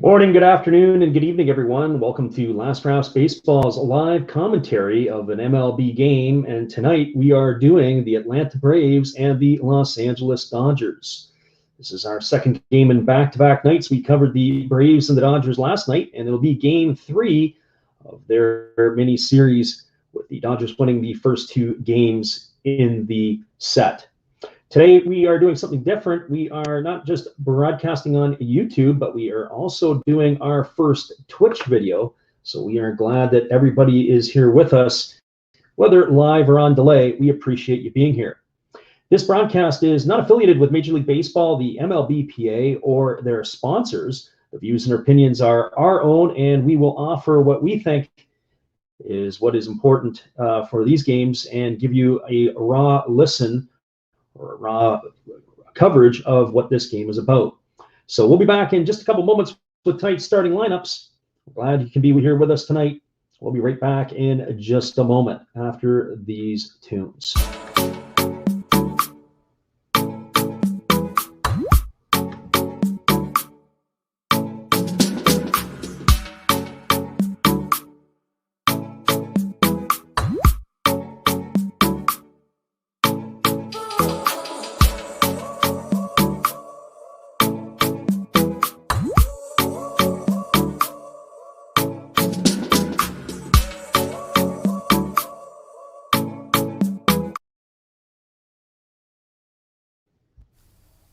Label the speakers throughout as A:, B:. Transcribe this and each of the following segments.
A: Morning, good afternoon, and good evening, everyone. Welcome to Last Drafts Baseball's live commentary of an MLB game. And tonight we are doing the Atlanta Braves and the Los Angeles Dodgers. This is our second game in back-to-back nights. We covered the Braves and the Dodgers last night, and it'll be game 3 of their mini series, with the Dodgers winning the first 2 games in the set. Today, we are doing something different. We are not just broadcasting on YouTube, but we are also doing our first Twitch video. So we are glad that everybody is here with us, whether live or on delay. We appreciate you being here. This broadcast is not affiliated with Major League Baseball, the MLBPA, or their sponsors. The views and opinions are our own, and we will offer what we think is what is important for these games and give you a raw listen or raw coverage of what this game is about. So we'll be back in just a couple moments with tonight's starting lineups. Glad you can be here with us tonight. We'll be right back in just a moment after these tunes.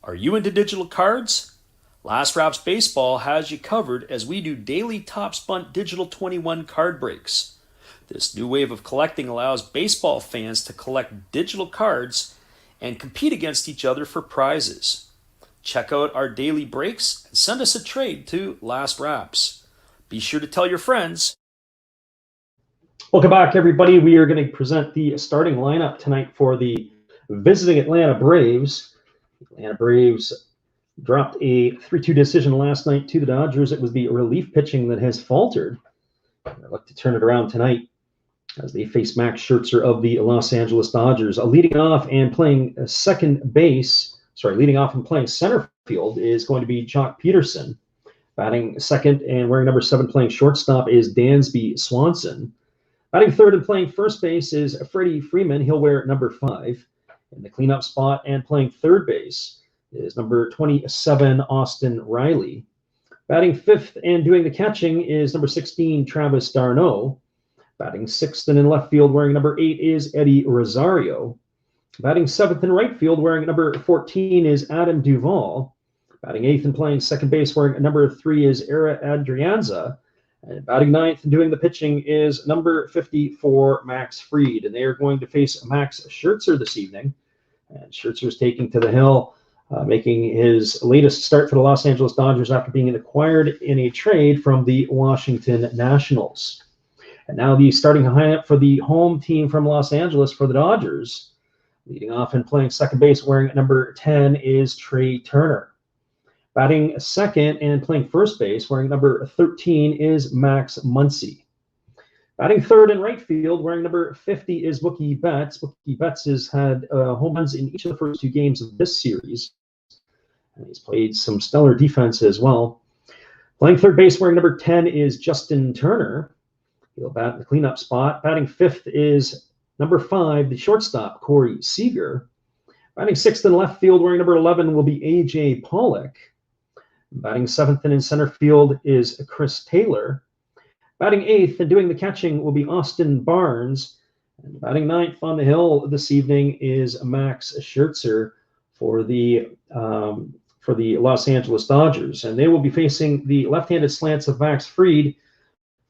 B: Are you into digital cards? Last Drafts Baseball has you covered as we do daily Top Spun Digital 21 card breaks. This new wave of collecting allows baseball fans to collect digital cards and compete against each other for prizes. Check out our daily breaks and send us a trade to Last Drafts. Be sure to tell your friends.
A: Welcome back, everybody. We are going to present the starting lineup tonight for the visiting Atlanta Braves. Atlanta Braves dropped a 3-2 decision last night to the Dodgers. It was the relief pitching that has faltered. I'd like to turn it around tonight as they face Max Scherzer of the Los Angeles Dodgers. Leading off and playing center field is going to be Jock Peterson. Batting second and wearing number 7 playing shortstop is Dansby Swanson. Batting third and playing first base is Freddie Freeman. He'll wear number 5. In the cleanup spot and playing third base is number 27, Austin Riley. Batting fifth and doing the catching is number 16, Travis d'Arnaud. Batting sixth and in left field wearing number 8 is Eddie Rosario. Batting seventh in right field wearing number 14 is Adam Duvall. Batting eighth and playing second base wearing number 3 is Era Adrianza. And batting ninth and doing the pitching is number 54, Max Fried. And they are going to face Max Scherzer this evening. And Scherzer's taking to the hill, making his latest start for the Los Angeles Dodgers after being acquired in a trade from the Washington Nationals. And now the starting lineup for the home team from Los Angeles for the Dodgers. Leading off and playing second base wearing number 10 is Trey Turner. Batting second and playing first base wearing number 13 is Max Muncy. Batting third in right field wearing number 50 is Mookie Betts. Mookie Betts has had home runs in each of the first 2 games of this series. And he's played some stellar defense as well. Playing third base wearing number 10 is Justin Turner. He'll bat in the cleanup spot. Batting fifth is number 5, the shortstop, Corey Seager. Batting sixth in left field wearing number 11 will be A.J. Pollock. Batting seventh and in center field is Chris Taylor. Batting eighth and doing the catching will be Austin Barnes. And batting ninth on the hill this evening is Max Scherzer for the Los Angeles Dodgers. And they will be facing the left-handed slants of Max Fried.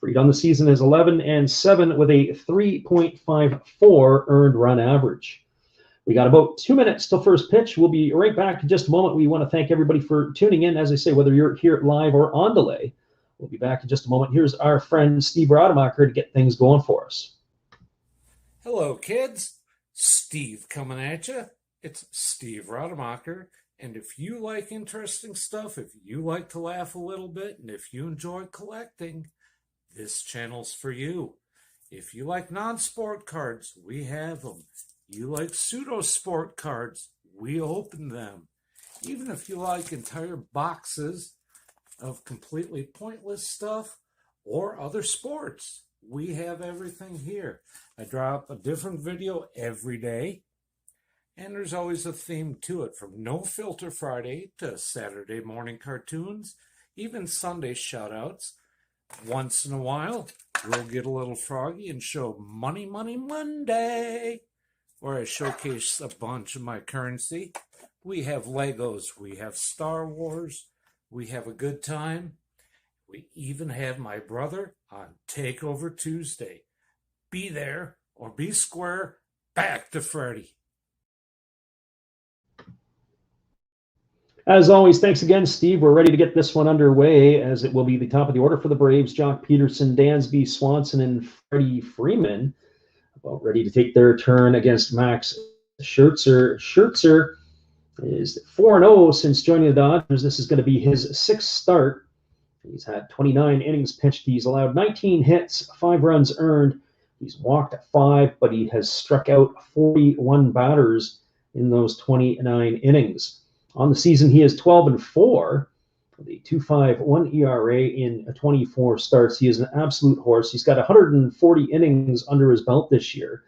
A: Fried on the season is 11-7 with a 3.54 earned run average. We got about 2 minutes till first pitch. We'll be right back in just a moment. We want to thank everybody for tuning in. As I say, whether you're here live or on delay, we'll be back in just a moment. Here's our friend Steve Rademacher to get things going for us.
C: Hello, kids. Steve coming at you. It's Steve Rademacher. And if you like interesting stuff, if you like to laugh a little bit, and if you enjoy collecting, this channel's for you. If you like non-sport cards, we have them. You like pseudo-sport cards, we open them. Even if you like entire boxes of completely pointless stuff or other sports. We have everything here. I drop a different video every day, and there's always a theme to it, from No Filter Friday to Saturday morning cartoons, even Sunday shoutouts. Once in a while, we'll get a little froggy and show Money Money Monday, where I showcase a bunch of my currency. We have Legos, we have Star Wars, we have a good time. We even have my brother on Takeover Tuesday. Be there or be square. Back to Freddy.
A: As always, thanks again, Steve. We're ready to get this one underway, as it will be the top of the order for the Braves. Jock Peterson, Dansby Swanson, and Freddie Freeman about ready to take their turn against Max Scherzer. Scherzer is 4-0 since joining the Dodgers. This is going to be his sixth start. He's had 29 innings pitched. He's allowed 19 hits, 5 runs earned. He's walked 5, but he has struck out 41 batters in those 29 innings. On the season, he is 12-4 with a 2.51 ERA in 24 starts. He is an absolute horse. He's got 140 innings under his belt this year,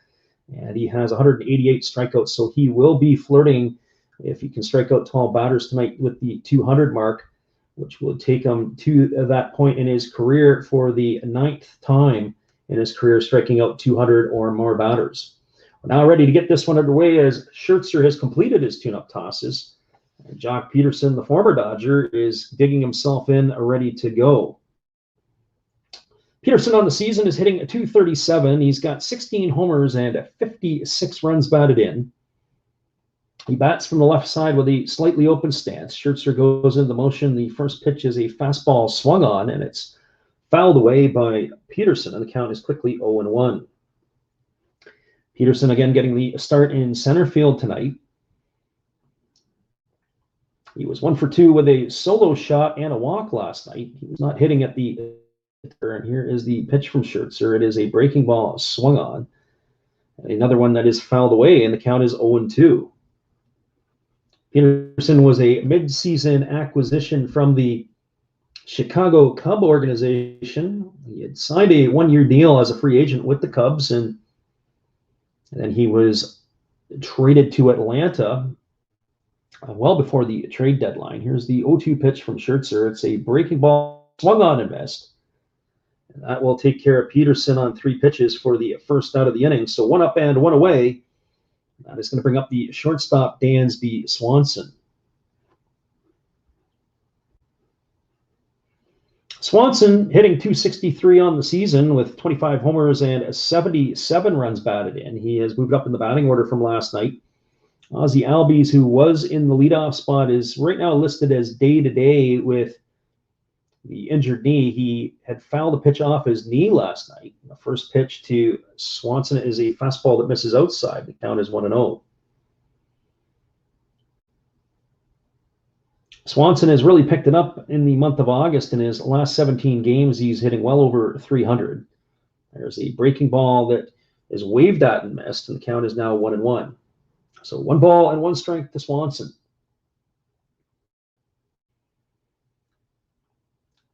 A: and he has 188 strikeouts. So he will be flirting, if he can strike out 12 batters tonight, with the 200 mark, which will take him to that point in his career for the 9th time in his career striking out 200 or more batters. We're now ready to get this one underway, as Scherzer has completed his tune-up tosses. Jock Peterson, the former Dodger, is digging himself in, ready to go. Peterson on the season is hitting .237. He's got 16 homers and 56 runs batted in. He bats from the left side with a slightly open stance. Scherzer goes into motion. The first pitch is a fastball swung on, and it's fouled away by Peterson, and the count is quickly 0-1. Peterson again getting the start in center field tonight. He was 1 for 2 with a solo shot and a walk last night. He was not hitting at the and here is the pitch from Scherzer. It is a breaking ball swung on. Another one that is fouled away, and the count is 0-2. Peterson was a mid-season acquisition from the Chicago Cub organization. He had signed a 1-year deal as a free agent with the Cubs, and then he was traded to Atlanta well before the trade deadline. Here's the 0-2 pitch from Scherzer. It's a breaking ball swung on and missed. And that will take care of Peterson on 3 pitches for the first out of the inning. So 1 up and 1 away. That is going to bring up the shortstop, Dansby Swanson. Swanson hitting .263 on the season with 25 homers and 77 runs batted in. He has moved up in the batting order from last night. Ozzie Albies, who was in the leadoff spot, is right now listed as day-to-day with the injured knee. He had fouled a pitch off his knee last night. The first pitch to Swanson is a fastball that misses outside. The count is 1-0. Swanson has really picked it up in the month of August. In his last 17 games, he's hitting well over 300. There's a breaking ball that is waved at and missed, and the count is now 1-1. So 1 ball and 1 strike to Swanson.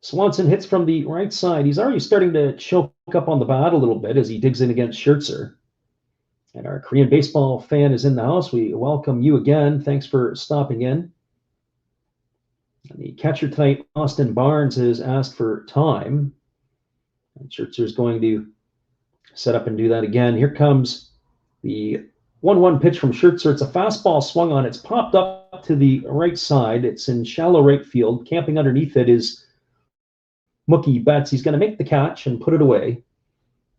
A: Swanson hits from the right side. He's already starting to choke up on the bat a little bit as he digs in against Scherzer. And our Korean baseball fan is in the house. We welcome you again. Thanks for stopping in. And the catcher tonight, Austin Barnes, has asked for time. And Scherzer's going to set up and do that again. Here comes the 1-1 pitch from Scherzer. It's a fastball swung on. It's popped up to the right side. It's in shallow right field. Camping underneath it is Mookie Betts. He's going to make the catch and put it away.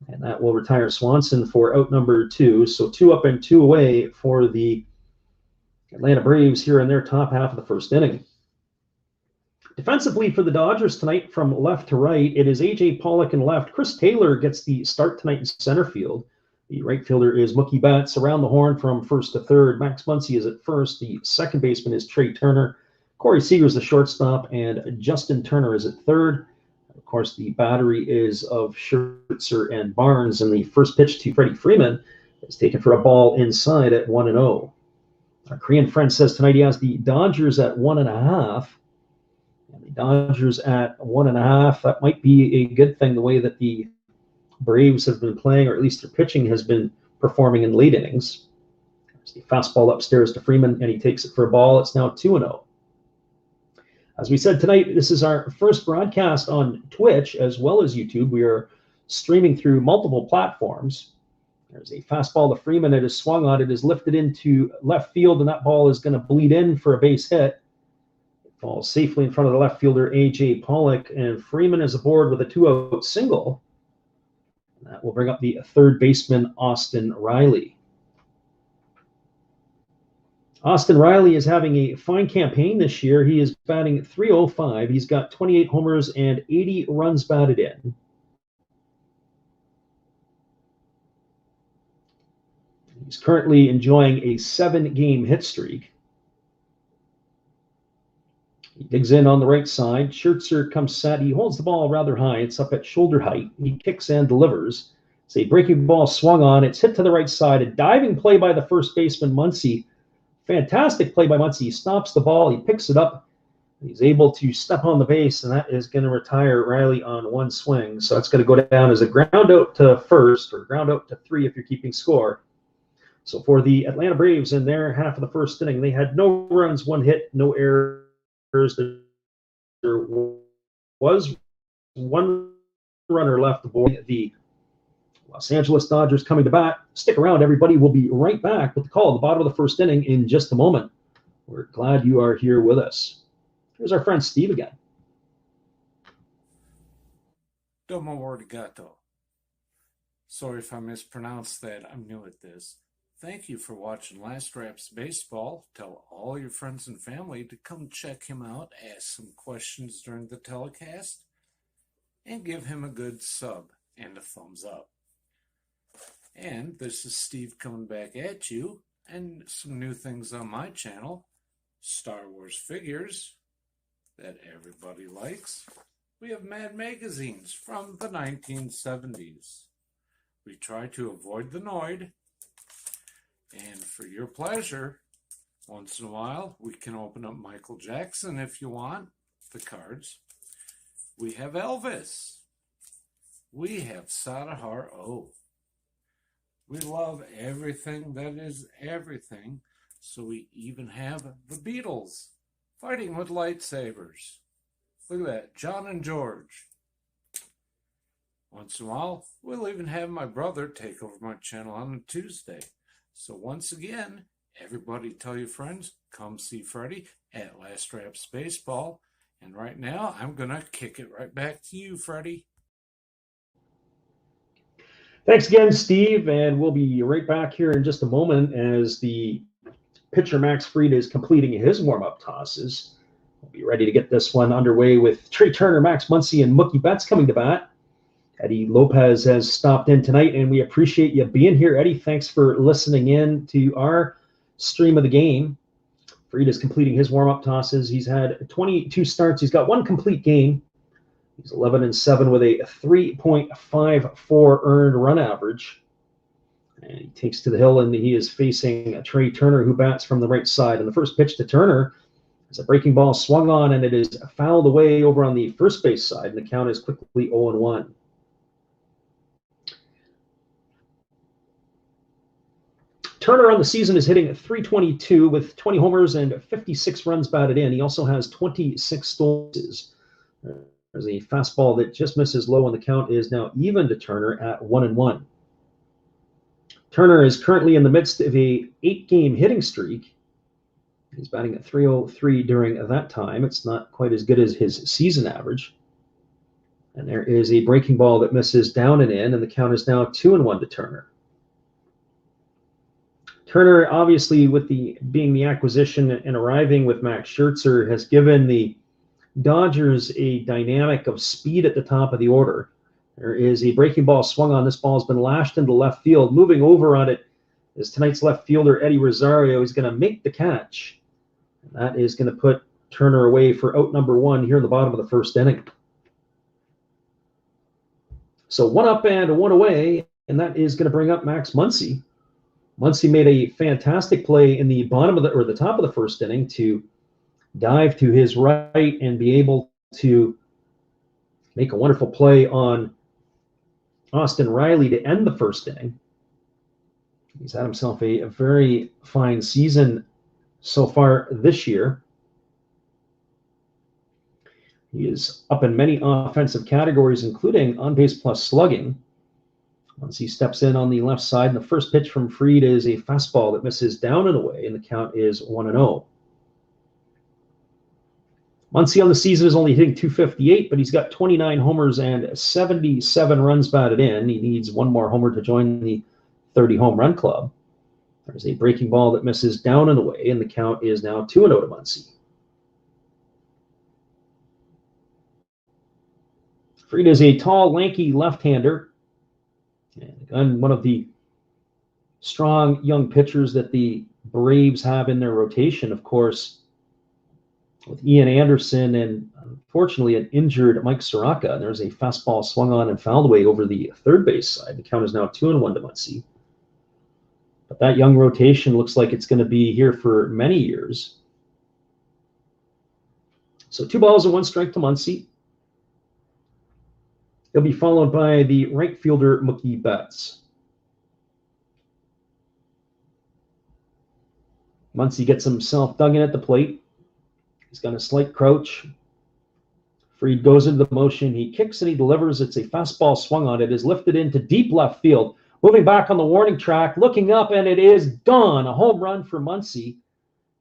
A: And that will retire Swanson for out number 2. So 2 up and 2 away for the Atlanta Braves here in their top half of the first inning. Defensively for the Dodgers tonight, from left to right, it is A.J. Pollock in left. Chris Taylor gets the start tonight in center field. The right fielder is Mookie Betts. Around the horn from first to third, Max Muncy is at first. The second baseman is Trey Turner. Corey Seager is the shortstop, and Justin Turner is at third. Of course, the battery is of Scherzer and Barnes, and the first pitch to Freddie Freeman is taken for a ball inside at 1-0. Our Korean friend says tonight he has the Dodgers at 1.5. And the Dodgers at 1.5. That might be a good thing, the way that the Braves have been playing, or at least their pitching has been performing in late innings. There's the fastball upstairs to Freeman, and he takes it for a ball. It's now 2-0. As we said tonight, this is our first broadcast on Twitch as well as YouTube. We are streaming through multiple platforms. There's a fastball to Freeman. It is swung on. It is lifted into left field, and that ball is going to bleed in for a base hit. It falls safely in front of the left fielder, A.J. Pollock, and Freeman is aboard with a 2-out single. That will bring up the third baseman, Austin Riley. Austin Riley is having a fine campaign this year. He is batting .305. He's got 28 homers and 80 runs batted in. He's currently enjoying a 7-game hit streak. He digs in on the right side. Scherzer comes set. He holds the ball rather high. It's up at shoulder height. He kicks and delivers. It's a breaking ball swung on. It's hit to the right side. A diving play by the first baseman, Muncy. Fantastic play by Muncy. He stops the ball. He picks it up. He's able to step on the base, and that is going to retire Riley on one swing. So it's going to go down as a ground out to first, or ground out to 3 if you're keeping score. So for the Atlanta Braves in their half of the first inning, they had no runs, 1 hit, no errors. There was 1 runner left aboard. The Los Angeles Dodgers coming to bat. Stick around, everybody. We'll be right back with the call at the bottom of the first inning in just a moment. We're glad you are here with us. Here's our friend Steve again.
C: Domo arigato. Sorry if I mispronounced that. I'm new at this. Thank you for watching Last Raps Baseball. Tell all your friends and family to come check him out, ask some questions during the telecast, and give him a good sub and a thumbs up. And this is Steve coming back at you, and some new things on my channel. Star Wars figures that everybody likes. We have Mad magazines from the 1970s. We try to avoid the Noid. And for your pleasure, once in a while, we can open up Michael Jackson if you want, the cards. We have Elvis. We have Sadahar O. We love everything that is everything, so we even have the Beatles fighting with lightsabers. Look at that, John and George. Once in a while, we'll even have my brother take over my channel on a Tuesday. So once again, everybody tell your friends, come see Freddie at Last Raps Baseball. And right now, I'm going to kick it right back to you, Freddie.
A: Thanks again, Steve, and we'll be right back here in just a moment as the pitcher Max Fried is completing his warm-up tosses. We'll be ready to get this one underway with Trey Turner, Max Muncy, and Mookie Betts coming to bat. Eddie Lopez has stopped in tonight, and we appreciate you being here. Eddie, thanks for listening in to our stream of the game. Fried is completing his warm-up tosses. He's had 22 starts. He's got 1 complete game. He's 11-7 with a 3.54 earned run average. And he takes to the hill, and he is facing Trey Turner, who bats from the right side. And the first pitch to Turner is a breaking ball swung on, and it is fouled away over on the first base side, and the count is quickly 0-1. Turner on the season is hitting .322 with 20 homers and 56 runs batted in. He also has 26 stolen bases. There's a fastball that just misses low, and the count is now even to Turner at 1-1. Turner is currently in the midst of a 8-game hitting streak. He's batting at .303 during that time. It's not quite as good as his season average. And there is a breaking ball that misses down and in, and the count is now 2-1 to Turner. Turner, obviously, with being the acquisition and arriving with Max Scherzer, has given the Dodgers a dynamic of speed at the top of the order. There is a breaking ball swung on. This ball has been lashed into left field. Moving over on it is tonight's left fielder, Eddie Rosario. He's going to make the catch. And that is going to put Turner away for out number 1 here in the bottom of the first inning. So 1 up and 1 away, and that is going to bring up Max Muncy. Muncy made a fantastic play in the bottom of the top of the first inning to dive to his right and be able to make a wonderful play on Austin Riley to end the first inning. He's had himself a very fine season so far this year. He is up in many offensive categories, including on-base plus slugging. Once he steps in on the left side, and the first pitch from Fried is a fastball that misses down and away, and the count is 1-0. Muncy on the season is only hitting .258, but he's got 29 homers and 77 runs batted in. He needs one more homer to join the 30 home run club. There's a breaking ball that misses down and away, and the count is now 2-0 to Muncy. Fried is a tall, lanky left-hander, and one of the strong young pitchers that the Braves have in their rotation, of course, with Ian Anderson and unfortunately an injured Mike Soroka. There's a fastball swung on and fouled away over the third base side. The count is now 2-1 to Muncy. But that young rotation looks like it's going to be here for many years. So 2 balls and 1 strike to Muncy. He'll be followed by the right fielder, Mookie Betts. Muncy gets himself dug in at the plate. He's got a slight crouch. Fried goes into the motion. He kicks and he delivers. It's a fastball swung on. It is lifted into deep left field. Moving back on the warning track, looking up, and it is gone. A home run for Muncy.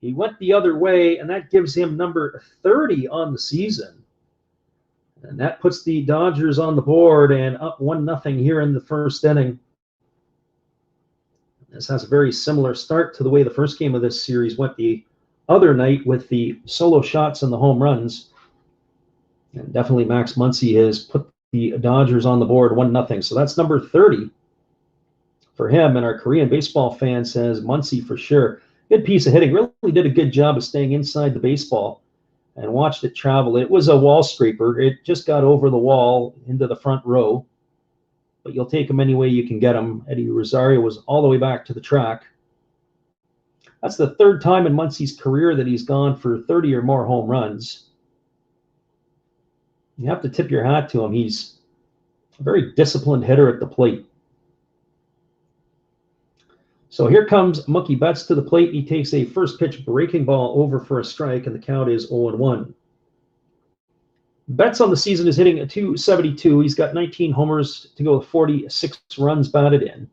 A: He went the other way, and that gives him number 30 on the season. And that puts the Dodgers on the board and up 1-0 here in the first inning. This has a very similar start to the way the first game of this series went the other night with the solo shots and the home runs. And definitely Max Muncy has put the Dodgers on the board 1-0. So that's number 30 for him. And our Korean baseball fan says Muncy for sure. Good piece of hitting. Really did a good job of staying inside the baseball and watched it travel. It was a wall scraper. It just got over the wall into the front row. But you'll take him any way you can get him. Eddie Rosario was all the way back to the track. That's the third time in Muncy's career that he's gone for 30 or more home runs. You have to tip your hat to him. He's a very disciplined hitter at the plate. So here comes Mookie Betts to the plate. He takes a first pitch breaking ball over for a strike, and the count is 0-1. Betts on the season is hitting a .272. He's got 19 homers to go with 46 runs batted in.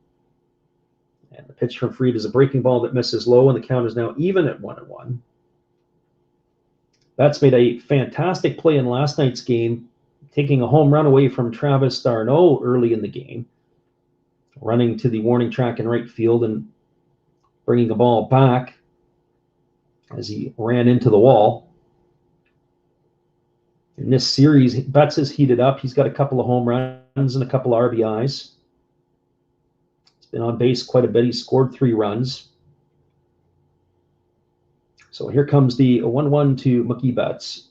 A: And the pitch from Fried is a breaking ball that misses low, and the count is now even at 1-1. Betts made a fantastic play in last night's game, taking a home run away from Travis d'Arnaud early in the game, running to the warning track in right field and bringing the ball back as he ran into the wall. In this series, Betts has heated up. He's got a couple of home runs and a couple of RBIs. He's been on base quite a bit. He scored 3 runs. So here comes the 1-1 to Mookie Betts.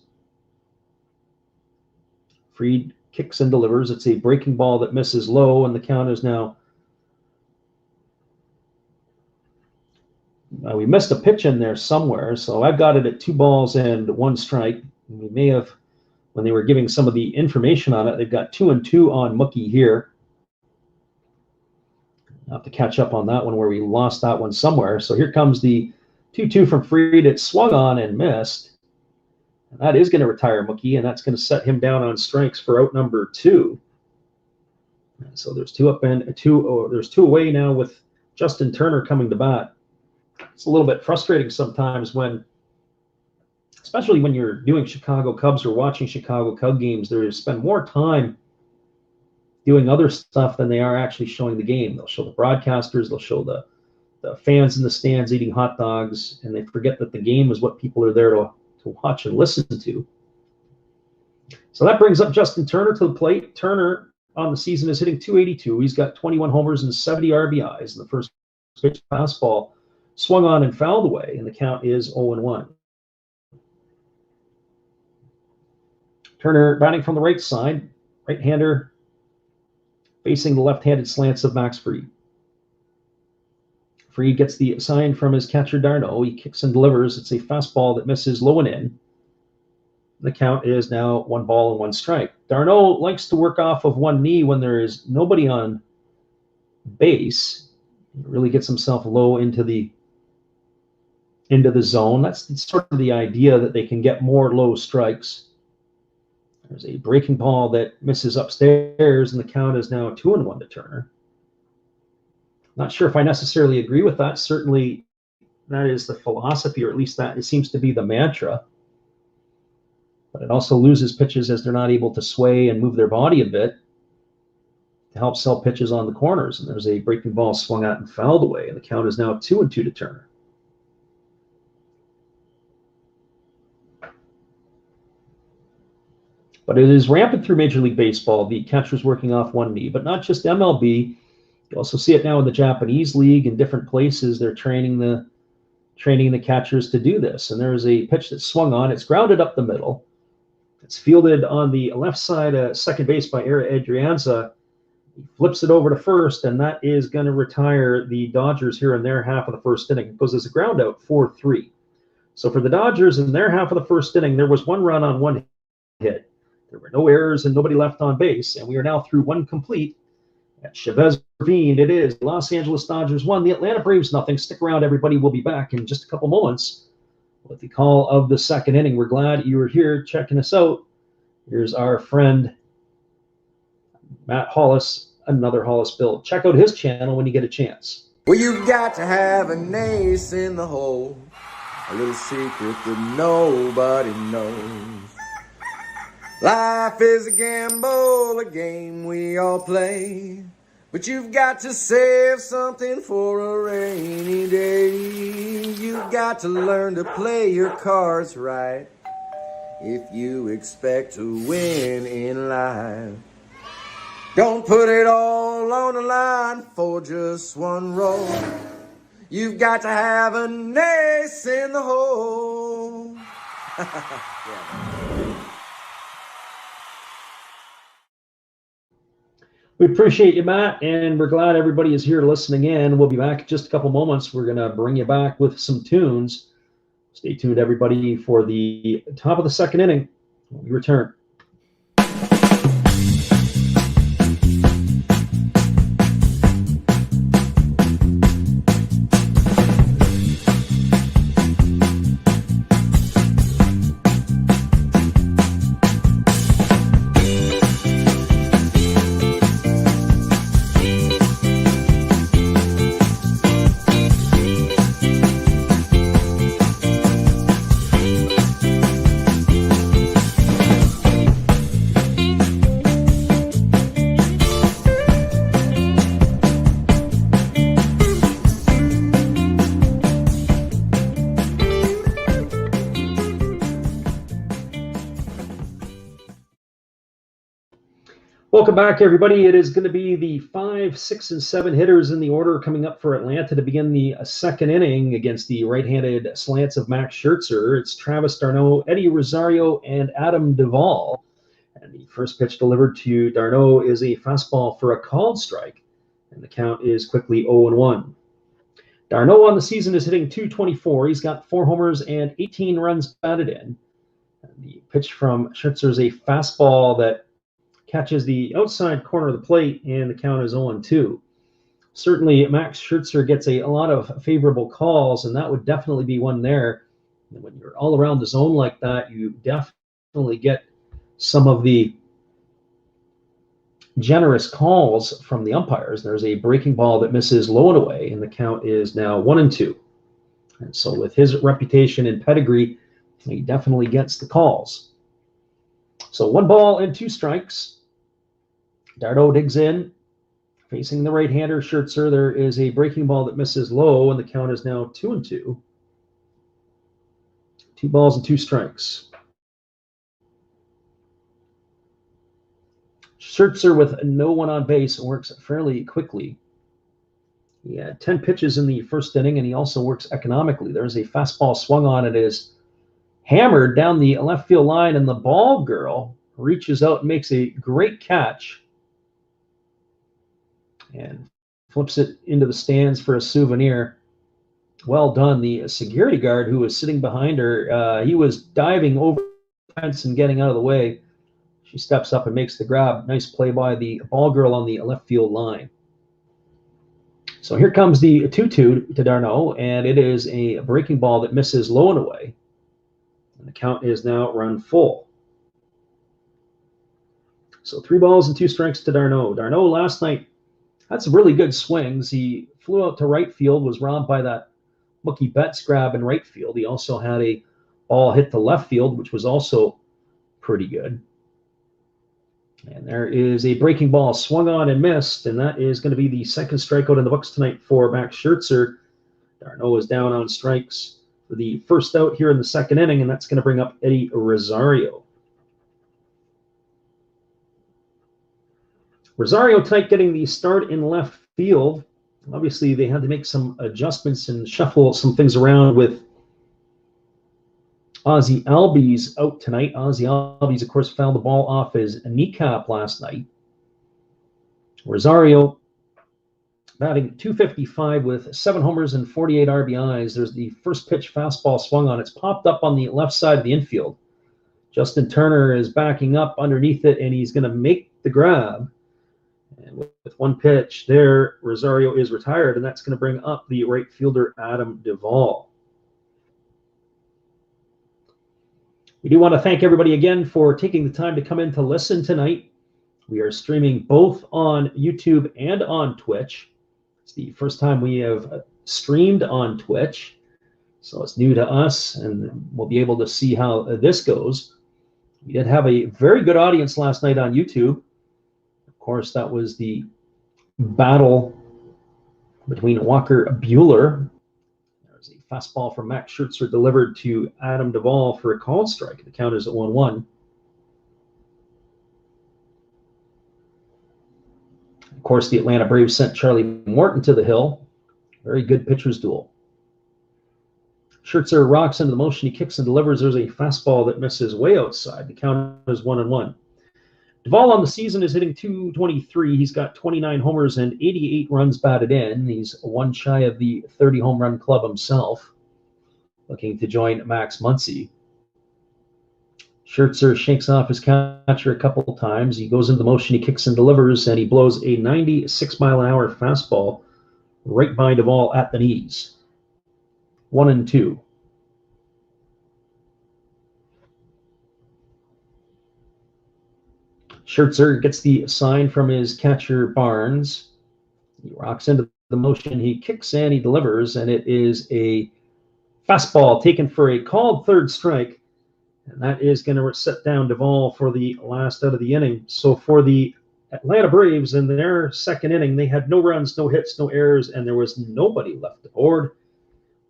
A: Fried kicks and delivers. It's a breaking ball that misses low, and the count is now... we missed a pitch in there somewhere, so I've got it at 2 balls and 1 strike. We may have, when they were giving some of the information on it, they've got 2-2 on Mookie here. I'll have to catch up on that one where we lost that one somewhere. So here comes the 2-2 from Fried. It swung on and missed. And that is going to retire Mookie, and that's going to set him down on strikes for out number 2. And so there's 2 up and 2. Oh, there's 2 away now with Justin Turner coming to bat. It's a little bit frustrating sometimes when, especially when you're doing Chicago Cubs or watching Chicago Cub games, they spend more time doing other stuff than they are actually showing the game. They'll show the broadcasters, they'll show the fans in the stands eating hot dogs, and they forget that the game is what people are there to watch and listen to. So that brings up Justin Turner to the plate. Turner on the season is hitting .282. He's got 21 homers and 70 RBIs. In the first pitch fastball swung on and fouled away, and the count is 0-1. Turner batting from the right side, right-hander facing the left-handed slants of Max Fried. Fried gets the sign from his catcher d'Arnaud. He kicks and delivers. It's a fastball that misses low and in. The count is now 1-1 strike. d'Arnaud likes to work off of one knee when there is nobody on base. He really gets himself low into the zone. That's sort of the idea, that they can get more low strikes. There's a breaking ball that misses upstairs, and the count is now 2-1 to Turner. Not sure if I necessarily agree with that. Certainly, that is the philosophy, or at least that it seems to be the mantra. But it also loses pitches as they're not able to sway and move their body a bit to help sell pitches on the corners. And there's a breaking ball swung at and fouled away, and the count is now 2-2 to Turner. But it is rampant through Major League Baseball, the catchers working off one knee, but not just MLB. You also see it now in the Japanese League. In different places, they're training the catchers to do this. And there's a pitch that's swung on. It's grounded up the middle. It's fielded on the left side, second base by Era Adrianza. He flips it over to first, and that is going to retire the Dodgers here in their half of the first inning. It goes as a ground out, 4-3. So for the Dodgers in their half of the first inning, there was one run on one hit. There were no errors and nobody left on base, and we are now through one complete at Chavez Ravine. It is Los Angeles Dodgers 1, the Atlanta Braves nothing. Stick around, everybody. We'll be back in just a couple moments with the call of the second inning. We're glad you were here checking us out. Here's our friend Matt Hollis, another Hollis build. Check out his channel when you get a chance.
D: Well, you've got to have an ace in the hole, a little secret that nobody knows. Life is a gamble, a game we all play, but you've got to save something for a rainy day. You've got to learn to play your cards right if you expect to win in life. Don't put it all on the line for just one roll. You've got to have an ace in the hole. Yeah.
A: We appreciate you, Matt, and we're glad everybody is here listening in. We'll be back in just a couple moments. We're going to bring you back with some tunes. Stay tuned, everybody, for the top of the second inning when we return. Welcome back, everybody. It is going to be the 5, 6, and 7 hitters in the order coming up for Atlanta to begin the second inning against the right-handed slants of Max Scherzer. It's Travis d'Arnaud, Eddie Rosario, and Adam Duvall. And the first pitch delivered to d'Arnaud is a fastball for a called strike, and the count is quickly 0-1. d'Arnaud on the season is hitting .224. He's got 4 homers and 18 runs batted in. And the pitch from Scherzer is a fastball that catches the outside corner of the plate, and the count is 0-2. Certainly, Max Scherzer gets a lot of favorable calls, and that would definitely be one there. And when you're all around the zone like that, you definitely get some of the generous calls from the umpires. There's a breaking ball that misses low and away, and the count is now 1-2. And so with his reputation and pedigree, he definitely gets the calls. So 1 ball and 2 strikes. d'Arnaud digs in, facing the right-hander Scherzer. There is a breaking ball that misses low, and the count is now 2-2. 2 balls and 2 strikes. Scherzer with no one on base works fairly quickly. He had 10 pitches in the first inning, and he also works economically. There's a fastball swung on. It is hammered down the left field line, and the ball girl reaches out and makes a great catch and flips it into the stands for a souvenir. Well done. The security guard who was sitting behind her, he was diving over defense and getting out of the way. She steps up and makes the grab. Nice play by the ball girl on the left field line. So here comes the 2-2 to d'Arnaud, and it is a breaking ball that misses low and away. And the count is now run full. So 3 balls and 2 strikes to d'Arnaud. d'Arnaud last night had some really good swings. He flew out to right field, was robbed by that Mookie Betts grab in right field. He also had a ball hit to left field, which was also pretty good. And there is a breaking ball swung on and missed, and that is going to be the second strikeout in the books tonight for Max Scherzer. d'Arnaud is down on strikes for the first out here in the second inning, and that's going to bring up Eddie Rosario. Rosario tonight getting the start in left field. Obviously, they had to make some adjustments and shuffle some things around with Ozzie Albies out tonight. Ozzie Albies, of course, fouled the ball off his kneecap last night. Rosario batting .255 with 7 homers and 48 RBIs. There's the first pitch fastball swung on. It's popped up on the left side of the infield. Justin Turner is backing up underneath it, and he's going to make the grab. And with one pitch there, Rosario is retired, and that's going to bring up the right fielder, Adam Duvall. We do want to thank everybody again for taking the time to come in to listen tonight. We are streaming both on YouTube and on Twitch. It's the first time we have streamed on Twitch, so it's new to us, and we'll be able to see how this goes. We did have a very good audience last night on YouTube. Of course, that was the battle between Walker Buehler. There's a fastball from Max Scherzer delivered to Adam Duvall for a called strike. The count is at 1-1. Of course, the Atlanta Braves sent Charlie Morton to the hill. Very good pitcher's duel. Scherzer rocks into the motion. He kicks and delivers. There's a fastball that misses way outside. The count is 1-1. Duvall on the season is hitting .223. He's got 29 homers and 88 runs batted in. He's one shy of the 30 home run club himself, looking to join Max Muncy. Scherzer shakes off his catcher a couple of times. He goes into motion, he kicks and delivers, and he blows a 96-mile-an-hour fastball right by Duvall at the knees. 1-2. Scherzer gets the sign from his catcher, Barnes. He rocks into the motion. He kicks and he delivers, and it is a fastball taken for a called third strike. And that is going to set down Duvall for the last out of the inning. So for the Atlanta Braves in their second inning, they had no runs, no hits, no errors, and there was nobody left aboard.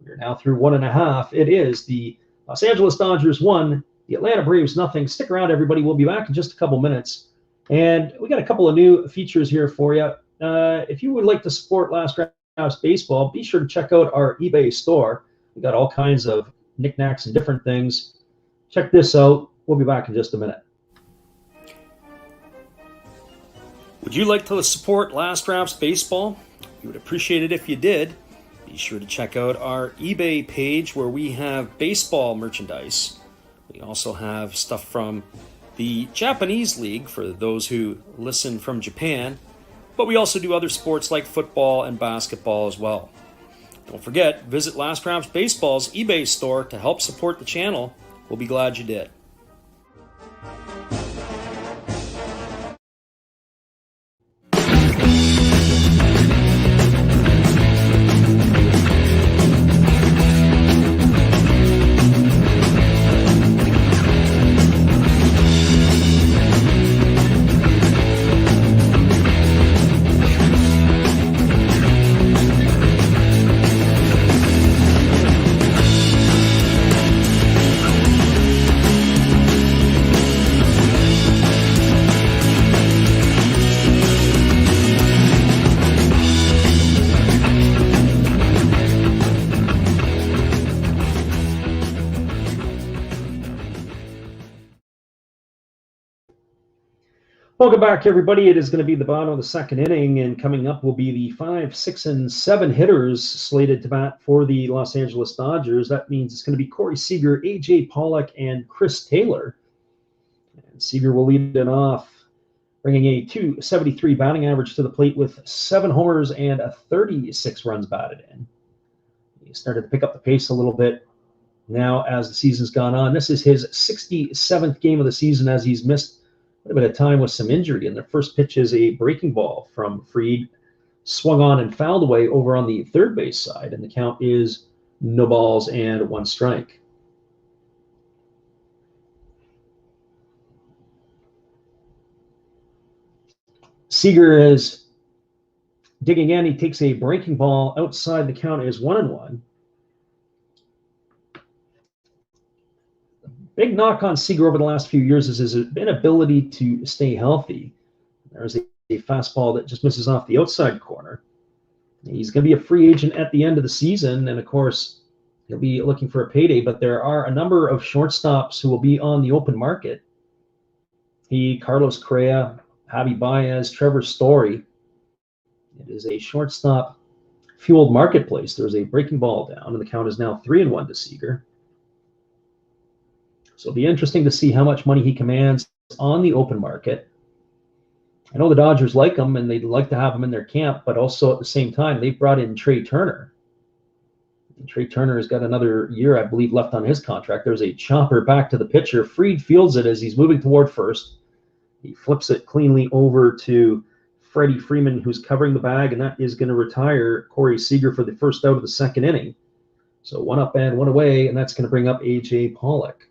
A: We're now through 1.5. It is the Los Angeles Dodgers 1, the Atlanta Braves nothing. Stick around, everybody. We'll be back in just a couple minutes. And we got a couple of new features here for you. If you would like to support Last Rouse Baseball, be sure to check out our eBay store. We got all kinds of knickknacks and different things. Check this out. We'll be back in just a minute.
B: Would you like to support Last Rouse Baseball? We would appreciate it if you did. Be sure to check out our eBay page where we have baseball merchandise. We also have stuff from the Japanese League for those who listen from Japan, but we also do other sports like football and basketball as well. Don't forget, visit Last Rouse Baseball's eBay store to help support the channel. We'll be glad you did.
A: Welcome back, everybody. It is going to be the bottom of the second inning, and coming up will be the 5, 6, and 7 hitters slated to bat for the Los Angeles Dodgers. That means it's going to be Corey Seager, A.J. Pollock, and Chris Taylor. And Seager will lead it off, bringing a .273 batting average to the plate with 7 homers and 36 runs batted in. He started to pick up the pace a little bit now as the season's gone on. This is his 67th game of the season as he's missed a bit of time with some injury. And the first pitch is a breaking ball from Fried, swung on and fouled away over on the third base side. And the count is no balls and 1 strike. Seager is digging in. He takes a breaking ball outside. The count is 1-1. Big knock on Seager over the last few years is his inability to stay healthy. There's a fastball that just misses off the outside corner. He's going to be a free agent at the end of the season, and of course, he'll be looking for a payday, but there are a number of shortstops who will be on the open market. Carlos Correa, Javi Baez, Trevor Story. It is a shortstop-fueled marketplace. There's a breaking ball down, and the count is now 3-1 to Seager. So it'll be interesting to see how much money he commands on the open market. I know the Dodgers like him, and they'd like to have him in their camp, but also at the same time, they've brought in Trey Turner. And Trey Turner has got another year, I believe, left on his contract. There's a chopper back to the pitcher. Fried fields it as he's moving toward first. He flips it cleanly over to Freddie Freeman, who's covering the bag, and that is going to retire Corey Seager for the first out of the second inning. So 1 up and 1 away, and that's going to bring up A.J. Pollock.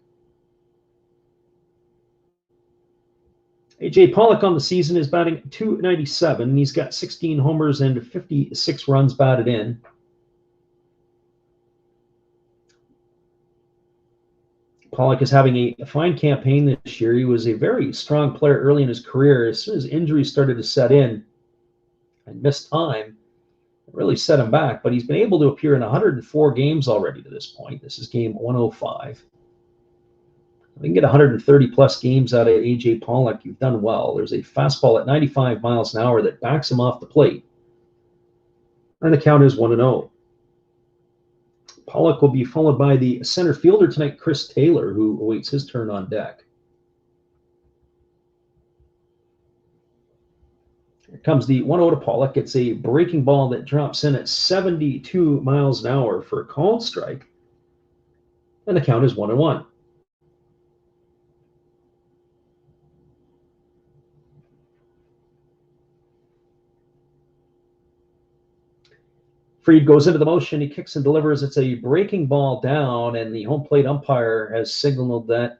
A: A.J. Pollock on the season is batting .297. He's got 16 homers and 56 runs batted in. Pollock is having a fine campaign this year. He was a very strong player early in his career. As soon as injuries started to set in and missed time, it really set him back. But he's been able to appear in 104 games already to this point. This is game 105. If you can get 130-plus games out of A.J. Pollock, you've done well. There's a fastball at 95 miles an hour that backs him off the plate. And the count is 1-0. Pollock will be followed by the center fielder tonight, Chris Taylor, who awaits his turn on deck. Here comes the 1-0 to Pollock. It's a breaking ball that drops in at 72 miles an hour for a called strike. And the count is 1-1. Fried goes into the motion. He kicks and delivers. It's a breaking ball down, and the home plate umpire has signaled that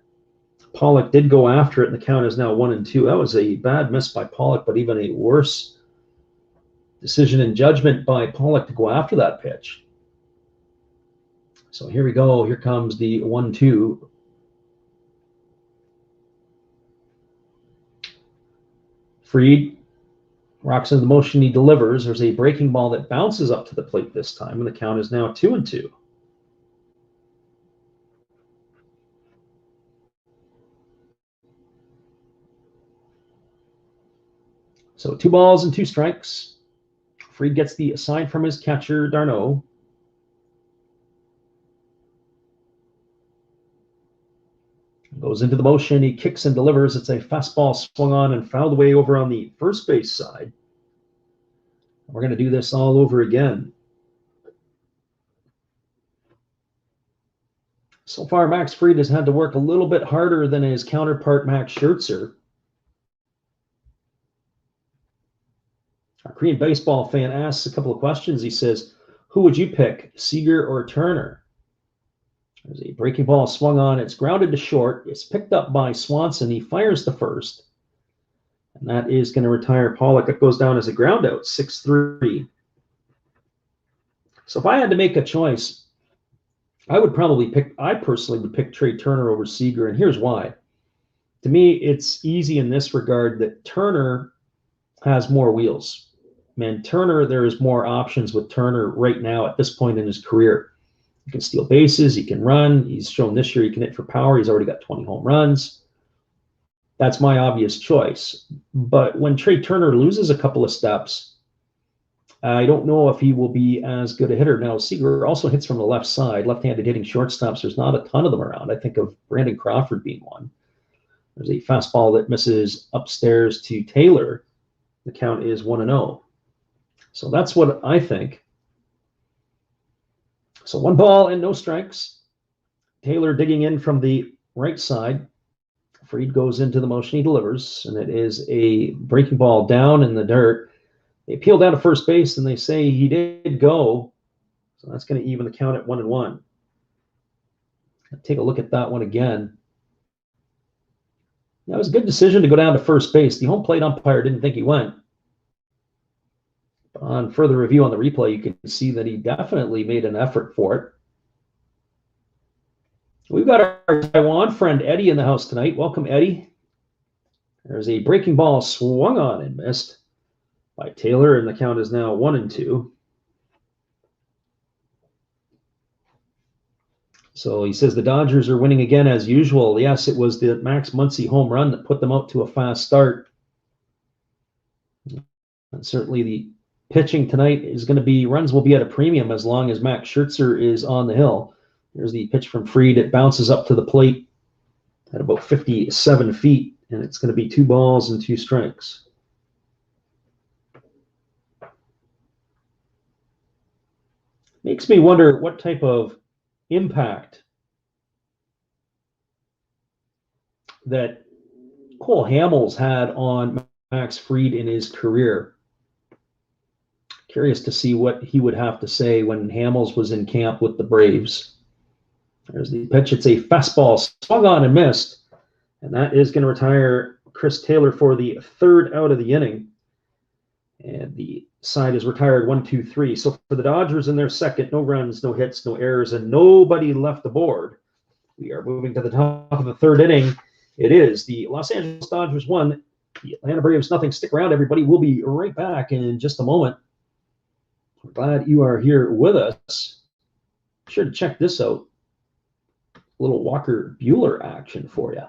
A: Pollock did go after it, and the count is now 1-2. That was a bad miss by Pollock, but even a worse decision and judgment by Pollock to go after that pitch. So here we go. Here comes the 1-2. Fried rocks into the motion. He delivers. There's a breaking ball that bounces up to the plate this time, and the count is now 2-2. So 2 balls and 2 strikes. Fried gets the sign from his catcher, Darno. Goes into the motion. He kicks and delivers. It's a fastball swung on and fouled away over on the first base side. We're going to do this all over again. So far, Max Fried has had to work a little bit harder than his counterpart, Max Scherzer. Our Korean baseball fan asks a couple of questions. He says, who would you pick, Seager or Turner? There's a breaking ball swung on. It's grounded to short. It's picked up by Swanson. He fires the first. And that is going to retire Pollock. It goes down as a ground out, 6-3. So if I had to make a choice, I personally would pick Trey Turner over Seager, and here's why. To me, it's easy in this regard that Turner has more wheels. Man, Turner, there is more options with Turner right now at this point in his career. He can steal bases. He can run. He's shown this year he can hit for power. He's already got 20 home runs. That's my obvious choice. But when Trey Turner loses a couple of steps, I don't know if he will be as good a hitter. Now, Seager also hits from the left side, left-handed hitting shortstops. There's not a ton of them around. I think of Brandon Crawford being one. There's a fastball that misses upstairs to Taylor. The count is 1-0. So that's what I think. So 1 ball and no strikes. Taylor digging in from the right side. Fried goes into the motion. He delivers, and it is a breaking ball down in the dirt. They appeal down to first base, and they say he did go. So that's going to even the count at 1-1. Take a look at that one again. That was a good decision to go down to first base. The home plate umpire didn't think he went. But on further review on the replay, you can see that he definitely made an effort for it. We've got our Taiwan friend Eddie in the house tonight. Welcome, Eddie. There's a breaking ball swung on and missed by Taylor, and the count is now 1-2. So he says the Dodgers are winning again as usual. Yes, it was the Max Muncy home run that put them out to a fast start. And certainly the pitching tonight is going to be, runs will be at a premium as long as Max Scherzer is on the hill. There's the pitch from Fried. It bounces up to the plate at about 57 feet, and it's going to be 2 balls and 2 strikes. Makes me wonder what type of impact that Cole Hamels had on Max Fried in his career. Curious to see what he would have to say when Hamels was in camp with the Braves. There's the pitch. It's a fastball swung on and missed, and that is going to retire Chris Taylor for the 3rd out of the inning. And the side is retired 1-2-3. So for the Dodgers in their second, no runs, no hits, no errors, and nobody left the board. We are moving to the top of the 3rd inning. It is the Los Angeles Dodgers 1, the Atlanta Braves nothing. Stick around, everybody. We'll be right back in just a moment. We're glad you are here with us. Be sure to check this out. A little Walker Buehler action for you.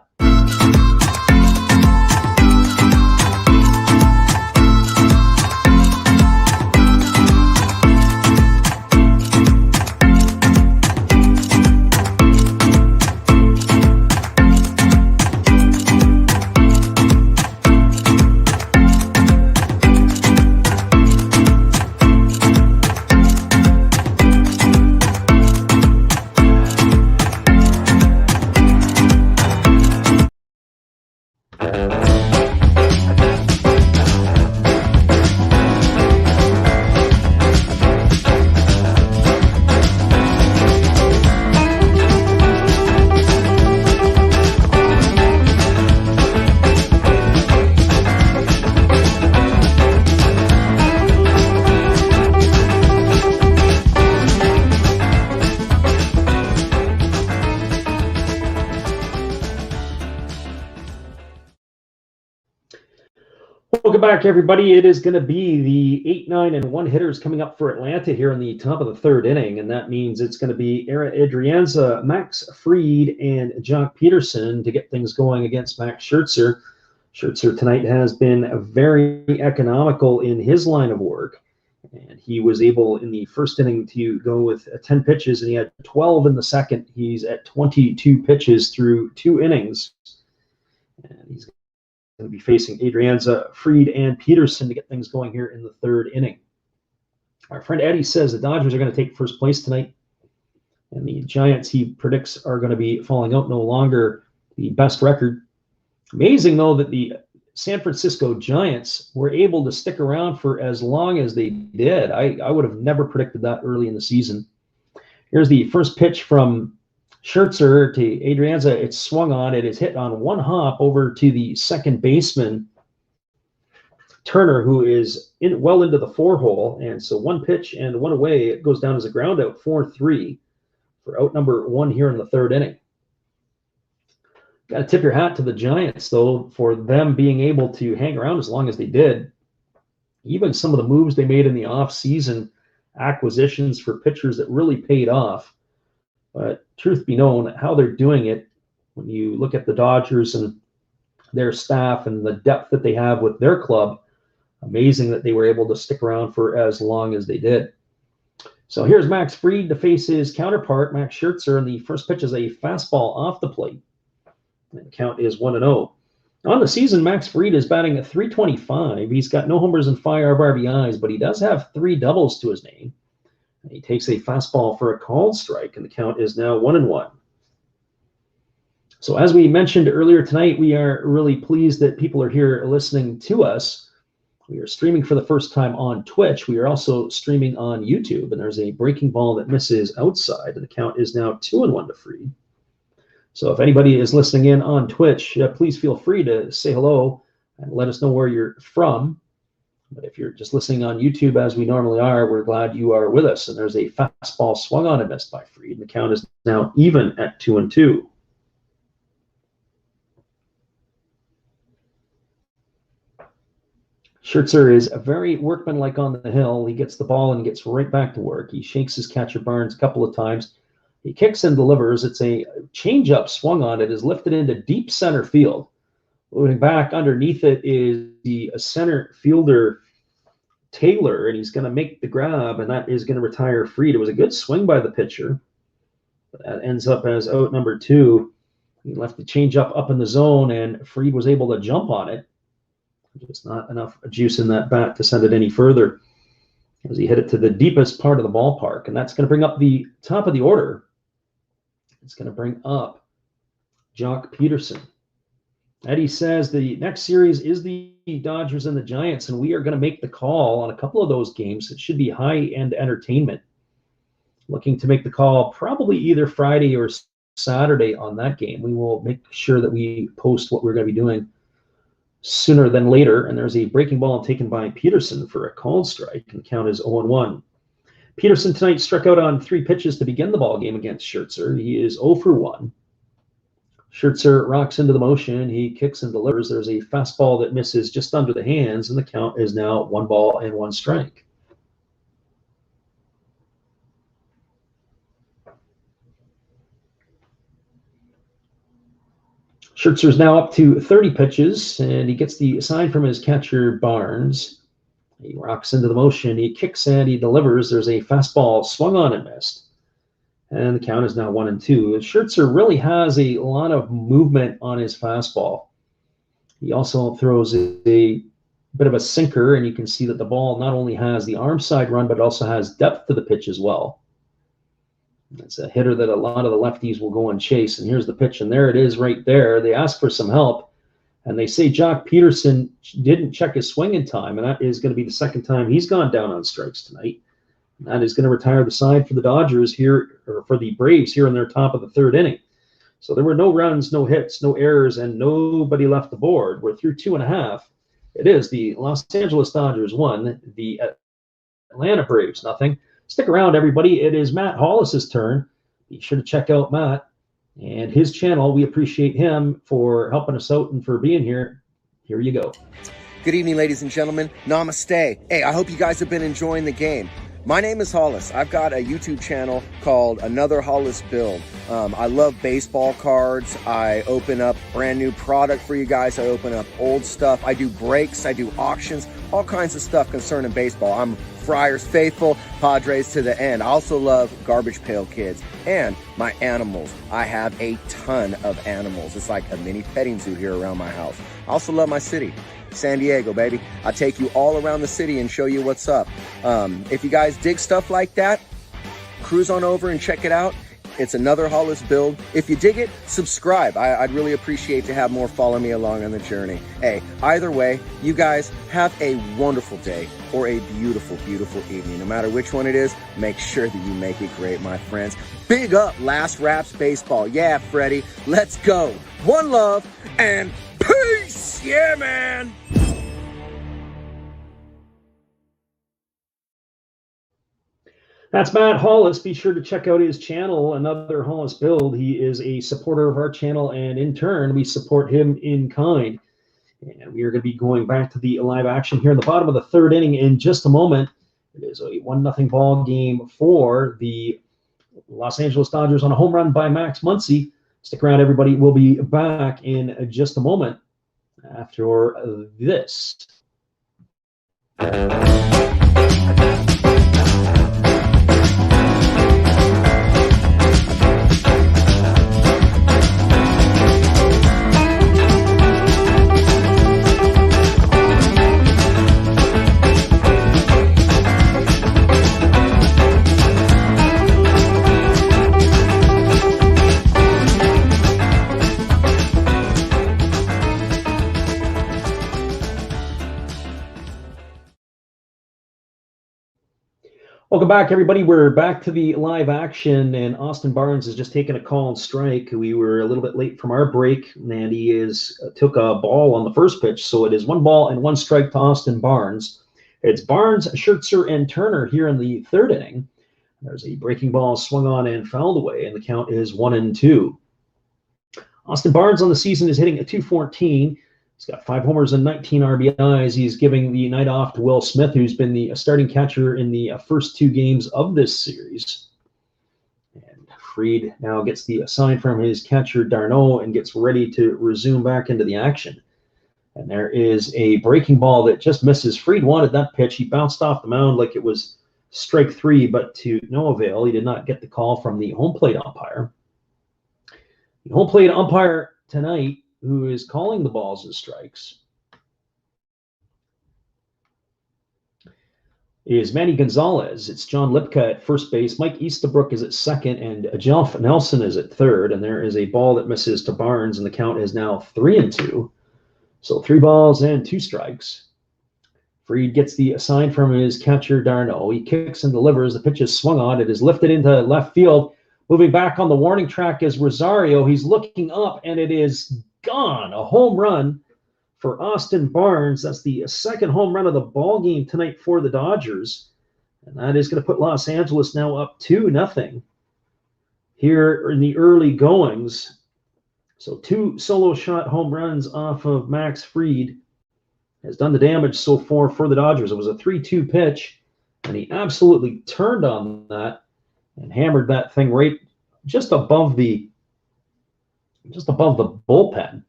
A: Welcome back, everybody. It is going to be the 8, 9, and 1 hitters coming up for Atlanta here in the top of the 3rd inning, and that means it's going to be Era Adrianza, Max Fried, and Jock Peterson to get things going against Max Scherzer. Scherzer tonight has been very economical in his line of work, and he was able in the 1st inning to go with 10 pitches, and he had 12 in the 2nd. He's at 22 pitches through 2 innings, and he's going to be facing Adrianza, Fried, and Peterson to get things going here in the 3rd inning. Our friend Eddie says the Dodgers are going to take first place tonight, and the Giants, he predicts, are going to be falling out, no longer the best record. Amazing, though, that the San Francisco Giants were able to stick around for as long as they did. I would have never predicted that early in the season. Here's the first pitch from Scherzer to Adrianza. It's swung on. It is hit on 1 hop over to the second baseman, Turner, who is well into the 4-hole. And so 1 pitch and 1 away. It goes down as a ground out, 4-3 for out number 1 here in the 3rd inning. Got to tip your hat to the Giants, though, for them being able to hang around as long as they did. Even some of the moves they made in the offseason, acquisitions for pitchers that really paid off. But truth be known, how they're doing it, when you look at the Dodgers and their staff and the depth that they have with their club, amazing that they were able to stick around for as long as they did. So here's Max Fried to face his counterpart, Max Scherzer, and the first pitch is a fastball off the plate. And the count is 1-0. On the season, Max Fried is batting at .325. He's got no homers and 5 RBIs, but he does have 3 doubles to his name. He takes a fastball for a called strike, and the count is now 1-1. So as we mentioned earlier tonight, we are really pleased that people are here listening to us. We are streaming for the first time on Twitch. We are also streaming on YouTube, and there's a breaking ball that misses outside, and the count is now 2-1 to Fried. So if anybody is listening in on Twitch, please feel free to say hello and let us know where you're from. But if you're just listening on YouTube as we normally are, we're glad you are with us. And there's a fastball swung on and missed by Fried, and the count is now even at 2-2. Scherzer is very workmanlike on the hill. He gets the ball and gets right back to work. He shakes his catcher Barnes a couple of times. He kicks and delivers. It's a changeup swung on. It is lifted into deep center field. Moving back underneath it is the center fielder Taylor, and he's going to make the grab, and that is going to retire Fried. It was a good swing by the pitcher. That ends up as out number 2. He left the changeup up in the zone, and Fried was able to jump on it. Just not enough juice in that bat to send it any further as he hit it to the deepest part of the ballpark, and that's going to bring up the top of the order. It's going to bring up Jock Peterson. Eddie says the next series is the Dodgers and the Giants, and we are going to make the call on a couple of those games. It should be high-end entertainment. Looking to make the call probably either Friday or Saturday on that game. We will make sure that we post what we're going to be doing sooner than later, and there's a breaking ball taken by Peterson for a called strike, and the count is 0-1. Peterson tonight struck out on 3 pitches to begin the ball game against Scherzer. He is 0 for 1. Scherzer rocks into the motion. He kicks and delivers. There's a fastball that misses just under the hands, and the count is now 1 ball and 1 strike. Scherzer's now up to 30 pitches, and he gets the sign from his catcher Barnes. He rocks into the motion. He kicks and he delivers. There's a fastball swung on and missed. And the count is now 1-2. Scherzer really has a lot of movement on his fastball. He also throws a bit of a sinker, and you can see that the ball not only has the arm side run, but it also has depth to the pitch as well. It's a hitter that a lot of the lefties will go and chase. And here's the pitch, and there it is right there. They ask for some help. And they say Jock Peterson didn't check his swing in time, and that is going to be the second time he's gone down on strikes tonight. And that is going to retire the side for the Dodgers here, or for the Braves here in their top of the 3rd inning. So there were no runs, no hits, no errors, and nobody left the board. We're through 2.5. It is the Los Angeles Dodgers 1, the Atlanta Braves nothing. Stick around, everybody. It is Matt Hollis's turn. Be sure to check out Matt and his channel. We appreciate him for helping us out and for being here. Here you go.
D: Good evening, ladies and gentlemen. Namaste. Hey, I hope you guys have been enjoying the game. My name is Hollis. I've got a YouTube channel called Another Hollis Build. I love baseball cards. I open up brand new product for you guys. I open up old stuff. I do breaks. I do auctions. All kinds of stuff concerning baseball. I'm Friars faithful, Padres to the end. I also love Garbage Pail Kids and my animals. I have a ton of animals. It's like a mini petting zoo here around my house. I also love my city, San Diego, baby. I take you all around the city and show you what's up. If you guys dig stuff like that, cruise on over and check it out. It's Another Hollis Build. If you dig it, subscribe. I'd really appreciate to have more follow me along on the journey. Hey, either way, you guys have a wonderful day or a beautiful, beautiful evening. No matter which one it is, make sure that you make it great, my friends. Big up Last Raps Baseball. Yeah, Freddie, let's go. One love and peace. Yeah, man.
A: That's Matt Hollis. Be sure to check out his channel, Another Hollis Build. He is a supporter of our channel, and in turn, we support him in kind. And we are going to be going back to the live action here in the bottom of the 3rd inning in just a moment. It is a 1-0 ball game for the Los Angeles Dodgers on a home run by Max Muncy. Stick around, everybody. We'll be back in just a moment after this. Welcome back, everybody. We're back to the live action, and Austin Barnes has just taken a call and strike. We were a little bit late from our break, and he took a ball on the first pitch, so it is 1 ball and 1 strike to Austin Barnes. It's Barnes, Schertzer, and Turner here in the 3rd inning. There's a breaking ball swung on and fouled away, and the count is 1-2. Austin Barnes on the season is hitting a .214. He's got 5 homers and 19 RBIs. He's giving the night off to Will Smith, who's been the starting catcher in the first 2 games of this series. And Fried now gets the sign from his catcher, d'Arnaud, and gets ready to resume back into the action. And there is a breaking ball that just misses. Fried wanted that pitch. He bounced off the mound like it was strike 3, but to no avail. He did not get the call from the home plate umpire. The home plate umpire tonight, who is calling the balls and strikes, is Manny Gonzalez. It's John Lipka at first base. Mike Eastabrook is at second, and Jeff Nelson is at third. And there is a ball that misses to Barnes, and the count is now 3-2. So 3 balls and 2 strikes. Fried gets the sign from his catcher, d'Arnaud. He kicks and delivers. The pitch is swung on. It is lifted into left field. Moving back on the warning track is Rosario. He's looking up, and it is gone. A home run for Austin Barnes. That's the 2nd home run of the ball game tonight for the Dodgers. And that is going to put Los Angeles now up 2-0 here in the early goings. So 2 solo shot home runs off of Max Fried has done the damage so far for the Dodgers. It was a 3-2 pitch, and he absolutely turned on that and hammered that thing right just above the bullpen,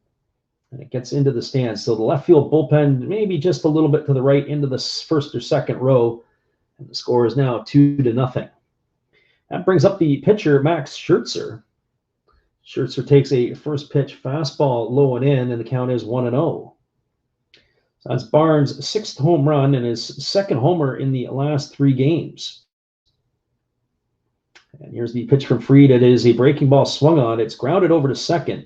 A: and it gets into the stands. So the left field bullpen, maybe just a little bit to the right into the 1st or 2nd row, and the score is now 2-0. That brings up the pitcher, Max Schertzer. Schertzer takes a first pitch fastball low and in, and the count is 1-0. So that's Barnes' 6th home run and his 2nd homer in the last 3 games. And here's the pitch from Fried. It is a breaking ball swung on. It's grounded over to second.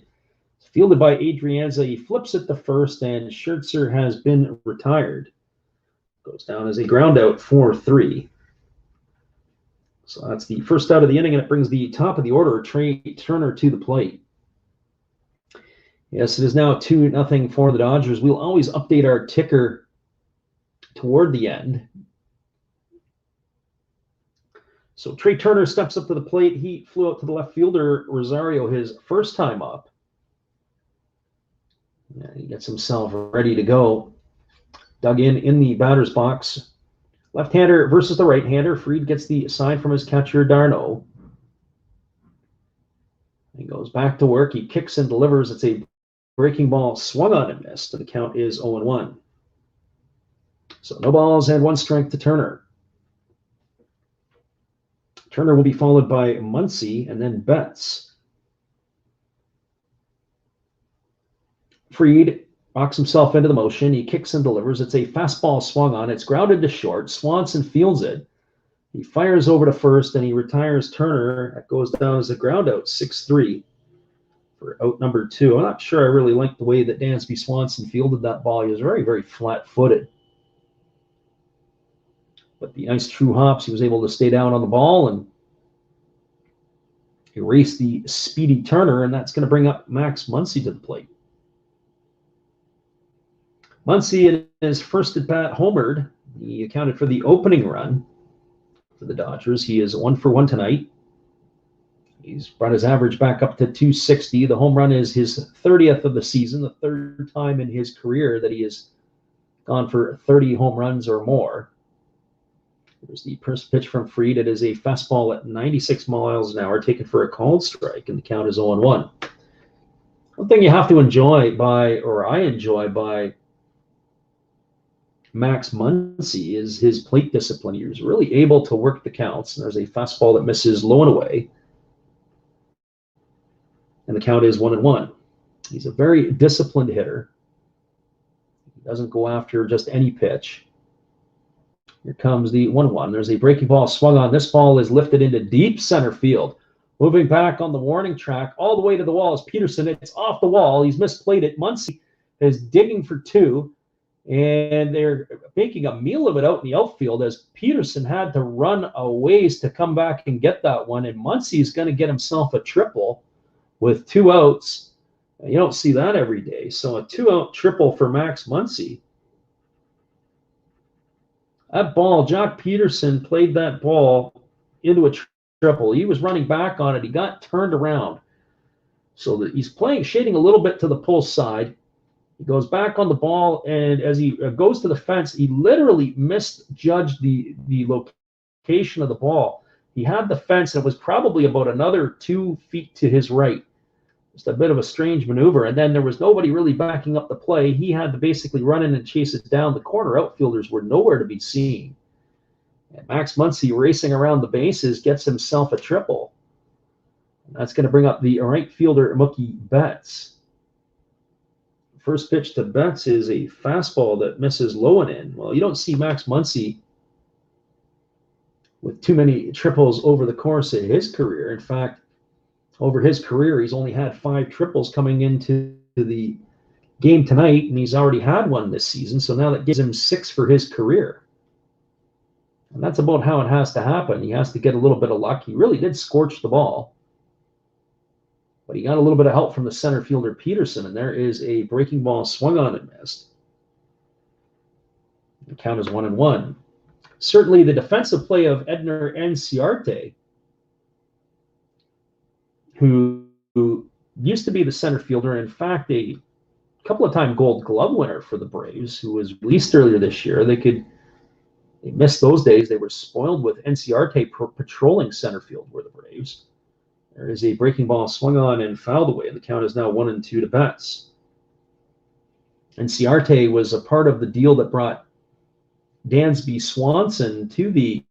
A: It's fielded by Adrianza. He flips it to first, and Schertzer has been retired. Goes down as a ground out 4-3. So that's the first out of the inning, and it brings the top of the order, Trey Turner, to the plate. Yes, it is now 2-0 for the Dodgers. We'll always update our ticker toward the end. So Trey Turner steps up to the plate. He flew out to the left fielder, Rosario, his first time up. And he gets himself ready to go. Dug in the batter's box. Left-hander versus the right-hander. Fried gets the sign from his catcher, d'Arnaud. He goes back to work. He kicks and delivers. It's a breaking ball swung on and missed. And the count is 0-1. So no balls and 1 strike to Turner. Turner will be followed by Muncy and then Betts. Fried rocks himself into the motion. He kicks and delivers. It's a fastball swung on. It's grounded to short. Swanson fields it. He fires over to first, and he retires Turner. That goes down as a ground out, 6-3 for out number 2. I'm not sure I really liked the way that Dansby Swanson fielded that ball. He was very, very flat-footed. But the nice true hops, he was able to stay down on the ball and erase the speedy Turner, and that's going to bring up Max Muncy to the plate. Muncy, in his first at-bat, homered. He accounted for the opening run for the Dodgers. He is 1 for 1 tonight. He's brought his average back up to 260. The home run is his 30th of the season, the 3rd time in his career that he has gone for 30 home runs or more. There's the first pitch from Fried. It is a fastball at 96 miles an hour, taken for a called strike, and the count is 0-1. One thing you have to enjoy I enjoy by Max Muncy is his plate discipline. He was really able to work the counts. And there's a fastball that misses low and away, and the count is 1-1. He's a very disciplined hitter. He doesn't go after just any pitch. Here comes the 1-1. There's a breaking ball swung on. This ball is lifted into deep center field. Moving back on the warning track, all the way to the wall is Peterson. It's off the wall. He's misplayed it. Muncy is digging for 2. And they're making a meal of it out in the outfield as Peterson had to run a ways to come back and get that one. And Muncy's going to get himself a triple with 2 outs. You don't see that every day. So a 2-out triple for Max Muncy. That ball, Jock Peterson played that ball into a triple. He was running back on it. He got turned around. So that he's shading a little bit to the pull side. He goes back on the ball, and as he goes to the fence, he literally misjudged the location of the ball. He had the fence, and it was probably about another 2 feet to his right. Just a bit of a strange maneuver, and then there was nobody really backing up the play. He had to basically run in and chase it down. The corner outfielders were nowhere to be seen. And Max Muncy, racing around the bases, gets himself a triple. And that's going to bring up the right fielder, Mookie Betts. First pitch to Betts is a fastball that misses low and in. Well, you don't see Max Muncy with too many triples over the course of his career. In fact, over his career, he's only had 5 triples coming into the game tonight, and he's already had one this season. So now that gives him 6 for his career. And that's about how it has to happen. He has to get a little bit of luck. He really did scorch the ball. But he got a little bit of help from the center fielder, Peterson, and there is a breaking ball swung on and missed. The count is 1-1. Certainly the defensive play of Edner Enciarte, who used to be the center fielder, in fact, a couple of time Gold Glove winner for the Braves, who was released earlier this year. They missed those days. They were spoiled with Enciarte patrolling center field were the Braves. There is a breaking ball swung on and fouled away. The count is now 1-2 to Betts. Enciarte was a part of the deal that brought Dansby Swanson to the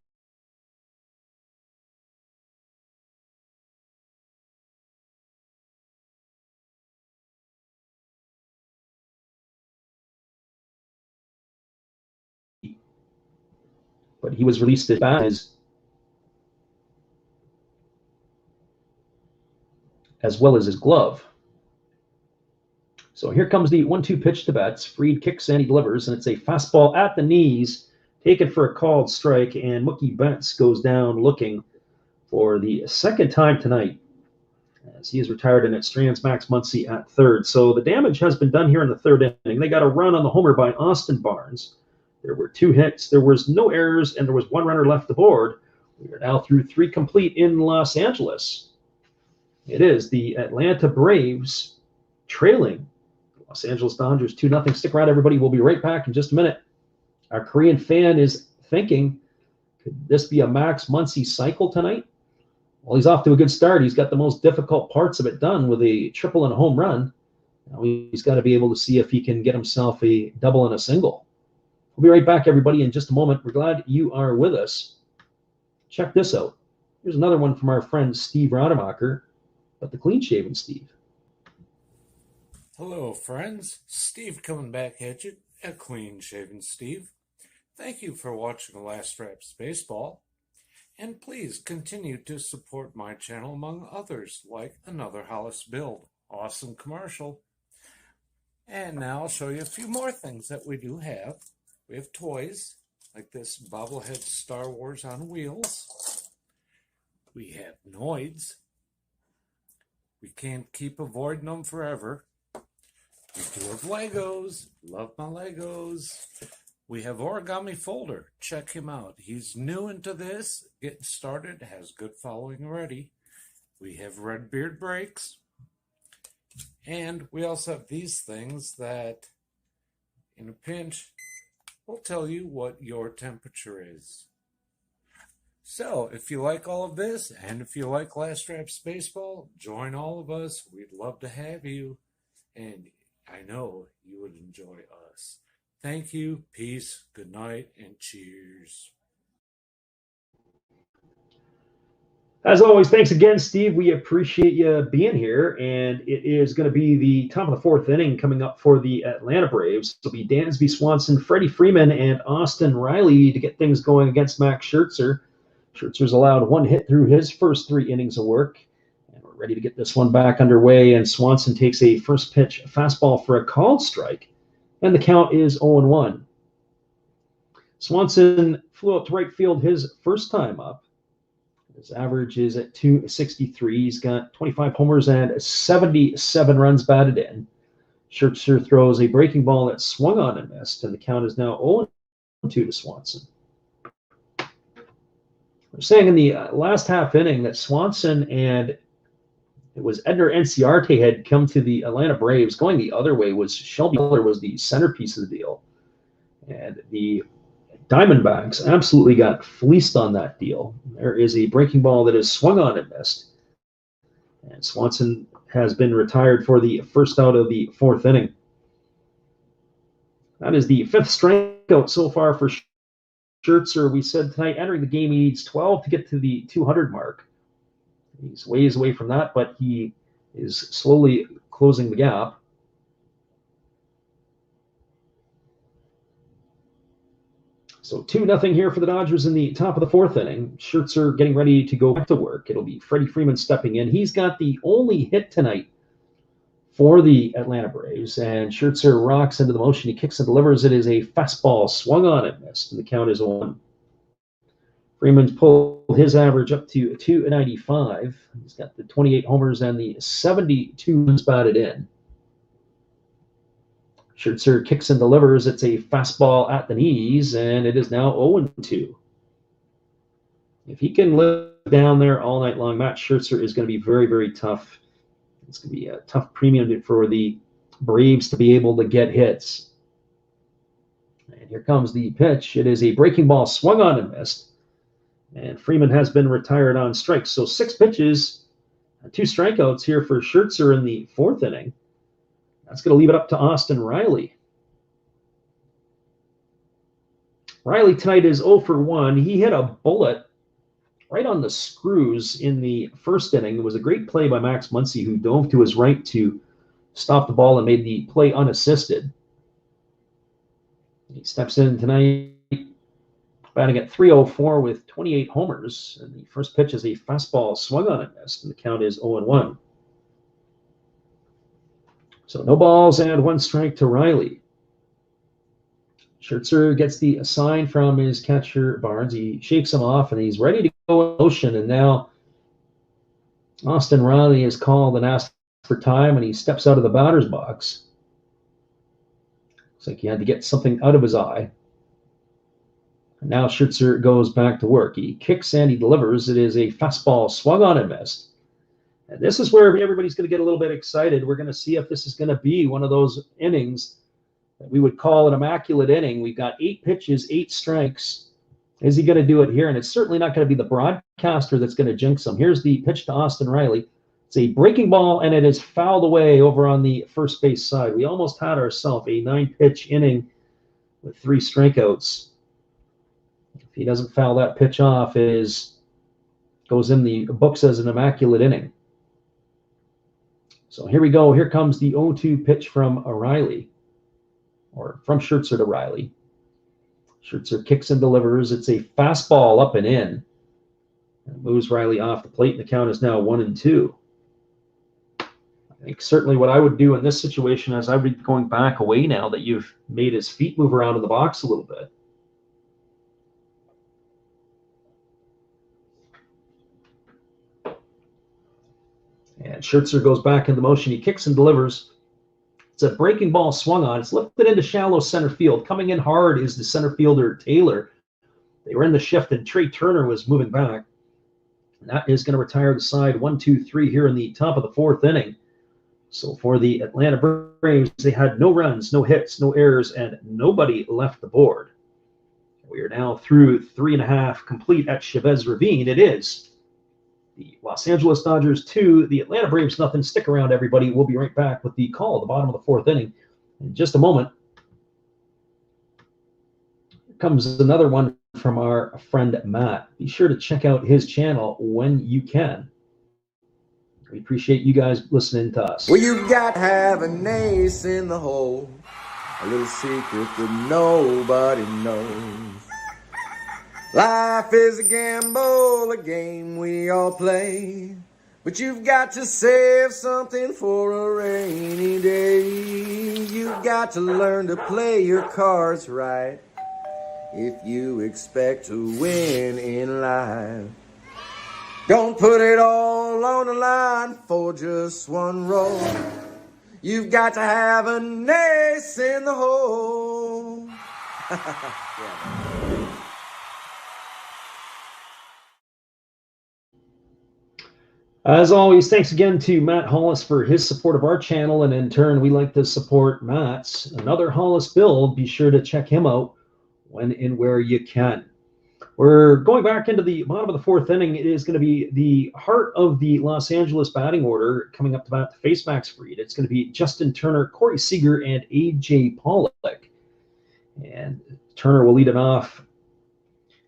A: but he was released as well as his glove. So here comes the 1-2 pitch to Betts. Fried kicks in, he delivers, and it's a fastball at the knees, taken for a called strike, and Mookie Betts goes down looking for the second time tonight as he is retired, and it strands Max Muncy at third. So the damage has been done here in the third inning. They got a run on the homer by Austin Barnes. There were 2 hits, there was no errors, and there was 1 runner left aboard. We are now through 3 complete in Los Angeles. It is the Atlanta Braves trailing Los Angeles Dodgers 2-0. Stick around, everybody. We'll be right back in just a minute. Our Korean fan is thinking, could this be a Max Muncy cycle tonight? Well, he's off to a good start. He's got the most difficult parts of it done with a triple and a home run. Now he's got to be able to see if he can get himself a double and a single. We'll be right back, everybody, in just a moment. We're glad you are with us. Check this out. Here's another one from our friend Steve Rademacher, but the clean-shaven Steve.
C: Hello, friends. Steve coming back at you, a clean-shaven Steve. Thank you for watching Last Raps Baseball. And please continue to support my channel among others, like Another Hollis Build. Awesome commercial. And now I'll show you a few more things that we do have. We have toys, like this bobblehead Star Wars on wheels. We have Noids. We can't keep avoiding them forever. We do have Legos. Love my Legos. We have Origami Folder. Check him out. He's new into this, getting started, has good following already. We have Red Beard Breaks. And we also have these things that, in a pinch, will tell you what your temperature is. So, if you like all of this, and if you like Last Raps Baseball, join all of us. We'd love to have you. And I know you would enjoy us. Thank you, peace, good night, and cheers.
A: As always, thanks again, Steve. We appreciate you being here. And it is going to be the top of the 4th inning coming up for the Atlanta Braves. It'll be Dansby Swanson, Freddie Freeman, and Austin Riley to get things going against Max Scherzer. Scherzer's allowed 1 hit through his first 3 innings of work. And we're ready to get this one back underway. And Swanson takes a first pitch fastball for a called strike. and the count is 0-1. Swanson flew out to right field his first time up. His average is at 263. He's got 25 homers and 77 runs batted in. Scherzer throws a breaking ball that swung on and missed, and the count is now 0-2 to Swanson. We're saying in the last half inning that Swanson and it was Edner Enciarte had come to the Atlanta Braves. Going the other way was Shelby Miller was the centerpiece of the deal. And the Diamondbacks absolutely got fleeced on that deal. There is a breaking ball that is swung on and missed. And Swanson has been retired for the first out of the fourth inning. That is the fifth strikeout so far for Scherzer. We said tonight, entering the game, he needs 12 to get to the 200 mark. He's ways away from that, but he is slowly closing the gap. So 2-0 here for the Dodgers in the top of the fourth inning. Scherzer getting ready to go back to work. It'll be Freddie Freeman stepping in. He's got the only hit tonight for the Atlanta Braves, and Scherzer rocks into the motion. He kicks and delivers. It is a fastball swung on and missed, and the count is 1. Freeman's pulled his average up to 295. He's got the 28 homers and the 72 runs batted in. Scherzer kicks and delivers. It's a fastball at the knees, and it is now 0-2. If he can live down there all night long, Matt Scherzer is going to be very, very tough. It's going to be a tough premium for the Braves to be able to get hits. And here comes the pitch. It is a breaking ball swung on and missed. And Freeman has been retired on strikes. So 6 pitches, 2 strikeouts here for Scherzer in the fourth inning. That's going to leave it up to Austin Riley. Riley tonight is 0 for 1. He hit a bullet right on the screws in the first inning. It was a great play by Max Muncy, who dove to his right to stop the ball and made the play unassisted. He steps in tonight, batting at .304 with 28 homers. And the first pitch is a fastball swung on and missed, and the count is 0-1. So no balls and 1 strike to Riley. Scherzer gets the sign from his catcher, Barnes. He shakes him off, and he's ready to go in motion. And now Austin Riley is called and asked for time, and he steps out of the batter's box. Looks like he had to get something out of his eye. And now Scherzer goes back to work. He kicks and he delivers. It is a fastball swung on and missed. And this is where everybody's going to get a little bit excited. We're going to see if this is going to be one of those innings that we would call an immaculate inning. We've got 8 pitches, 8 strikes. Is he going to do it here? And it's certainly not going to be the broadcaster that's going to jinx him. Here's the pitch to Austin Riley. It's a breaking ball, and it is fouled away over on the first base side. We almost had ourselves a 9-pitch inning with 3 strikeouts. If he doesn't foul that pitch off, it goes in the books as an immaculate inning. So here we go. Here comes the 0-2 pitch from Riley, or from Scherzer to Riley. Scherzer kicks and delivers. It's a fastball up and in. And moves Riley off the plate, and the count is now 1-2. I think certainly what I would do in this situation is I would be going back away now that you've made his feet move around in the box a little bit. And Scherzer goes back in the motion. He kicks and delivers. It's a breaking ball swung on. It's lifted into shallow center field. Coming in hard is the center fielder, Taylor. They were in the shift, and Trey Turner was moving back. And that is going to retire the side 1-2-3 here in the top of the fourth inning. So for the Atlanta Braves, they had no runs, no hits, no errors, and nobody left the board. We are now through 3.5 complete at Chavez Ravine. It is the Los Angeles Dodgers 2, the Atlanta Braves nothing. Stick around, everybody. We'll be right back with the call at the bottom of the fourth inning in just a moment. Here comes another one from our friend Matt. Be sure to check out his channel when you can. We appreciate you guys listening to us.
D: Well, you got to have an ace in the hole, a little secret that nobody knows. Life is a gamble, a game we all play, but you've got to save something for a rainy day. You've got to learn to play your cards right if you expect to win in life. Don't put it all on the line for just one roll. You've got to have an ace in the hole.
A: As always, thanks again to Matt Hollis for his support of our channel, and in turn, we like to support Matt's. Another Hollis build. Be sure to check him out when and where you can. We're going back into the bottom of the fourth inning. It is going to be the heart of the Los Angeles batting order coming up to bat to face Max Fried. It's going to be Justin Turner, Corey Seager, and A.J. Pollock. And Turner will lead it off.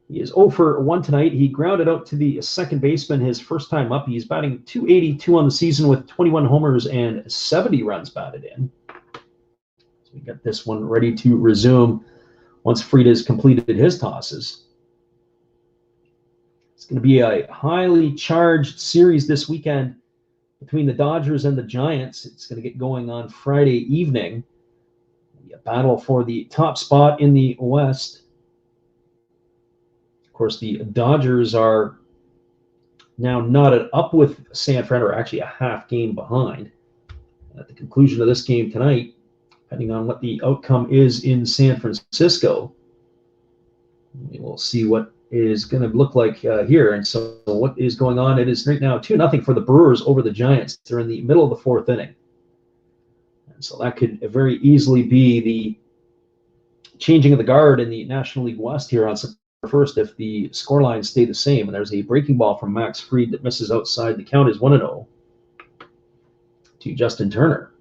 A: He is 0 for 1 tonight. He grounded out to the second baseman his first time up. He's batting .282 on the season with 21 homers and 70 runs batted in. So we got this one ready to resume once Fried has completed his tosses. It's going to be a highly charged series this weekend between the Dodgers and the Giants. It's going to get going on Friday evening. A battle for the top spot in the West. Of course, the Dodgers are now knotted up with San Fran, or actually a half game behind. At the conclusion of this game tonight, depending on what the outcome is in San Francisco, we will see what is going to look like here. And so what is going on? It is right now 2-0 for the Brewers over the Giants. They're in the middle of the fourth inning. And so that could very easily be the changing of the guard in the National League West here on September 1st if the scorelines stay the same. And there's a breaking ball from Max Fried that misses outside. The count is 1-0 to Justin Turner.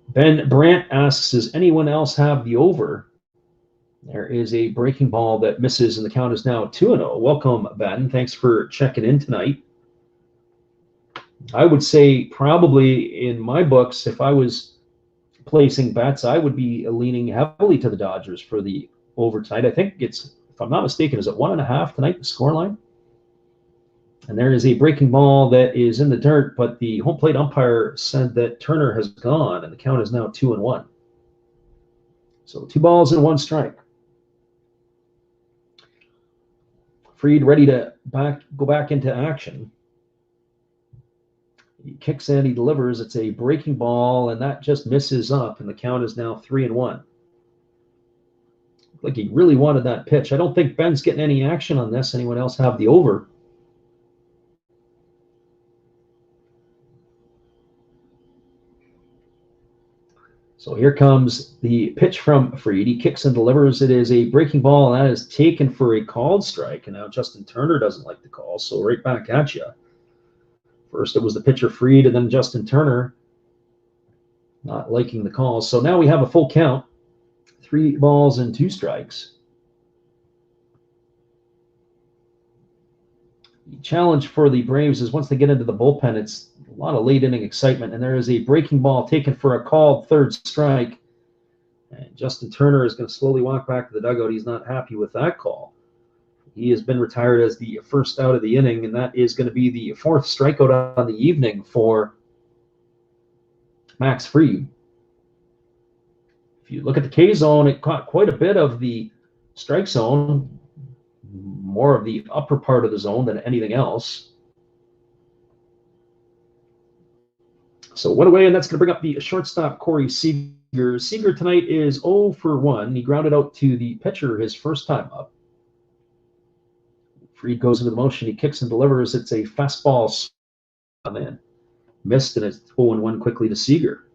A: Ben Brandt asks, does anyone else have the over? There is a breaking ball that misses, and the count is now 2-0. Welcome, Ben. Thanks for checking in tonight. I would say probably in my books, if I was placing bets, I would be leaning heavily to the Dodgers for the over tonight. I think it's, if I'm not mistaken, is it 1.5 tonight, the scoreline? And there is a breaking ball that is in the dirt, but the home plate umpire said that Turner has gone, and the count is now 2-1. So 2 balls and 1 strike. Fried ready to go back into action. He kicks in, he delivers. It's a breaking ball, and that just misses up, and the count is now 3-1. Like he really wanted that pitch. I don't think Ben's getting any action on this. Anyone else have the over? So here comes the pitch from Fried. He kicks and delivers. It is a breaking ball, and that is taken for a called strike. And now Justin Turner doesn't like the call, so right back at you. First it was the pitcher Fried, and then Justin Turner not liking the call. So now we have a full count. 3 balls and 2 strikes. The challenge for the Braves is once they get into the bullpen, it's a lot of late inning excitement, and there is a breaking ball taken for a called third strike. And Justin Turner is going to slowly walk back to the dugout. He's not happy with that call. He has been retired as the first out of the inning, and that is going to be the 4th strikeout on the evening for Max Fried. If you look at the K zone, it caught quite a bit of the strike zone, more of the upper part of the zone than anything else. So 1 away, and that's going to bring up the shortstop, Corey Seager. Seager tonight is 0 for 1. He grounded out to the pitcher his first time up. Fried goes into the motion. He kicks and delivers. It's a fastball. Man, missed, and it's 0-1 quickly to Seager.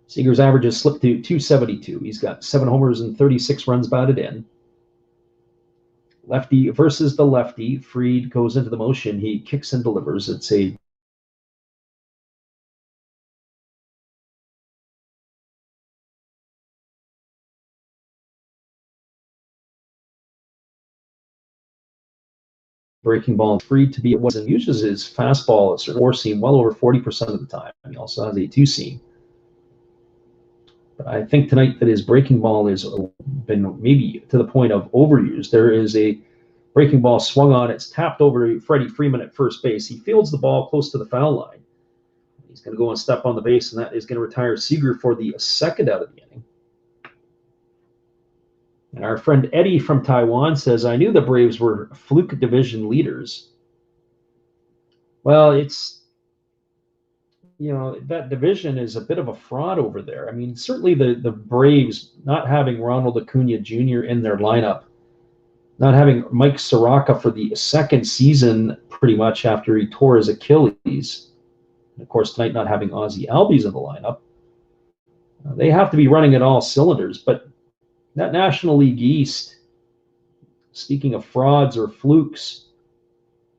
A: Seager's average has slipped to 272. He's got 7 homers and 36 runs batted in. Lefty versus the lefty. Fried goes into the motion. He kicks and delivers. It's a breaking ball. Fried to be what he uses his fastball, a 4-seam, well over 40% of the time. He also has a 2-seam. But I think tonight that his breaking ball has been maybe to the point of overuse. There is a breaking ball swung on. It's tapped over to Freddie Freeman at first base. He fields the ball close to the foul line. He's going to go and step on the base, and that is going to retire Seager for the second out of the inning. And our friend Eddie from Taiwan says, I knew the Braves were fluke division leaders. Well, that division is a bit of a fraud over there. I mean, certainly the Braves not having Ronald Acuna Jr. in their lineup, not having Mike Soroka for the second season pretty much after he tore his Achilles, and of course tonight not having Ozzie Albies in the lineup, they have to be running at all cylinders. But that National League East, speaking of frauds or flukes,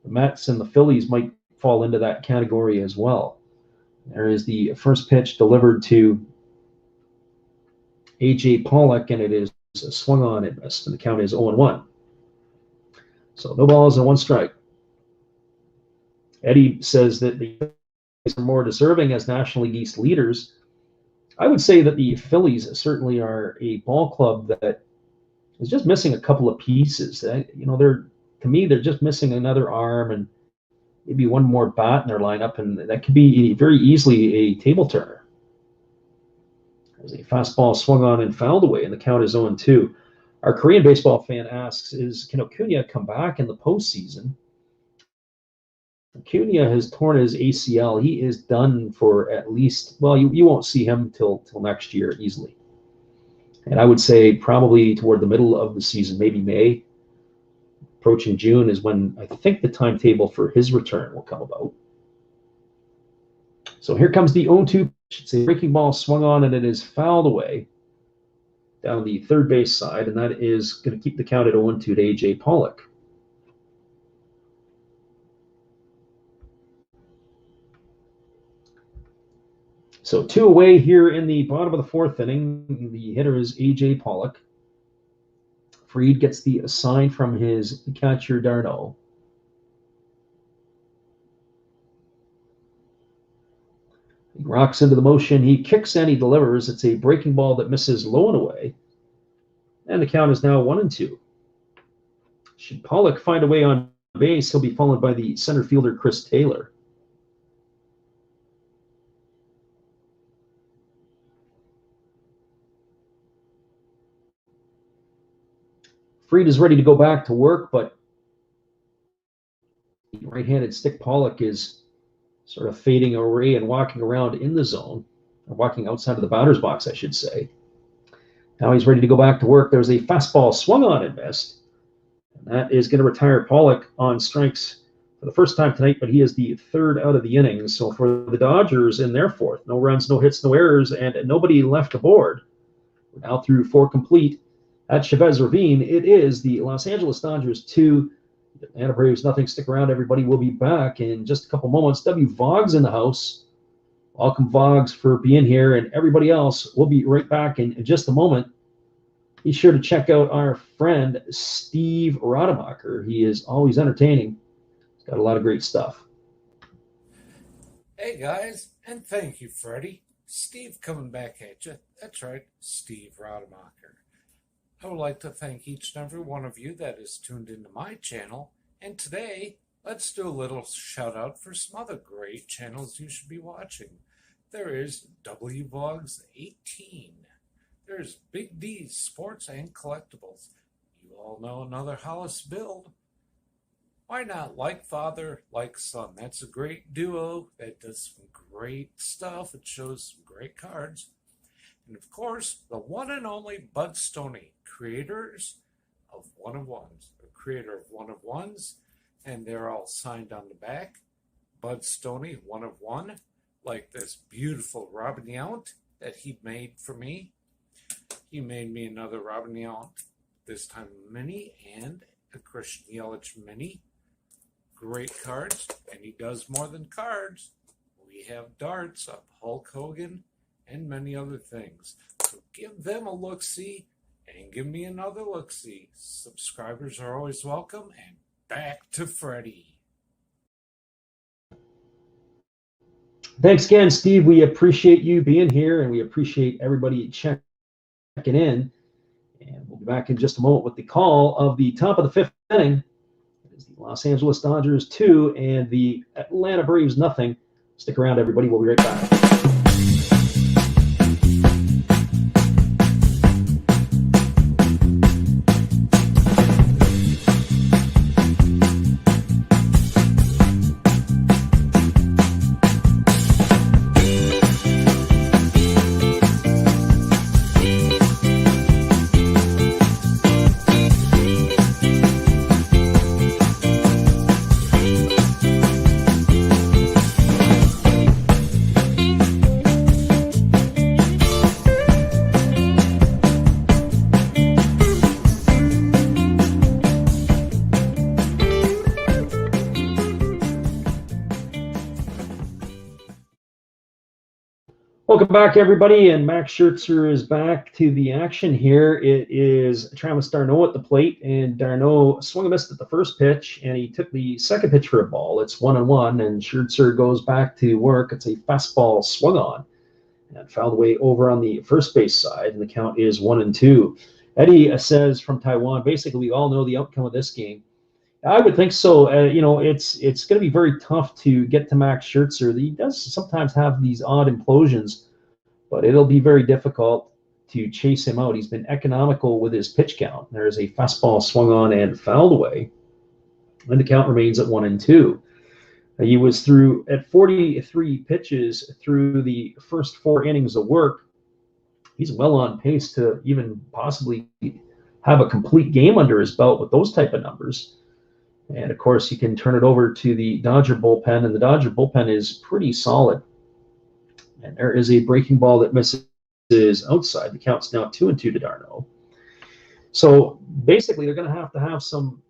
A: the Mets and the Phillies might fall into that category as well. There is the first pitch delivered to A.J. Pollock, and it is swung on and missed, and the count is 0-1. So no balls and one strike. Eddie says that the Phillies are more deserving as National League East leaders. I would say that the Phillies certainly are a ball club that is just missing a couple of pieces. To me, they're just missing another arm and maybe one more bat in their lineup, and that could be very easily a table turner. There's a fastball swung on and fouled away, and the count is 0-2. Our Korean baseball fan asks, can Acuna come back in the postseason? Acuna has torn his ACL. He is done for at least, well, you won't see him till next year easily. And I would say probably toward the middle of the season, maybe May. Approaching June is when I think the timetable for his return will come about. So here comes the 0-2 pitch. It's a breaking ball swung on, and it is fouled away down the third base side, and that is going to keep the count at 0-2 to A.J. Pollock. So 2 away here in the bottom of the fourth inning. The hitter is A.J. Pollock. Fried gets the sign from his catcher, Darno. He rocks into the motion. He kicks and he delivers. It's a breaking ball that misses low and away. And the count is now 1-2. Should Pollock find a way on base, he'll be followed by the center fielder, Chris Taylor. Fried is ready to go back to work, but the right-handed stick Pollock is sort of fading away and walking around in the zone, or walking outside of the batter's box, I should say. Now he's ready to go back to work. There's a fastball swung on and missed. And that is going to retire Pollock on strikes for the first time tonight, but he is the third out of the inning. So for the Dodgers in their fourth, no runs, no hits, no errors, and nobody left aboard. We're now through 4 complete. At Chavez Ravine, it is the Los Angeles Dodgers 2, the Atlanta Braves nothing. Stick around, everybody. We'll be back in just a couple moments. W. Vogg's in the house. Welcome, Voggs, for being here, and everybody else. We'll be right back in just a moment. Be sure to check out our friend, Steve Rademacher. He is always entertaining. He's got a lot of great stuff.
C: Hey, guys, and thank you, Freddie. Steve coming back at you. That's right, Steve Rademacher. I would like to thank each and every one of you that is tuned into my channel. And today, let's do a little shout out for some other great channels you should be watching. There is WVogs18. There's Big D's Sports and Collectibles. You all know another Hollis build. Why not Like Father, Like Son? That's a great duo that does some great stuff. It shows some great cards. And of course, the one and only Bud Stoney, creators of One of Ones, the creator of One of Ones, and they're all signed on the back. Bud Stoney, One of One, like this beautiful Robin Yount that he made for me. He made me another Robin Yount, this time mini, and a Christian Yelich mini. Great cards, and he does more than cards. We have darts of Hulk Hogan and many other things. So give them a look-see and give me another look-see. Subscribers are always welcome, and back to Freddie.
A: Thanks again, Steve. We appreciate you being here, and we appreciate everybody checking in. And we'll be back in just a moment with the call of the top of the fifth inning. It is the Los Angeles Dodgers 2 and the Atlanta Braves nothing. Stick around, everybody. We'll be right back. Welcome back, everybody, and Max Scherzer is back to the action here. It is Travis d'Arnaud at the plate, and d'Arnaud swung and missed at the first pitch, and he took the second pitch for a ball. It's 1-1, and Scherzer goes back to work. It's a fastball swung on and fouled away over on the first base side, and the count is 1-2. Eddie says from Taiwan, basically, we all know the outcome of this game. I would think so. It's going to be very tough to get to Max Scherzer. He does sometimes have these odd implosions, but it'll be very difficult to chase him out. He's been economical with his pitch count. There is a fastball swung on and fouled away, and the count remains at 1-2. He was through at 43 pitches through the first 4 innings of work. He's well on pace to even possibly have a complete game under his belt with those type of numbers. And, of course, you can turn it over to the Dodger bullpen, and the Dodger bullpen is pretty solid. And there is a breaking ball that misses outside. The count's now 2-2 to d'Arnaud. So, basically, they're going to have some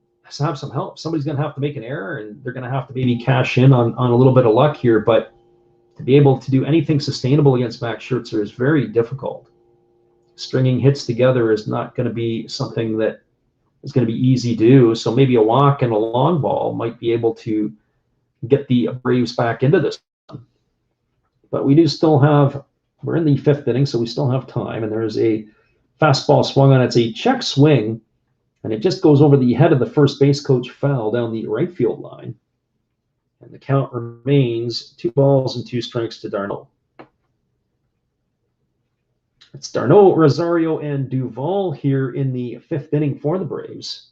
A: help. Somebody's going to have to make an error, and they're going to have to maybe cash in on a little bit of luck here. But to be able to do anything sustainable against Max Scherzer is very difficult. Stringing hits together is not going to be something that is going to be easy to do. So maybe a walk and a long ball might be able to get the Braves back into this one. But we do still have, we're in the 5th inning, so we still have time. And there's a fastball swung on. It's a check swing, and it just goes over the head of the first base coach foul down the right field line. And the count remains 2-2 to d'Arnaud. It's d'Arnaud, Rosario, and Duvall here in the 5th inning for the Braves.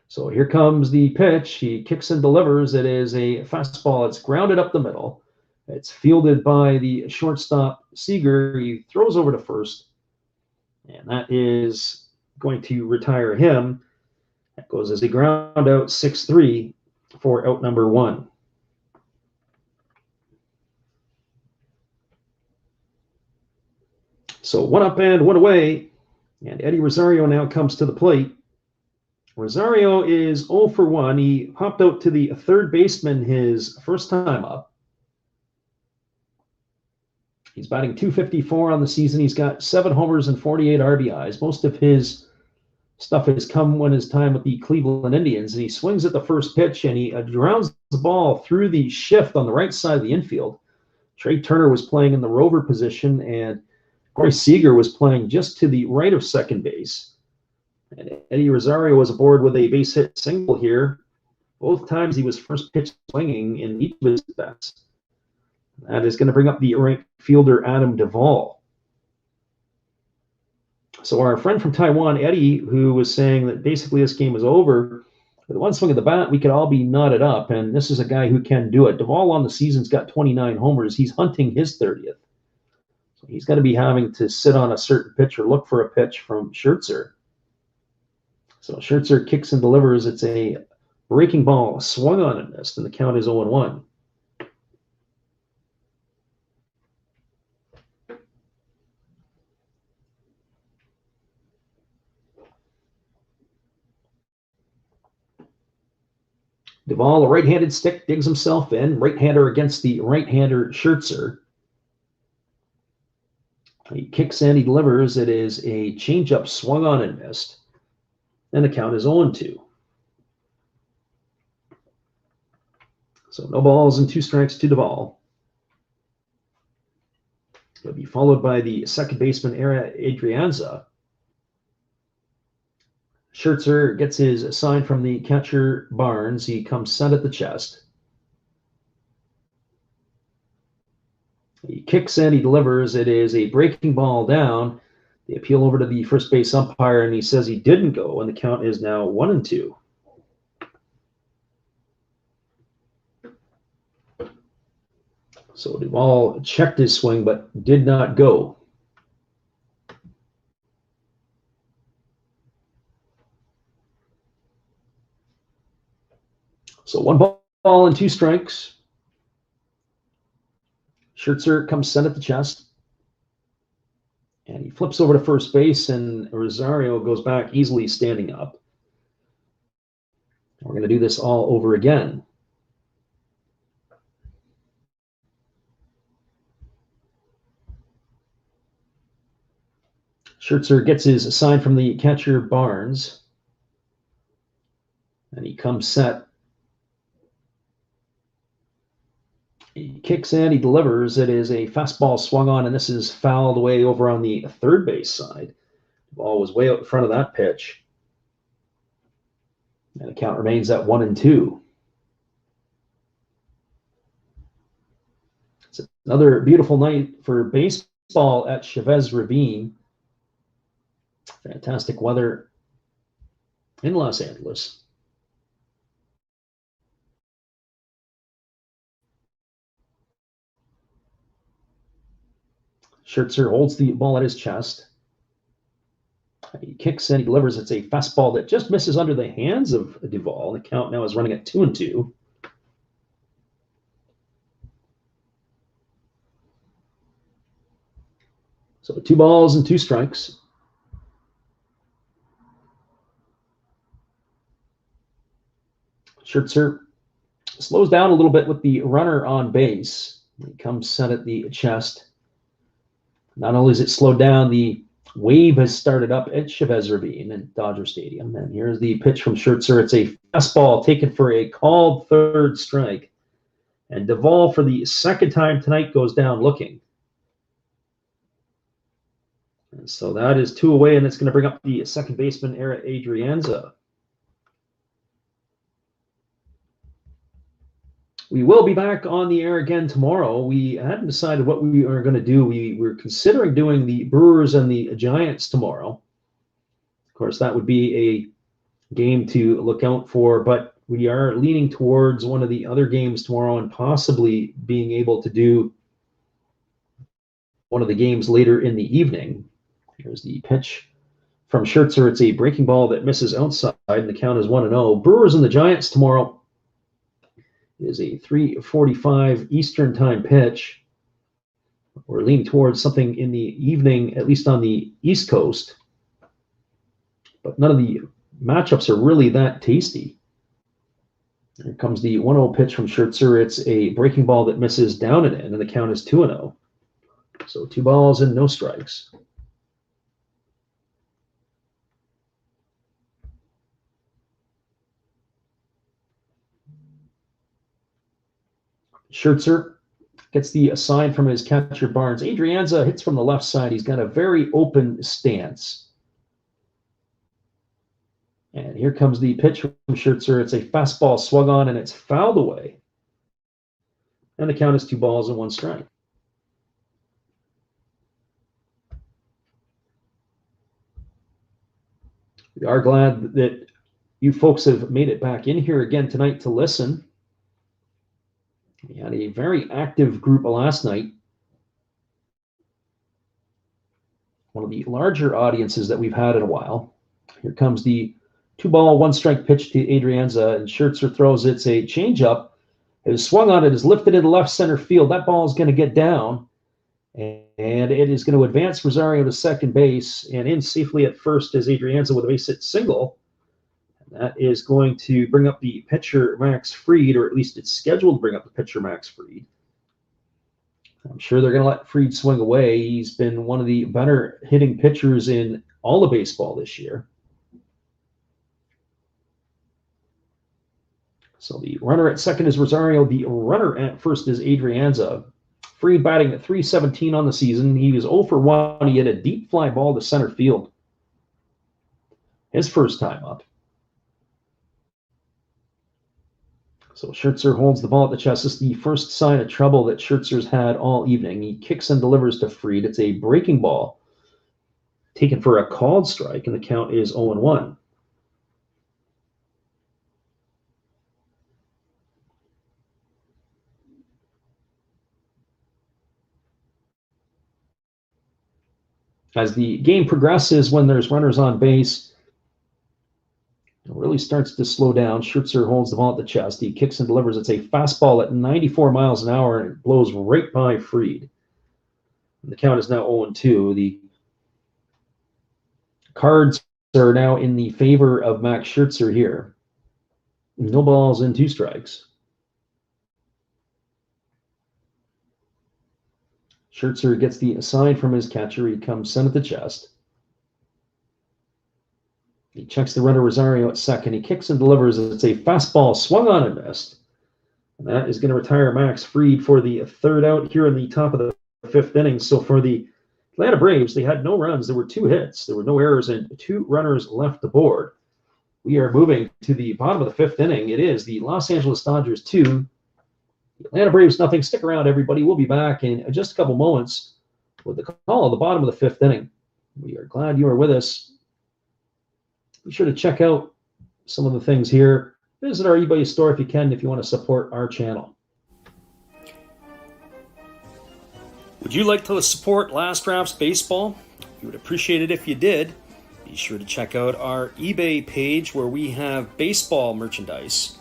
A: So here comes the pitch. He kicks and delivers. It is a fastball. It's grounded up the middle. It's fielded by the shortstop, Seager. He throws over to first, and that is going to retire him. That goes as a ground out 6-3 for out number 1. So 1 up and 1 away, and Eddie Rosario now comes to the plate. Rosario is 0 for 1. He hopped out to the third baseman his first time up. He's batting .254 on the season. He's got 7 homers and 48 RBIs. Most of his stuff has come when his time with the Cleveland Indians, and he swings at the first pitch, and he grounds the ball through the shift on the right side of the infield. Trey Turner was playing in the rover position, and Corey Seager was playing just to the right of second base. And Eddie Rosario was aboard with a base hit single here. Both times he was first pitch swinging in each of his bats. That is going to bring up the right fielder, Adam Duvall. So our friend from Taiwan, Eddie, who was saying that basically this game is over, with one swing of the bat, we could all be knotted up, and this is a guy who can do it. Duvall on the season's got 29 homers. He's hunting his 30th. He's going to be having to sit on a certain pitch or look for a pitch from Scherzer. So Scherzer kicks and delivers. It's a breaking ball swung on and missed, and the count is 0-1. Duvall, a right-handed stick, digs himself in. Right-hander against the right-hander Scherzer. He kicks in, he delivers. It is a changeup swung on and missed. And the count is 0-2. So no balls and 2 strikes to the ball. It'll be followed by the second baseman, Adrianza. Schertzer gets his sign from the catcher, Barnes. He comes set at the chest. He kicks in, he delivers. It is a breaking ball down. They appeal over to the first base umpire, and he says he didn't go, and the count is now 1-2. So Duvall checked his swing, but did not go. So 1 ball and 2 strikes. Schertzer comes set at the chest. And he flips over to first base, and Rosario goes back easily standing up. We're going to do this all over again. Schertzer gets his sign from the catcher, Barnes. And he comes set. He kicks in, he delivers. It is a fastball swung on, and this is fouled away over on the third base side. The ball was way out in front of that pitch. And the count remains at 1-2. It's another beautiful night for baseball at Chavez Ravine. Fantastic weather in Los Angeles. Schertzer holds the ball at his chest. He kicks in, he delivers. It's a fastball that just misses under the hands of Duvall. The count now is running at 2-2. So 2 balls and 2 strikes. Schertzer slows down a little bit with the runner on base. He comes set at the chest. Not only is it slowed down, the wave has started up at Chavez Ravine at Dodger Stadium. And here's the pitch from Schertzer. It's a fastball taken for a called third strike. And Duvall, for the second time tonight, goes down looking. And so that is 2 away, and it's going to bring up the second baseman, Adrianza. We will be back on the air again tomorrow. We hadn't decided what we are going to do. We were considering doing the Brewers and the Giants tomorrow. Of course, that would be a game to look out for, but we are leaning towards one of the other games tomorrow and possibly being able to do one of the games later in the evening. Here's the pitch from Schertzer. It's a breaking ball that misses outside, and the count is 1-0. Brewers and the Giants tomorrow is a 3:45 Eastern time pitch. We're leaning towards something in the evening, at least on the East Coast. But none of the matchups are really that tasty. Here comes the 1-0 pitch from Schertzer. It's a breaking ball that misses down and in, and the count is 2-0. So 2 balls and no strikes. Schertzer gets the sign from his catcher, Barnes. Adrianza hits from the left side. He's got a very open stance. And here comes the pitch from Schertzer. It's a fastball swung on, and it's fouled away. And the count is 2 balls and 1 strike. We are glad that you folks have made it back in here again tonight to listen. We had a very active group last night. One of the larger audiences that we've had in a while. Here comes the 2-ball, 1-strike pitch to Adrianza, and Schertzer throws. It's a changeup. It is swung on. It is lifted into left center field. That ball is going to get down, and it is going to advance Rosario to second base and in safely at first as Adrianza with a base hit single. That is going to bring up the pitcher, Max Fried, or at least it's scheduled to bring up the pitcher, Max Fried. I'm sure they're going to let Fried swing away. He's been one of the better hitting pitchers in all of baseball this year. So the runner at second is Rosario. The runner at first is Adrianza. Fried batting at .317 on the season. He was 0 for 1. He hit a deep fly ball to center field. His first time up. So Scherzer holds the ball at the chest. This is the first sign of trouble that Scherzer's had all evening. He kicks and delivers to Fried. It's a breaking ball taken for a called strike, and the count is 0-1. As the game progresses, when there's runners on base, it really starts to slow down. Scherzer holds the ball at the chest. He kicks and delivers. It's a fastball at 94 miles an hour, and it blows right by Fried. And the count is now 0-2. The Cards are now in the favor of Max Scherzer here. No balls and 2 strikes. Scherzer gets the sign from his catcher. He comes sent at the chest. He checks the runner Rosario at second. He kicks and delivers. It's a fastball swung on and missed. And that is going to retire Max Fried for the third out here in the top of the 5th inning. So for the Atlanta Braves, they had no runs. There were 2 hits. There were no errors and 2 runners left to board. We are moving to the bottom of the 5th inning. It is the Los Angeles Dodgers 2, the Atlanta Braves nothing. Stick around, everybody. We'll be back in just a couple moments with the call at the bottom of the 5th inning. We are glad you are with us. Be sure to check out some of the things here. Visit our eBay store if you can, if you want to support our channel.
B: Would you like to support Last Raps Baseball? We would appreciate it if you did. Be sure to check out our eBay page where we have baseball merchandise.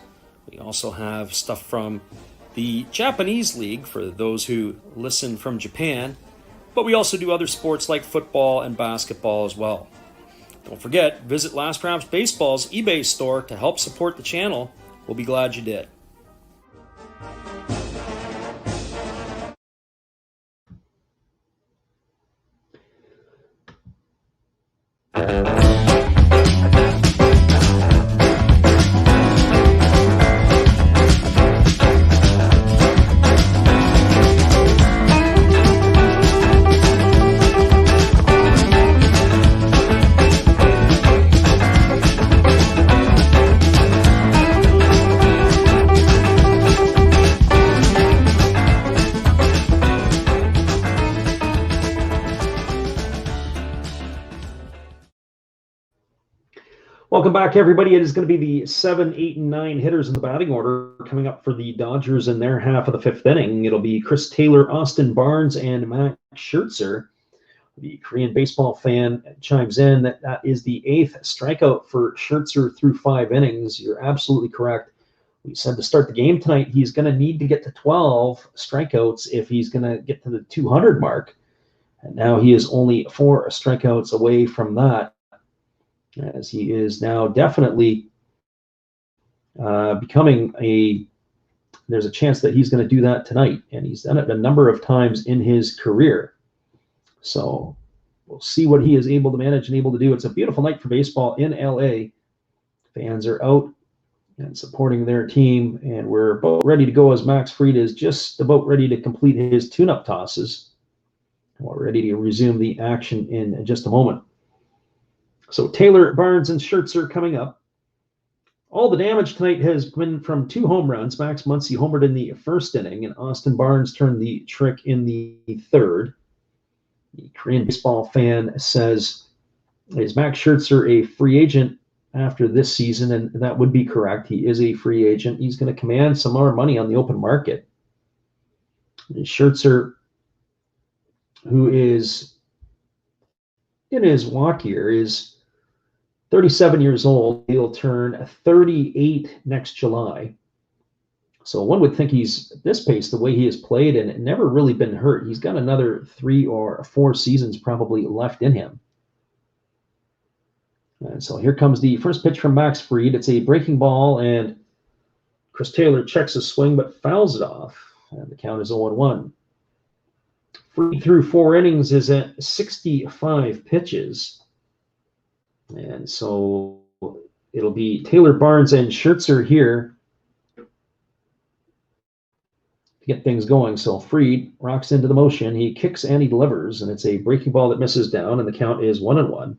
B: We also have stuff from the Japanese League for those who listen from Japan, but we also do other sports like football and basketball as well. Don't forget, visit Last Raps Baseball's eBay store to help support the channel. We'll be glad you did.
A: Welcome back, everybody. It is going to be the 7, 8, and 9 hitters in the batting order coming up for the Dodgers in their half of the 5th inning. It'll be Chris Taylor, Austin Barnes, and Max Scherzer. The Korean baseball fan chimes in that that is the 8th strikeout for Scherzer through 5 innings. You're absolutely correct. We said to start the game tonight, he's going to need to get to 12 strikeouts if he's going to get to the 200 mark. And now he is only 4 strikeouts away from that, as he is now definitely becoming there's a chance that he's going to do that tonight, and he's done it a number of times in his career. So we'll see what he is able to manage and able to do. It's a beautiful night for baseball in LA. Fans are out and supporting their team, and we're about ready to go as Max Fried is just about ready to complete his tune-up tosses. We're ready to resume the action in just a moment. So Taylor, Barnes, and Scherzer coming up. All the damage tonight has been from 2 home runs. Max Muncy homered in the 1st inning, and Austin Barnes turned the trick in the 3rd. The Korean baseball fan says, is Max Scherzer a free agent after this season? And that would be correct. He is a free agent. He's going to command some more money on the open market. And Scherzer, who is in his walk year, is 37 years old. He'll turn 38 next July. So one would think he's at this pace, the way he has played and never really been hurt. He's got another 3 or 4 seasons probably left in him. And so here comes the first pitch from Max Fried. It's a breaking ball, and Chris Taylor checks his swing but fouls it off. And the count is 0-1. Fried through 4 innings is at 65 pitches. And so it'll be Taylor, Barnes, and Scherzer here to get things going. So Fried rocks into the motion. He kicks and he delivers, and it's a breaking ball that misses down, and the count is 1-1.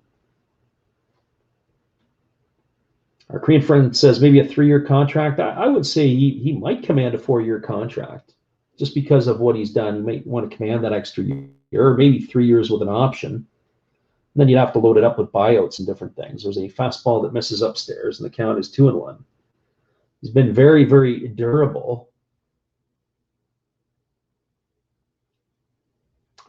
A: Our Korean friend says maybe a 3-year contract. I would say he might command a 4-year contract just because of what he's done. He might want to command that extra year, or maybe 3 years with an option. And then you'd have to load it up with buyouts and different things. There's a fastball that misses upstairs, and the count is 2-1. He's been very, very durable.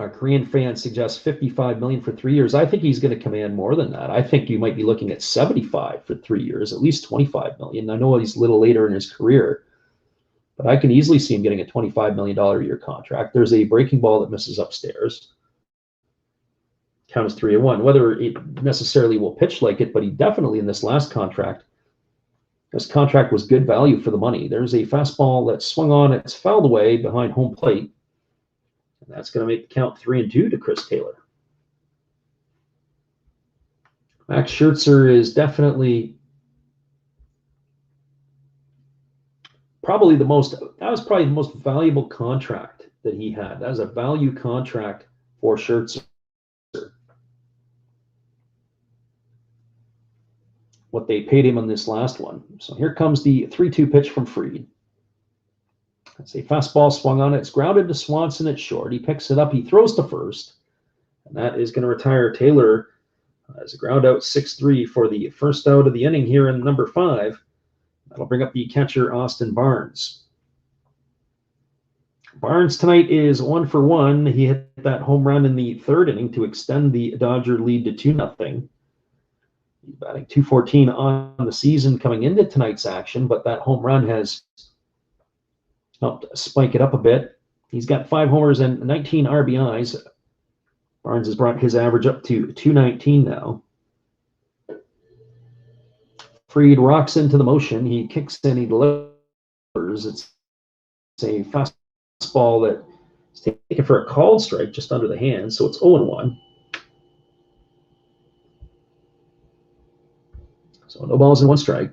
A: Our Korean fan suggests $55 million for 3 years. I think he's going to command more than that. I think you might be looking at 75 for 3 years, at least $25 million. I know he's a little later in his career, but I can easily see him getting a $25 million a year contract. There's a breaking ball that misses upstairs. Count is 3-1. Whether it necessarily will pitch like it, but he definitely in this last contract, this contract was good value for the money. There's a fastball that swung on, it's fouled away behind home plate. And that's going to make the count 3-2 to Chris Taylor. Max Scherzer is definitely probably the most valuable contract that he had. That was a value contract for Scherzer. What they paid him on this last one. So here comes the 3-2 pitch from Fried. That's a fastball swung on it. It's grounded to Swanson at short. He picks it up. He throws to first. And that is going to retire Taylor as a ground out 6-3 for the first out of the inning here in number 5. That'll bring up the catcher, Austin Barnes. Barnes tonight is 1 for 1. He hit that home run in the 3rd inning to extend the Dodger lead to 2-0. He's batting .214 on the season coming into tonight's action, but that home run has helped spike it up a bit. He's got 5 homers and 19 RBIs. Barnes has brought his average up to 219 now. Fried rocks into the motion. He kicks and he delivers. It's a fastball that is taken for a called strike just under the hand, so it's 0-1. So no balls and 1 strike.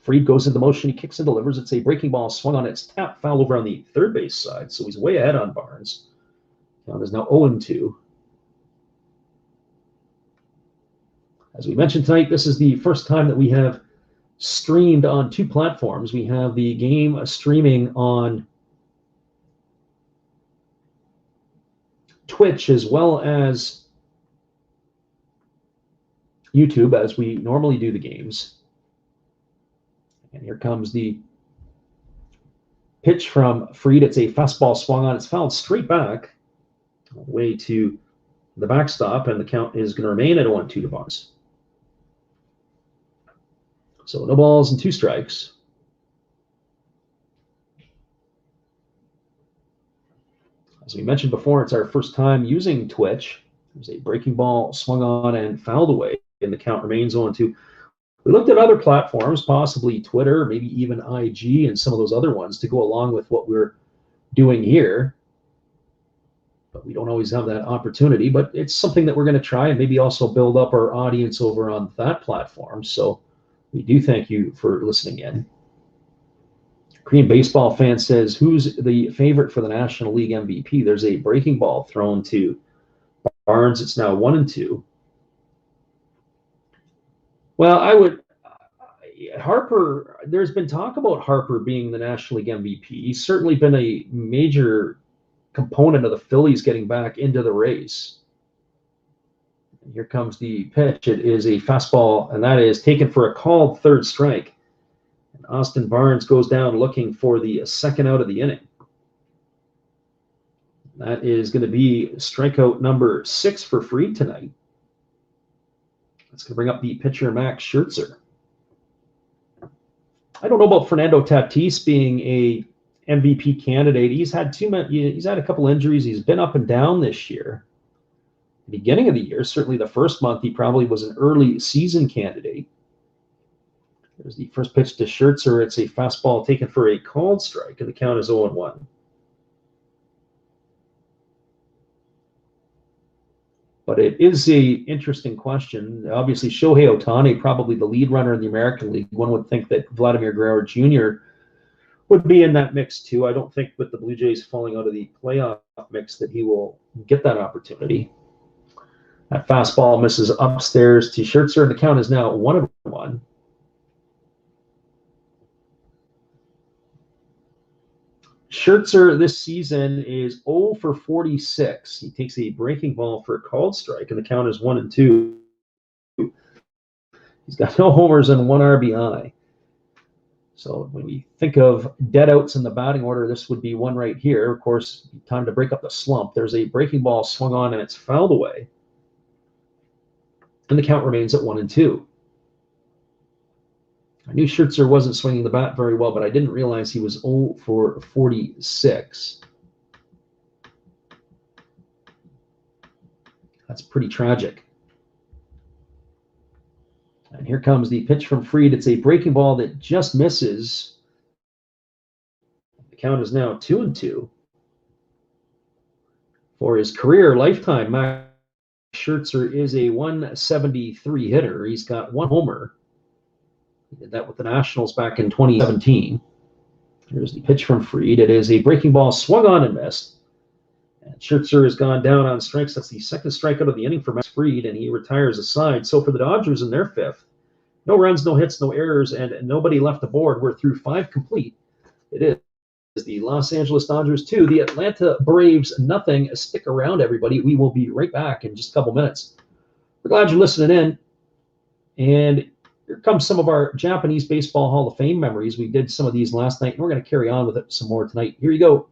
A: Fried goes into motion. He kicks and delivers. It's a breaking ball swung on its tap, foul over on the third base side. So he's way ahead on Barnes. Count is now 0-2. As we mentioned tonight, this is the first time that we have streamed on 2 platforms. We have the game streaming on Twitch as well as YouTube, as we normally do the games. And here comes the pitch from Fried. It's a fastball swung on. It's fouled straight back all the way to the backstop, and the count is going to remain at 0-2 to Barnes. So no balls and 2 strikes. As we mentioned before, it's our first time using Twitch. There's a breaking ball swung on and fouled away, and the count remains 0-2. We looked at other platforms, possibly Twitter, maybe even IG and some of those other ones to go along with what we're doing here. But we don't always have that opportunity. But it's something that we're going to try and maybe also build up our audience over on that platform. So we do thank you for listening in. Korean baseball fan says, who's the favorite for the National League MVP? There's a breaking ball thrown to Barnes. It's now 1-2. Well, Harper, there's been talk about Harper being the National League MVP. He's certainly been a major component of the Phillies getting back into the race. And here comes the pitch. It is a fastball, and that is taken for a called 3rd strike. And Austin Barnes goes down looking for the 2nd out of the inning. That is going to be strikeout number 6 for Fried tonight. That's going to bring up the pitcher, Max Scherzer. I don't know about Fernando Tatis being a MVP candidate. He's had a couple injuries. He's been up and down this year. The beginning of the year, certainly the first month, he probably was an early season candidate. There's the first pitch to Scherzer. It's a fastball taken for a called strike, and the count is 0-1. But it is a interesting question. Obviously, Shohei Ohtani, probably the lead runner in the American League. One would think that Vladimir Guerrero Jr. would be in that mix too. I don't think with the Blue Jays falling out of the playoff mix that he will get that opportunity. That fastball misses upstairs to Scherzer, and the count is now 1-1. Scherzer this season is 0 for 46. He takes a breaking ball for a called strike, and the count is 1-2. He's got no homers and 1 RBI. So when we think of dead outs in the batting order, this would be one right here. Of course, time to break up the slump. There's a breaking ball swung on, and it's fouled away. And the count remains at 1-2. I knew Scherzer wasn't swinging the bat very well, but I didn't realize he was 0 for 46. That's pretty tragic. And here comes the pitch from Fried. It's a breaking ball that just misses. The count is now 2-2. For his career lifetime, Max Scherzer is a 173 hitter. He's got 1 homer. He did that with the Nationals back in 2017. Here's the pitch from Fried. It is a breaking ball swung on and missed. And Scherzer has gone down on strikes. That's the second strikeout of the inning for Max Fried, and he retires aside. So for the Dodgers in their 5th, no runs, no hits, no errors, and nobody left aboard. We're through 5 complete. It is the Los Angeles Dodgers 2, the Atlanta Braves nothing. Stick around, everybody. We will be right back in just a couple minutes. We're glad you're listening in. And here comes some of our Japanese Baseball Hall of Fame memories. We did some of these last night, and we're going to carry on with it some more tonight. Here you go.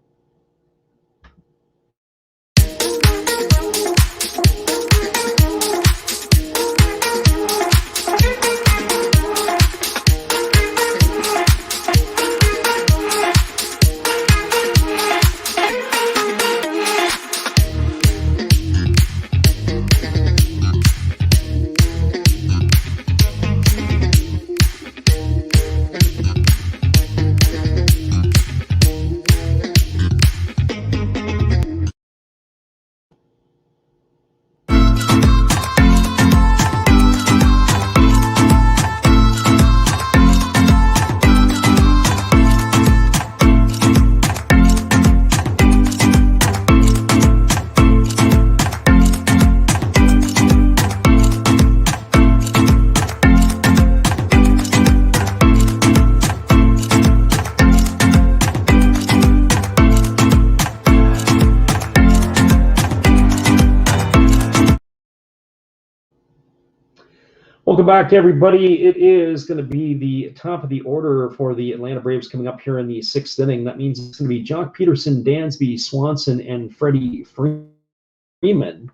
A: Welcome back, everybody. It is going to be the top of the order for the Atlanta Braves coming up here in the 6th inning. That means it's going to be Jock Peterson, Dansby Swanson, and Freddie Freeman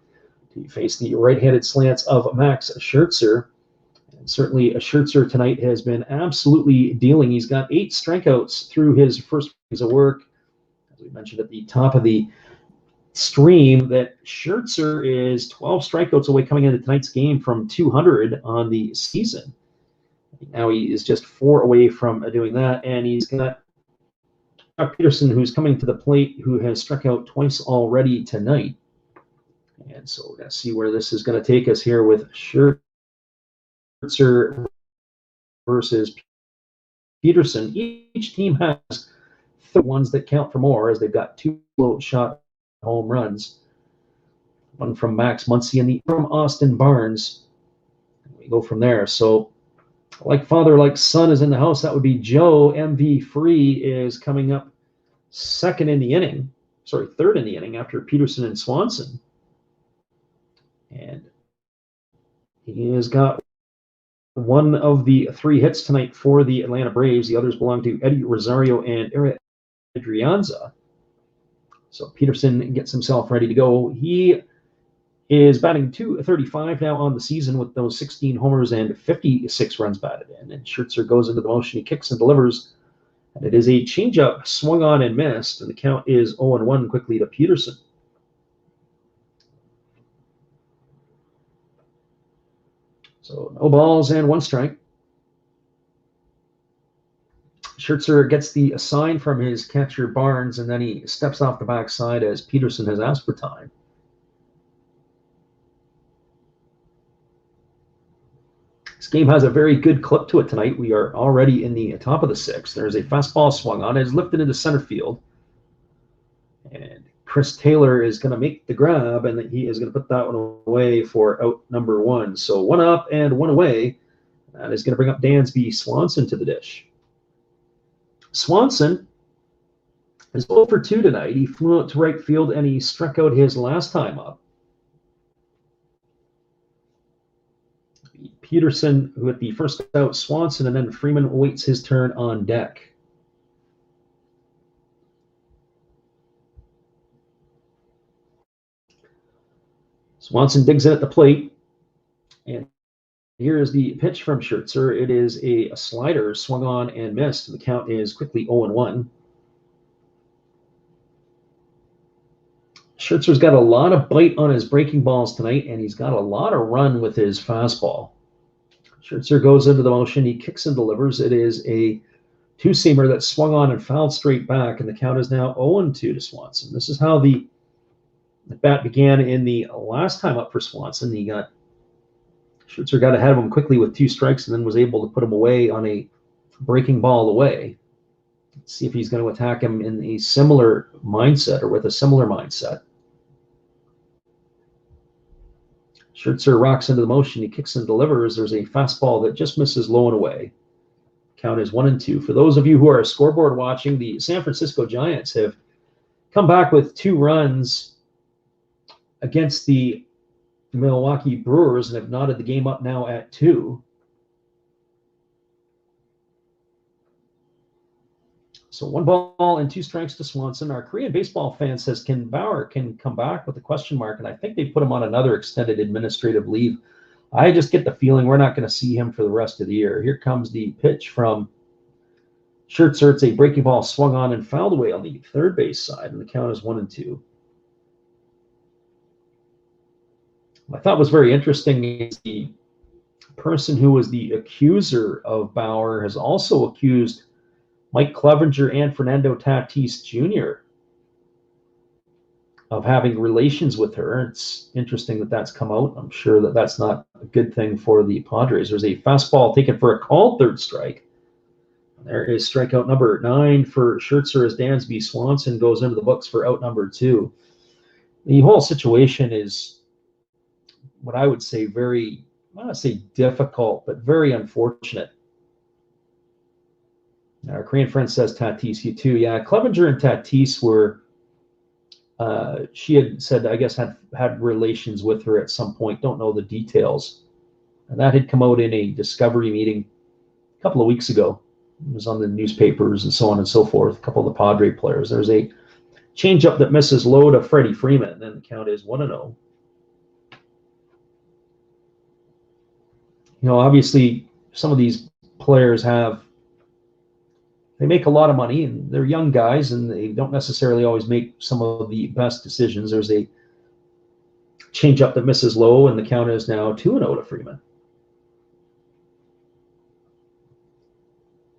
A: to face the right-handed slants of Max Scherzer. And certainly, Scherzer tonight has been absolutely dealing. He's got 8 strikeouts through his first innings of work. As we mentioned at the top of the stream, that Scherzer is 12 strikeouts away coming into tonight's game from 200 on the season. Now he is just 4 away from doing that, and he's got Peterson, who's coming to the plate, who has struck out twice already tonight. And so we're going to see where this is going to take us here with Scherzer versus Peterson. Each team has the ones that count for more, as they've got 2 low shot home runs. One from Max Muncy and the from Austin Barnes. We go from there. So, like father, like son is in the house. That would be Joe. MV Free is coming up third in the inning after Peterson and Swanson. And he has got one of the 3 hits tonight for the Atlanta Braves. The others belong to Eddie Rosario and Eric Adrianza. So Peterson gets himself ready to go. He is batting .235 now on the season with those 16 homers and 56 runs batted in. And Scherzer goes into the motion. He kicks and delivers. And it is a changeup swung on and missed. And the count is 0-1 quickly to Peterson. So no balls and 1 strike. Scherzer gets the sign from his catcher Barnes, and then he steps off the backside as Peterson has asked for time. This game has a very good clip to it tonight. We are already in the top of the sixth. There's a fastball swung on. It is lifted into center field. And Chris Taylor is going to make the grab, and he is going to put that one away for out number one. So one up and one away. That is going to bring up Dansby Swanson to the dish. Swanson is 0 for 2 tonight. He flew out to right field, and he struck out his last time up. Peterson with the first out, Swanson, and then Freeman awaits his turn on deck. Swanson digs in at the plate, and here is the pitch from Scherzer. It is a slider swung on and missed. The count is quickly 0-1. Scherzer's got a lot of bite on his breaking balls tonight, and he's got a lot of run with his fastball. Scherzer goes into the motion. He kicks and delivers. It is a two-seamer that swung on and fouled straight back, and the count is now 0-2 to Swanson. This is how the bat began in the last time up for Swanson. Scherzer got ahead of him quickly with 2 strikes and then was able to put him away on a breaking ball away. Let's see if he's going to attack him in a similar mindset or with a similar mindset. Scherzer rocks into the motion. He kicks and delivers. There's a fastball that just misses low and away. Count is 1-2. For those of you who are scoreboard watching, the San Francisco Giants have come back with 2 runs against the Milwaukee Brewers and have knotted the game up now at 2. So 1 ball and 2 strikes to Swanson. Our Korean baseball fan says, can Bauer come back with a question mark? And I think they put him on another extended administrative leave. I just get the feeling we're not going to see him for the rest of the year. Here comes the pitch from Scherzer. It's a breaking ball swung on and fouled away on the third base side, and the count is 1-2. What I thought was very interesting is the person who was the accuser of Bauer has also accused Mike Clevenger and Fernando Tatis Jr. of having relations with her. It's interesting that that's come out. I'm sure that that's not a good thing for the Padres. There's a fastball taken for a called third strike. There is strikeout number 9 for Scherzer as Dansby Swanson goes into the books for out number 2. The whole situation is what I would say very, I don't want to say difficult, but very unfortunate. Our Korean friend says Tatis, you too. Yeah, Clevenger and Tatis were, she had said, I guess, had relations with her at some point. Don't know the details. And that had come out in a discovery meeting a couple of weeks ago. It was on the newspapers and so on and so forth. A couple of the Padre players. There's a changeup that misses low to Freddie Freeman, and the count is 1-0. You know, obviously, some of these players they make a lot of money, and they're young guys, and they don't necessarily always make some of the best decisions. There's a changeup that misses low, and the count is now 2-0 to Freeman.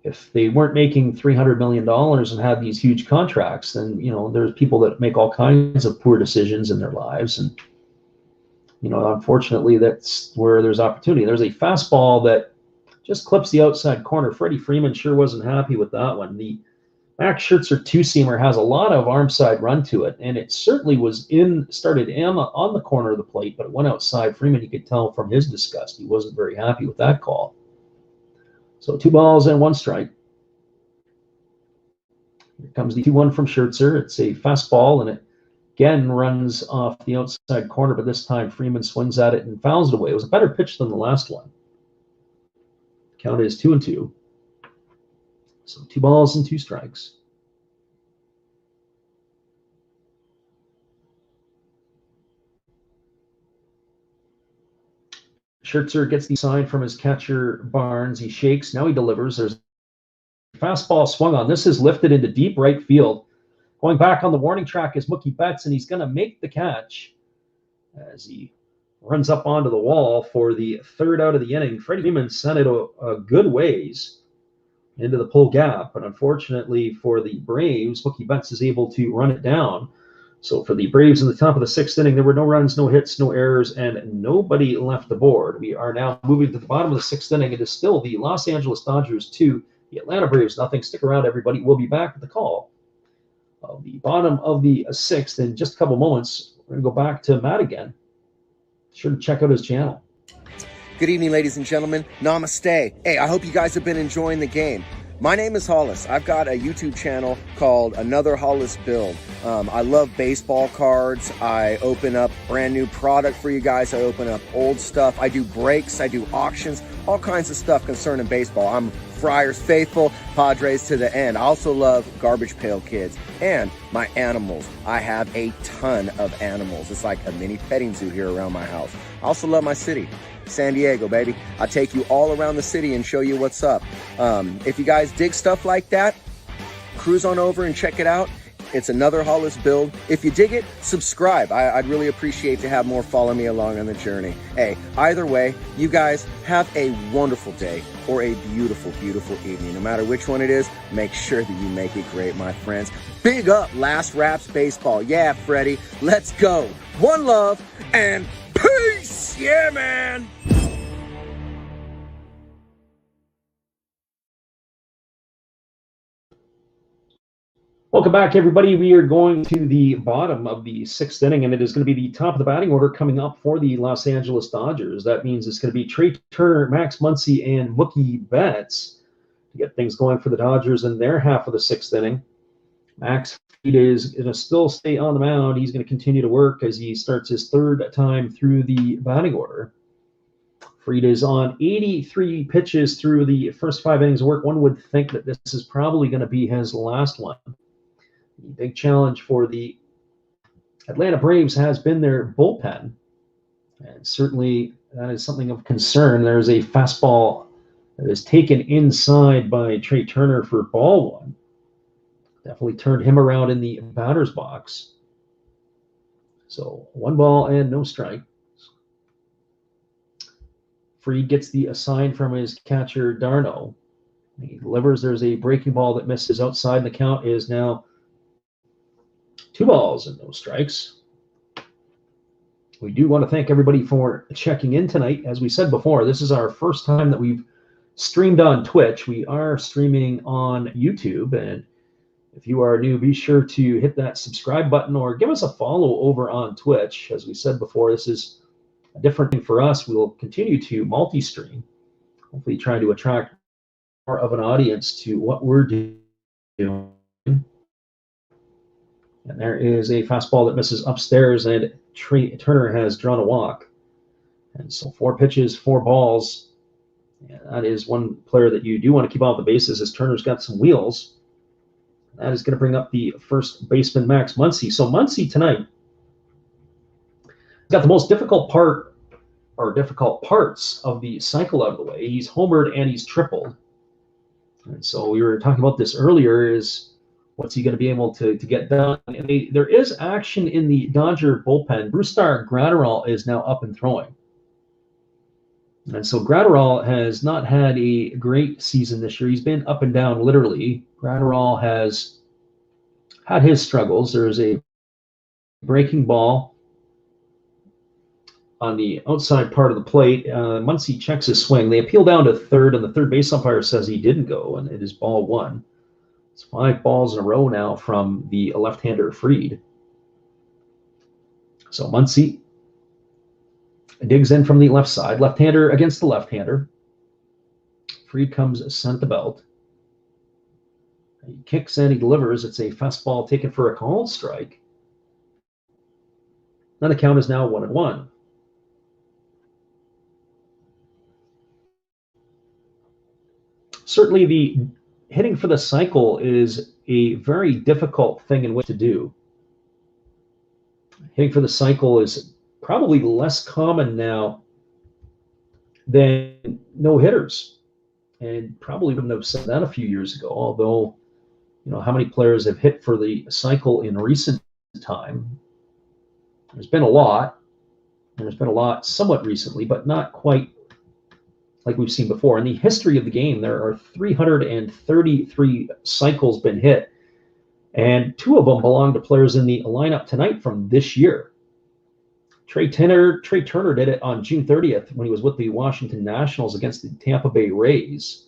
A: If they weren't making $300 million and had these huge contracts, then, you know, there's people that make all kinds of poor decisions in their lives. And, you know, unfortunately, that's where there's opportunity. There's a fastball that just clips the outside corner. Freddie Freeman sure wasn't happy with that one. The Max Scherzer two-seamer has a lot of arm side run to it, and it certainly started on the corner of the plate, but it went outside. Freeman, you could tell from his disgust, he wasn't very happy with that call. So 2 balls and 1 strike. Here comes the 2-1 from Scherzer. It's a fastball, and it again runs off the outside corner, but this time Freeman swings at it and fouls it away. It was a better pitch than the last one. Count is 2-2. So 2 balls and 2 strikes. Scherzer gets the sign from his catcher, Barnes. He shakes. Now he delivers. There's a fastball swung on. This is lifted into deep right field. Going back on the warning track is Mookie Betts, and he's going to make the catch as he runs up onto the wall for the 3rd out of the inning. Freddie Freeman sent it a good ways into the pull gap, but unfortunately for the Braves, Mookie Betts is able to run it down So for the Braves in the top of the sixth inning, there were no runs, no hits, no errors, and nobody left the board. We are now moving to the bottom of the sixth inning. It is still the Los Angeles Dodgers 2, the Atlanta Braves nothing. Stick around, everybody. We'll be back with the call of the bottom of the sixth in just a couple moments. We're going to go back to Matt again. Be sure to check out his channel.
D: Good evening, ladies and gentlemen. Namaste. Hey, I hope you guys have been enjoying the game. My name is Hollis. I've got a YouTube channel called Another Hollis Build. I love baseball cards. I open up brand new product for you guys. I open up old stuff. I do breaks. I do auctions. All kinds of stuff concerning baseball. I'm Friars faithful, Padres to the end. I also love Garbage Pail Kids and my animals. I have a ton of animals. It's like a mini petting zoo here around my house. I also love my city. San Diego, baby. I take you all around the city and show you what's up. If you guys dig stuff like that, cruise on over and check it out. It's Another Hollis Build. If you dig it, subscribe. I'd really appreciate to have more follow me along on the journey. Hey, either way, you guys have a wonderful day or a beautiful, beautiful evening. No matter which one it is, make sure that you make it great, my friends. Big up Last Raps Baseball. Yeah, Freddie, let's go. One love and peace. Yeah, man.
A: Welcome back, everybody. We are going to the bottom of the sixth inning, and it is going to be the top of the batting order coming up for the Los Angeles Dodgers. That means it's going to be Trey Turner, Max Muncy, and Mookie Betts to get things going for the Dodgers in their half of the sixth inning. Max Fried is going to still stay on the mound. He's going to continue to work as he starts his third time through the batting order. Fried is on 83 pitches through the first 5 innings of work. One would think that this is probably going to be his last one. The big challenge for the Atlanta Braves has been their bullpen, and certainly that is something of concern. There's a fastball that is taken inside by Trey Turner for ball one. Definitely turned him around in the batter's box. So 1 ball and no strike. Fried gets the assign from his catcher, Darno. He delivers. There's a breaking ball that misses outside, and the count is now 2 balls and no strikes. We do want to thank everybody for checking in tonight. As we said before, this is our first time that we've streamed on Twitch. We are streaming on YouTube, and if you are new, be sure to hit that subscribe button or give us a follow over on Twitch. As we said before, this is a different thing for us. We will continue to multi-stream, hopefully trying to attract more of an audience to what we're doing. And there is a fastball that misses upstairs, and Trey Turner has drawn a walk. And so 4 pitches, 4 balls. And that is one player that you do want to keep off the bases, as Turner's got some wheels. That is going to bring up the first baseman, Max Muncy. So Muncy tonight got the most difficult part, or difficult parts, of the cycle out of the way. He's homered and he's tripled. And so we were talking about this earlier, is what's he going to be able to get done? And there is action in the Dodger bullpen. Brusdar Graterol is now up and throwing. And so Graterol has not had a great season this year. He's been up and down, literally. Graterol has had his struggles. There's a breaking ball on the outside part of the plate. Muncy checks his swing. They appeal down to third, and the third base umpire says he didn't go, and it is ball 1. It's 5 balls in a row now from the left-hander Fried. So Muncy digs in from the left side, left-hander against the left-hander. Fried comes center belt. He kicks in, he delivers. It's a fastball taken for a called strike. And the count is now 1-1. Certainly the hitting for the cycle is a very difficult thing in which to do. Hitting for the cycle is probably less common now than no hitters, and probably wouldn't have said that a few years ago. Although, you know, how many players have hit for the cycle in recent time? There's been a lot, and there's been a lot somewhat recently, but not quite like we've seen before. In the history of the game, there are 333 cycles been hit. And 2 of them belong to players in the lineup tonight from this year. Trey Turner did it on June 30th when he was with the Washington Nationals against the Tampa Bay Rays.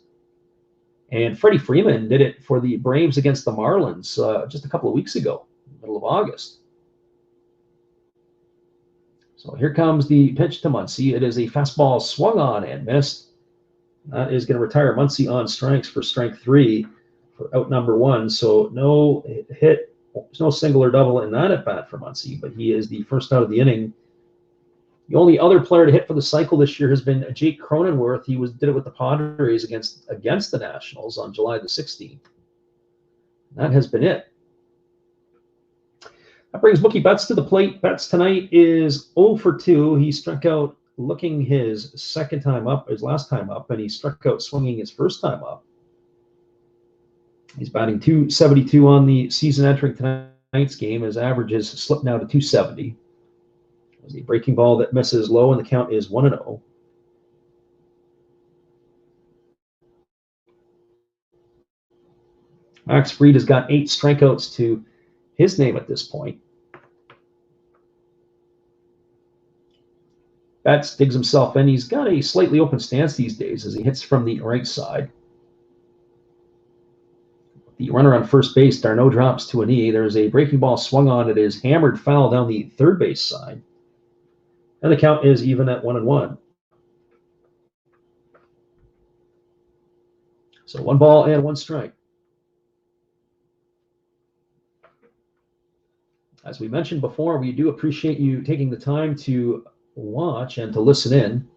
A: And Freddie Freeman did it for the Braves against the Marlins just a couple of weeks ago, middle of August. So here comes the pitch to Muncy. It is a fastball swung on and missed. That is going to retire Muncy on strikes for strike 3 for out number 1. So no hit, there's no single or double in that at bat for Muncy, but he is the first out of the inning. The only other player to hit for the cycle this year has been Jake Cronenworth. He did it with the Padres against the Nationals on July the 16th. That has been it. That brings Mookie Betts to the plate. Betts tonight is 0 for 2. He struck out looking his last time up, and he struck out swinging his first time up. He's batting .272 on the season entering tonight's game. His average has slipped now to .270. There's a breaking ball that misses low, and the count is 1-0. Max Fried has got 8 strikeouts to his name at this point. Betts digs himself in. He's got a slightly open stance these days as he hits from the right side. The runner on first base, d'Arnaud, drops to a knee. There's a breaking ball swung on. It is hammered foul down the third base side. And the count is even at 1-1. So 1 ball and 1 strike. As we mentioned before, we do appreciate you taking the time to watch and to listen in.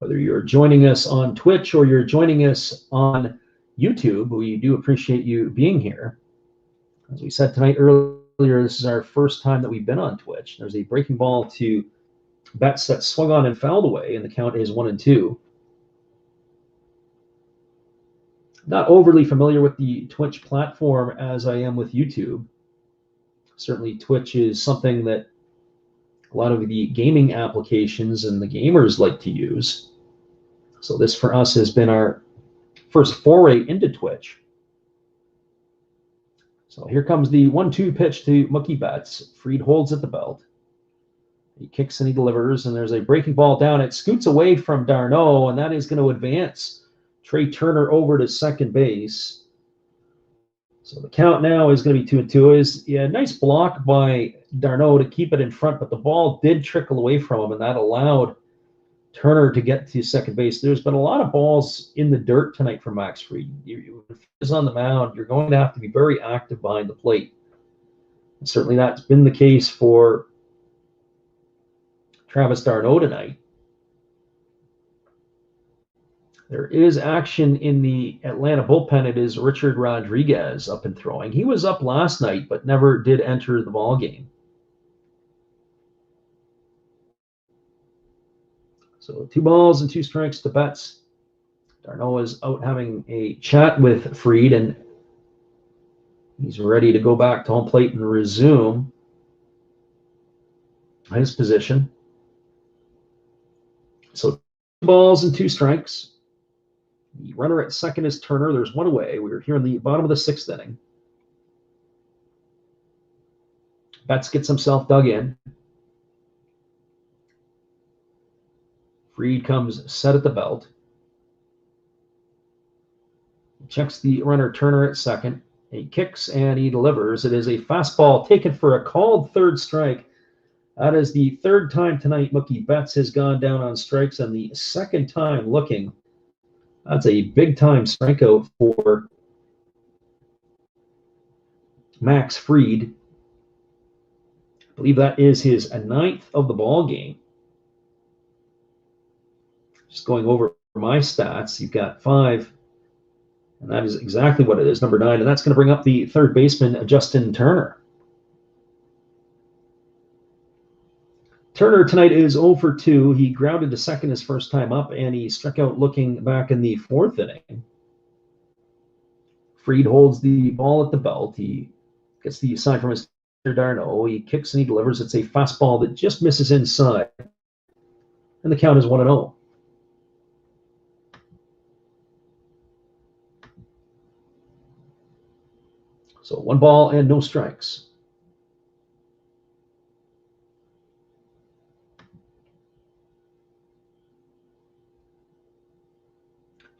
A: Whether you're joining us on Twitch or you're joining us on YouTube, we do appreciate you being here. As we said tonight earlier, this is our first time that we've been on Twitch. There's a breaking ball to Betts that swung on and fouled away, and the count is 1-2. Not overly familiar with the Twitch platform as I am with YouTube. Certainly Twitch is something that a lot of the gaming applications and the gamers like to use. So this for us has been our first foray into Twitch. So here comes the 1-2 pitch to Mookie Betts. Fried holds at the belt. He kicks and he delivers, and there's a breaking ball down. It scoots away from d'Arnaud, and that is going to advance Trey Turner over to second base. So the count now is going to be 2-2. Is nice block by d'Arnaud to keep it in front, but the ball did trickle away from him, and that allowed Turner to get to second base. There's been a lot of balls in the dirt tonight for Max Fried. If he's on the mound, you're going to have to be very active behind the plate. And certainly that's been the case for Travis d'Arnaud tonight. There is action in the Atlanta bullpen. It is Richard Rodriguez up and throwing. He was up last night, but never did enter the ball game. So 2 balls and 2 strikes to Betts. d'Arnaud is out having a chat with Fried, and he's ready to go back to home plate and resume his position. So 2 balls and 2 strikes. The runner at second is Turner. There's 1 away. We're here in the bottom of the 6th inning. Betts gets himself dug in. Fried comes set at the belt. Checks the runner Turner at second. He kicks and he delivers. It is a fastball taken for a called 3rd strike. That is the 3rd time tonight Mookie Betts has gone down on strikes, and the 2nd time looking. That's a big-time strikeout for Max Fried. I believe that is his 9th of the ball game. Just going over my stats, you've got 5, and that is exactly what it is, number 9, and that's going to bring up the 3rd baseman, Justin Turner. Turner tonight is 0 for 2. He grounded to second his first time up, and he struck out looking back in the 4th inning. Fried holds the ball at the belt. He gets the sign from his d'Arnaud. He kicks and he delivers. It's a fastball that just misses inside, and the count is 1-0. So 1 ball and no strikes.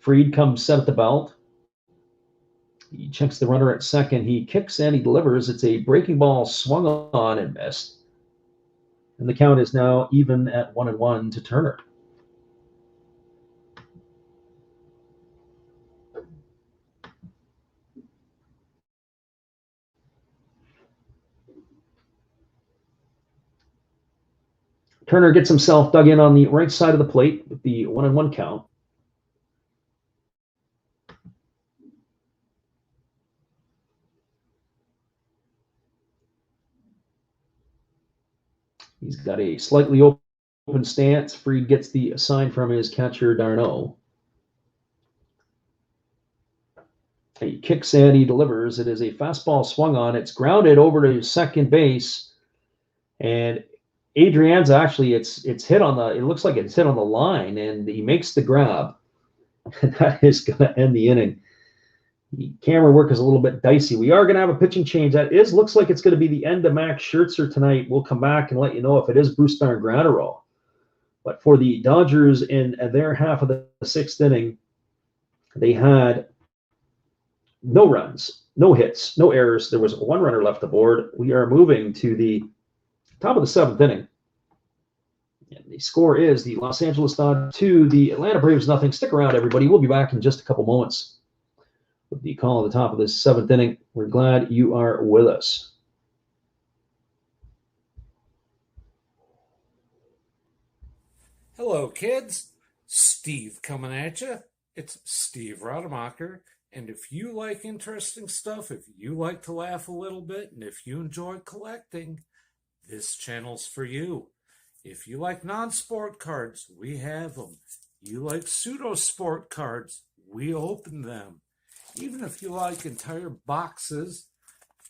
A: Fried comes set at the belt. He checks the runner at second. He kicks and he delivers. It's a breaking ball swung on and missed. And the count is now even at 1-1 to Turner. Turner gets himself dug in on the right side of the plate with the 1-1 count. He's got a slightly open stance. Fried gets the sign from his catcher, d'Arnaud. He kicks and he delivers. It is a fastball swung on. It's grounded over to second base. And Adrianza, actually, it's hit on the, it looks like it's hit on the line, and he makes the grab. And that is going to end the inning. The camera work is a little bit dicey. We are going to have a pitching change. That looks like it's going to be the end of Max Scherzer tonight. We'll come back and let you know if it is Brusdar Graterol. But for the Dodgers in their half of the 6th inning, they had no runs, no hits, no errors. There was 1 runner left aboard. We are moving to the top of the 7th inning. And the score is the Los Angeles Dodgers 2, the Atlanta Braves nothing. Stick around, everybody. We'll be back in just a couple moments with the call at the top of this 7th inning. We're glad you are with us.
C: Hello, kids. Steve coming at you. It's Steve Rademacher. And if you like interesting stuff, if you like to laugh a little bit, and if you enjoy collecting, this channel's for you. If you like non-sport cards, we have them. You like pseudo-sport cards, we open them. Even if you like entire boxes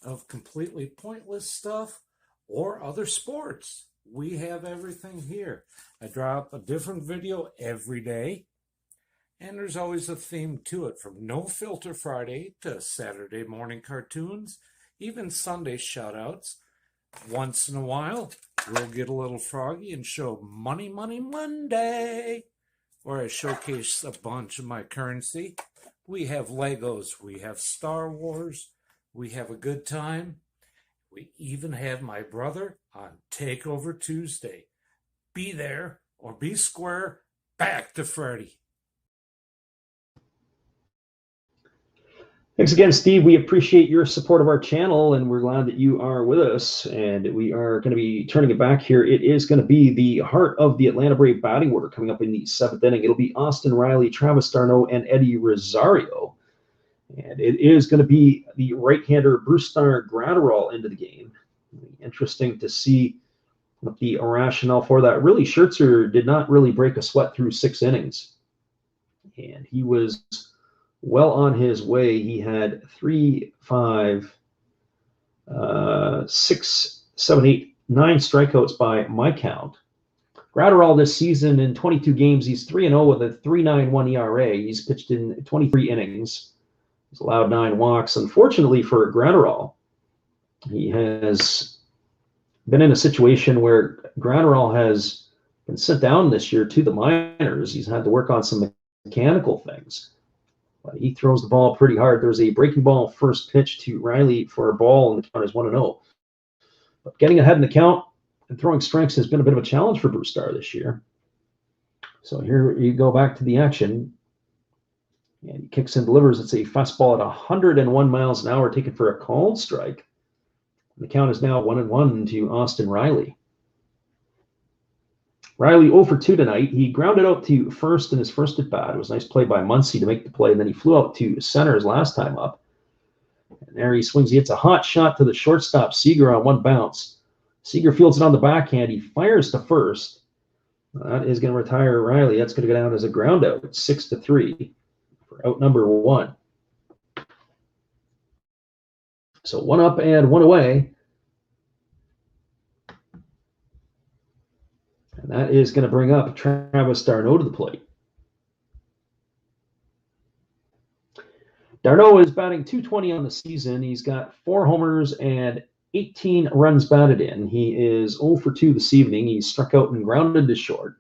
C: of completely pointless stuff or other sports, we have everything here. I drop a different video every day, and there's always a theme to it, from No Filter Friday to Saturday morning cartoons, even Sunday shoutouts. Once in a while, we'll get a little froggy and show Money Money Monday, where I showcase a bunch of my currency. We have Legos, we have Star Wars, we have a good time. We even have my brother on Takeover Tuesday. Be there or be square. Back to Freddy.
A: Thanks again, Steve. We appreciate your support of our channel, and we're glad that you are with us. And we are going to be turning it back here. It is going to be the heart of the Atlanta Brave batting order coming up in the 7th inning. It'll be Austin Riley, Travis d'Arnaud, and Eddie Rosario. And it is going to be the right-hander Brusdar Graterol into the game. Interesting to see what the rationale for that. Really, Scherzer did not really break a sweat through 6 innings. And he was well on his way. He had 3, 5, 6, 7, 8, 9 strikeouts by my count. Graterol this season in 22 games, he's 3-0 with a 3.91 ERA. He's pitched in 23 innings. He's allowed 9 walks. Unfortunately for Graterol, he has been in a situation where Graterol has been sent down this year to the minors. He's had to work on some mechanical things. But he throws the ball pretty hard. There's a breaking ball first pitch to Riley for a ball, and the count is 1-0. But getting ahead in the count and throwing strikes has been a bit of a challenge for Brusdar this year. So here you go back to the action. And he kicks and delivers. It's a fastball at 101 miles an hour taken for a called strike. The count is now 1-1 to Austin Riley. Riley 0 for 2 tonight. He grounded out to first in his first at bat. It was a nice play by Muncy to make the play, and then he flew out to center his last time up. And there he swings. He hits a hot shot to the shortstop, Seager, on 1 bounce. Seager fields it on the backhand. He fires to first. That is going to retire Riley. That's going to go down as a ground out. It's 6-3 for out number 1. So 1 up and 1 away. And that is going to bring up Travis d'Arnaud to the plate. d'Arnaud is batting .220 on the season. He's got 4 homers and 18 runs batted in. He is 0 for 2 this evening. He's struck out and grounded to short.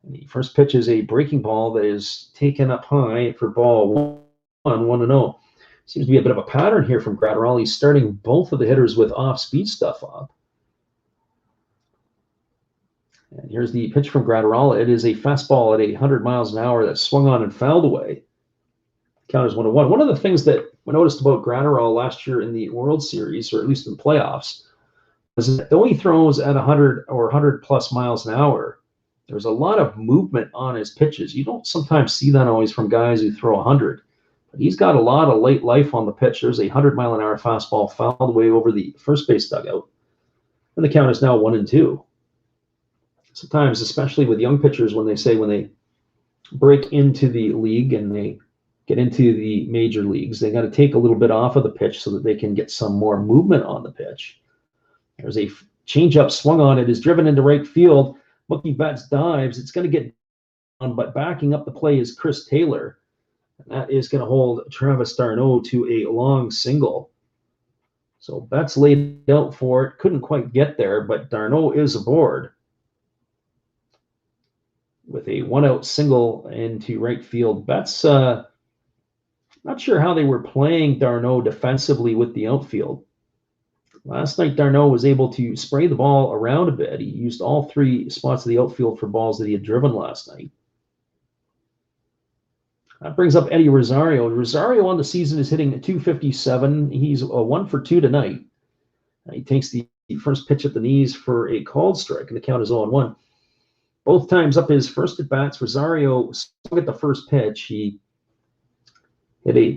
A: And the first pitch is a breaking ball that is taken up high for ball 1-0. Seems to be a bit of a pattern here from Gratterall. He's starting both of the hitters with off-speed stuff up. And here's the pitch from Gratterall. It is a fastball at 100 miles an hour that swung on and fouled away. Count is 1-1. One of the things that I noticed about Gratterall last year in the World Series, or at least in playoffs, is that though he throws at 100 or 100 plus miles an hour, there's a lot of movement on his pitches. You don't sometimes see that always from guys who throw 100. But he's got a lot of late life on the pitch. There's a 100-mile-an-hour fastball fouled away over the first base dugout. And the count is now 1-2. Sometimes, especially with young pitchers, when they break into the league and they get into the major leagues, they got to take a little bit off of the pitch so that they can get some more movement on the pitch. There's a changeup swung on. It is driven into right field. Mookie Betts dives. It's going to get on, but backing up the play is Chris Taylor. And that is going to hold Travis d'Arnaud to a long single. So Betts laid out for it. Couldn't quite get there, but d'Arnaud is aboard with a 1-out single into right field. Betts, not sure how they were playing d'Arnaud defensively with the outfield. Last night, d'Arnaud was able to spray the ball around a bit. He used all 3 spots of the outfield for balls that he had driven last night. That brings up Eddie Rosario. Rosario on the season is hitting .257. He's 1 for 2 tonight. He takes the first pitch at the knees for a called strike, and the count is 0-1. Both times up his first at-bats, Rosario swung at the first pitch. He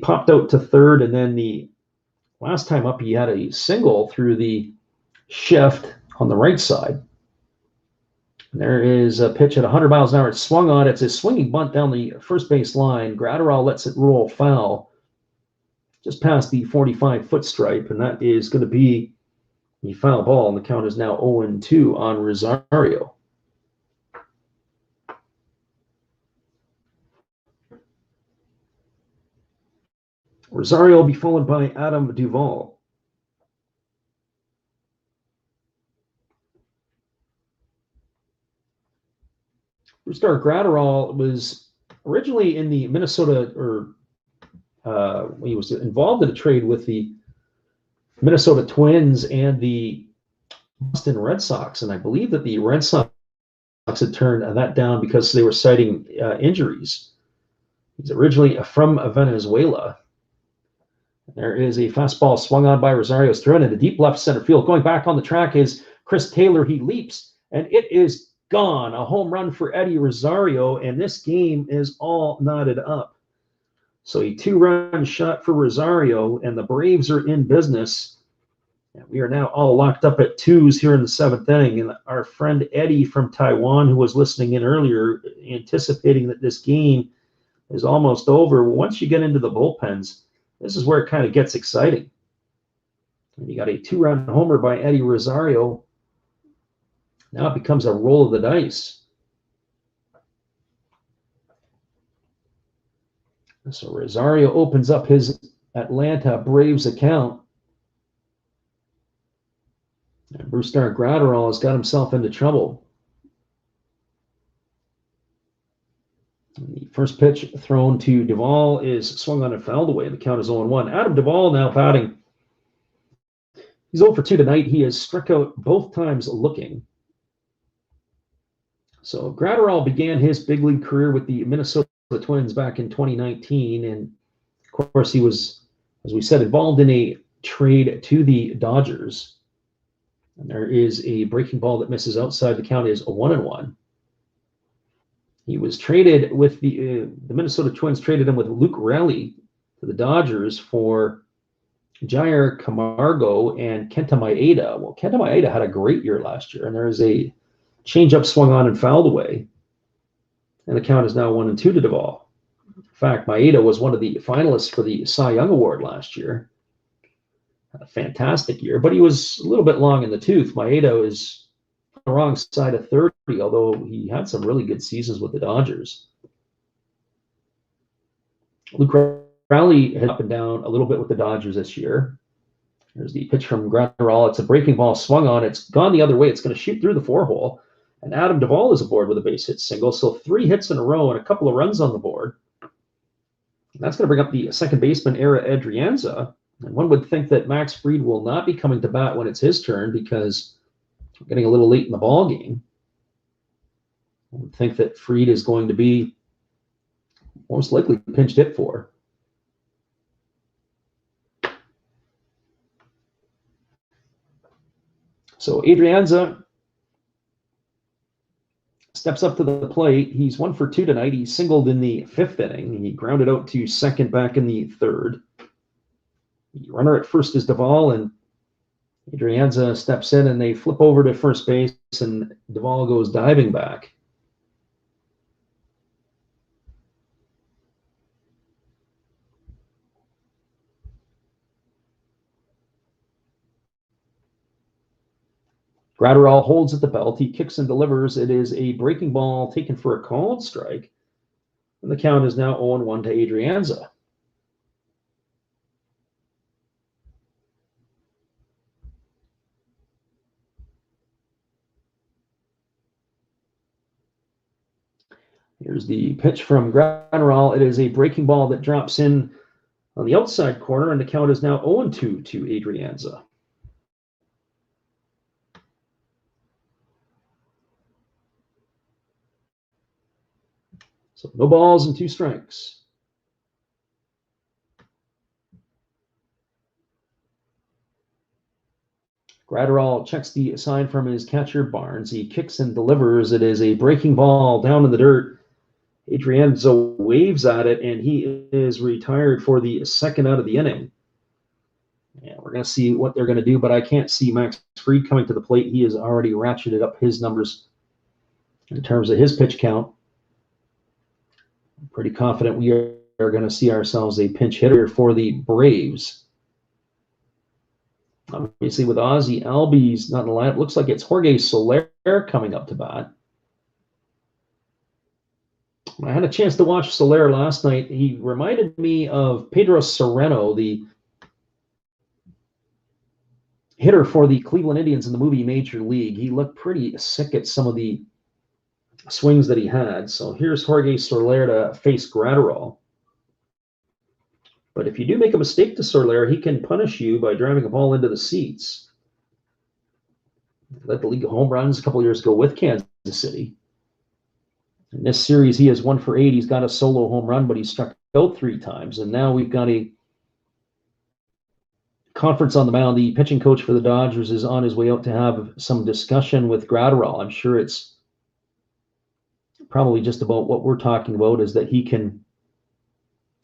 A: popped out to third, and then the last time up, he had a single through the shift on the right side. And there is a pitch at 100 miles an hour. It's swung on. It's a swinging bunt down the first base line. Gratterall lets it roll foul just past the 45-foot stripe, and that is going to be the foul ball, and the count is now 0-2 on Rosario. Rosario will be followed by Adam Duvall. Brusdar Gratterall was originally in the Minnesota, he was involved in a trade with the Minnesota Twins and the Boston Red Sox, and I believe that the Red Sox had turned that down because they were citing injuries. He's originally from Venezuela. There is a fastball swung on by Rosario's thrown into deep left center field. Going back on the track is Chris Taylor. He leaps, and it is gone. A home run for Eddie Rosario, and this game is all knotted up. So a 2-run shot for Rosario, and the Braves are in business. And we are now all locked up at 2s here in the 7th inning. And our friend Eddie from Taiwan, who was listening in earlier, anticipating that this game is almost over. Once you get into the bullpens, this is where it kind of gets exciting. And you got a 2-run homer by Eddie Rosario. Now it becomes a roll of the dice. So Rosario opens up his Atlanta Braves account. And Brusdar Gratterall has got himself into trouble. The first pitch thrown to Duvall is swung on and fouled away. The count is 0-1. Adam Duvall now batting. He's 0 for 2 tonight. He has struck out both times looking. So Gratterall began his big league career with the Minnesota Twins back in 2019. And, of course, he was, as we said, involved in a trade to the Dodgers. And there is a breaking ball that misses outside. The count is 1-1. He was traded with the Minnesota Twins traded him with Luke Raleigh to the Dodgers for Jair Camargo and Kenta Maeda. Well, Kenta Maeda had a great year last year, and there is a changeup swung on and fouled away. And the count is now 1-2 to Duvall. In fact, Maeda was one of the finalists for the Cy Young Award last year. Had a fantastic year, but he was a little bit long in the tooth. Maeda is on the wrong side of 30, although he had some really good seasons with the Dodgers. Luke Crowley hit up and down a little bit with the Dodgers this year. There's the pitch from Gratterall. It's a breaking ball swung on. It's gone the other way. It's going to shoot through the 4-hole. And Adam Duvall is aboard with a base hit single. So 3 hits in a row and a couple of runs on the board. And that's going to bring up the second baseman, Era Adrianza. And one would think that Max Fried will not be coming to bat when it's his turn because we're getting a little late in the ball game. I would think that Fried is going to be most likely pinch hit for. So Adrianza steps up to the plate. He's 1 for 2 tonight. He singled in the 5th inning. He grounded out to second back in the 3rd. The runner at first is Duvall, and Adrianza steps in, and they flip over to first base, and Duvall goes diving back. Gratterall holds at the belt. He kicks and delivers. It is a breaking ball taken for a called strike. And the count is now 0-1 to Adrianza. Here's the pitch from Gratterall. It is a breaking ball that drops in on the outside corner, and the count is now 0-2 to Adrianza. So no balls and 2 strikes. Gratterall checks the sign from his catcher, Barnes. He kicks and delivers. It is a breaking ball down in the dirt. Adrianza waves at it, and he is retired for the 2nd out of the inning. And we're going to see what they're going to do, but I can't see Max Fried coming to the plate. He has already ratcheted up his numbers in terms of his pitch count. I'm pretty confident we are going to see ourselves a pinch hitter for the Braves. Obviously, with Ozzie Albies not in the lineup, looks like it's Jorge Soler coming up to bat. I had a chance to watch Soler last night. He reminded me of Pedro Serrano, the hitter for the Cleveland Indians in the movie Major League. He looked pretty sick at some of the swings that he had. So here's Jorge Soler to face Gratterall. But if you do make a mistake to Soler, he can punish you by driving a ball into the seats. Led the league of home runs a couple years ago with Kansas City. In this series, he is 1 for 8. He's got a solo home run, but he's struck out 3 times. And now we've got a conference on the mound. The pitching coach for the Dodgers is on his way out to have some discussion with Gratterall. I'm sure it's probably just about what we're talking about, is that he can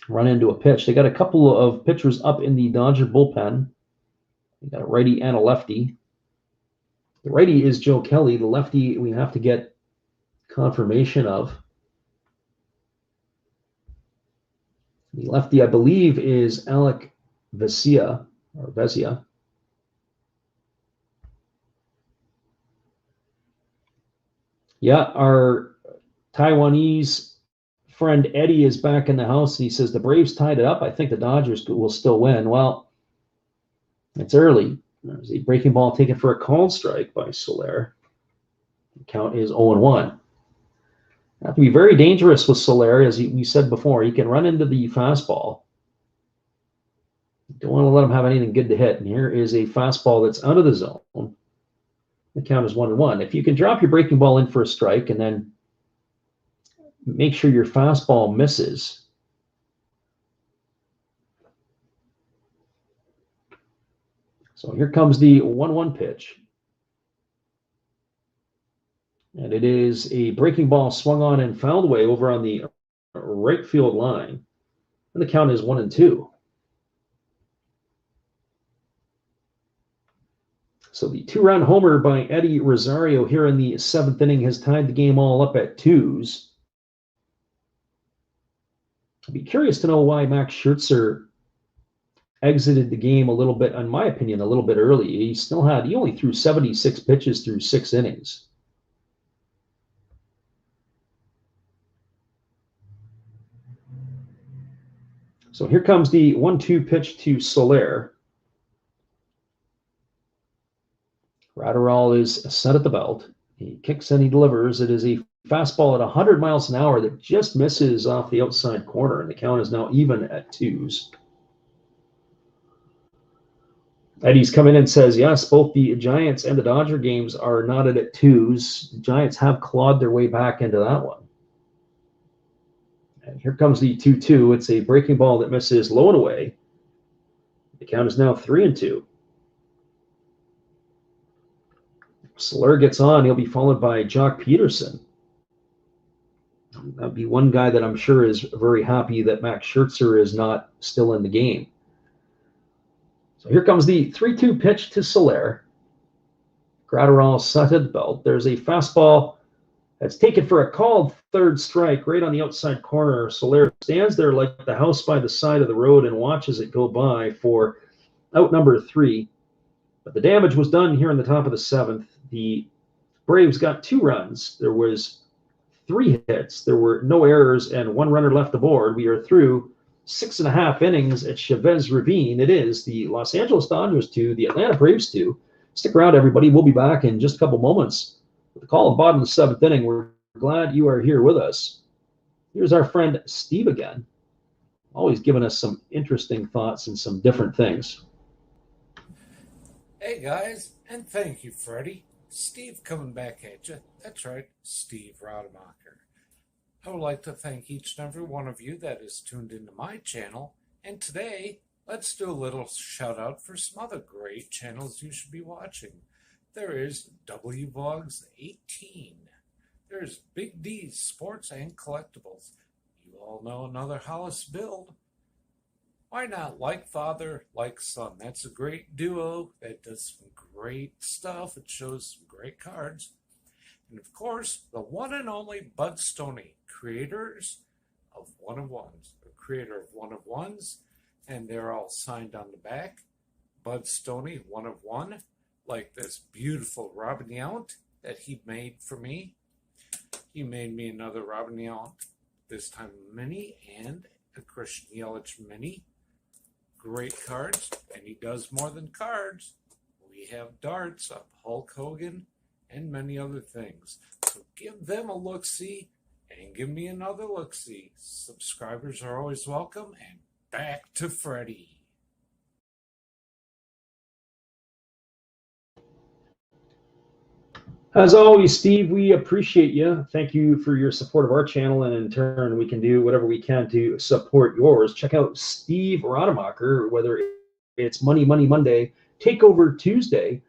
A: run into a pitch. They got a couple of pitchers up in the Dodger bullpen. They got a righty and a lefty. The righty is Joe Kelly. The lefty we have to get confirmation of. The lefty, I believe, is Alec Vesia. Yeah, our Taiwanese friend Eddie is back in the house. He says the Braves tied it up. I think the Dodgers will still win. Well, it's early. There's a breaking ball taken for a called strike by Soler. The count is 0-1. Have to be very dangerous with Soler, as we said before. He can run into the fastball. Don't want to let him have anything good to hit. And here is a fastball that's out of the zone. The count is 1-1. If you can drop your breaking ball in for a strike and then make sure your fastball misses. So here comes the 1-1 pitch. And it is a breaking ball swung on and fouled away over on the right field line. And the count is 1-2. So the 2-run homer by Eddie Rosario here in the 7th inning has tied the game all up at 2s. I'd be curious to know why Max Scherzer exited the game a little bit, in my opinion, a little bit early. He only threw 76 pitches through 6 innings. So here comes the 1-2 pitch to Soler. Graterol is set at the belt. He kicks and he delivers. It is a fastball at 100 miles an hour that just misses off the outside corner, and the count is now even at 2s. Eddie's come in and says, yes, both the Giants and the Dodger games are knotted at 2s. The Giants have clawed their way back into that one. And here comes the 2-2. It's a breaking ball that misses low and away. The count is now 3-2. Soler gets on. He'll be followed by Jock Peterson. That'd be one guy that I'm sure is very happy that Max Scherzer is not still in the game. So here comes the 3-2 pitch to Soler. Graterol set at the belt. There's a fastball that's taken for a called third strike right on the outside corner. Soler stands there like the house by the side of the road and watches it go by for out number 3. But the damage was done here in the top of the 7th. The Braves got 2 runs. There was 3 hits. There were no errors and 1 runner left aboard. We are through 6.5 innings at Chavez Ravine. It is the Los Angeles Dodgers 2, the Atlanta Braves 2. Stick around, everybody. We'll be back in just a couple moments with the call of bottom of the 7th inning. We're glad you are here with us. Here's our friend Steve again, always giving us some interesting thoughts and some different things.
C: Hey guys, and thank you, Freddie. Steve coming back at you. That's right, Steve Rademacher. I would like to thank each and every one of you that is tuned into my channel. And today, let's do a little shout out for some other great channels you should be watching. There is WVlogs 18. There's Big D's Sports and Collectibles. You all know another Hollis build. Why not Like Father, Like Son? That's a great duo that does some great stuff. It shows some great cards. And of course, the one and only Bud Stoney, creators of One of Ones, the creator of One of Ones, and they're all signed on the back. Bud Stoney, One of One, like this beautiful Robin Yount that he made for me. He made me another Robin Yount, this time mini, and a Christian Yelich mini. Great cards, and he does more than cards. We have darts of Hulk Hogan and many other things. So give them a look-see and give me another look-see. Subscribers are always welcome, and back to Freddie.
A: As always, Steve, we appreciate you. Thank you for your support of our channel, and in turn, we can do whatever we can to support yours. Check out Steve Rademacher, whether it's Money Monday, Takeover Tuesday,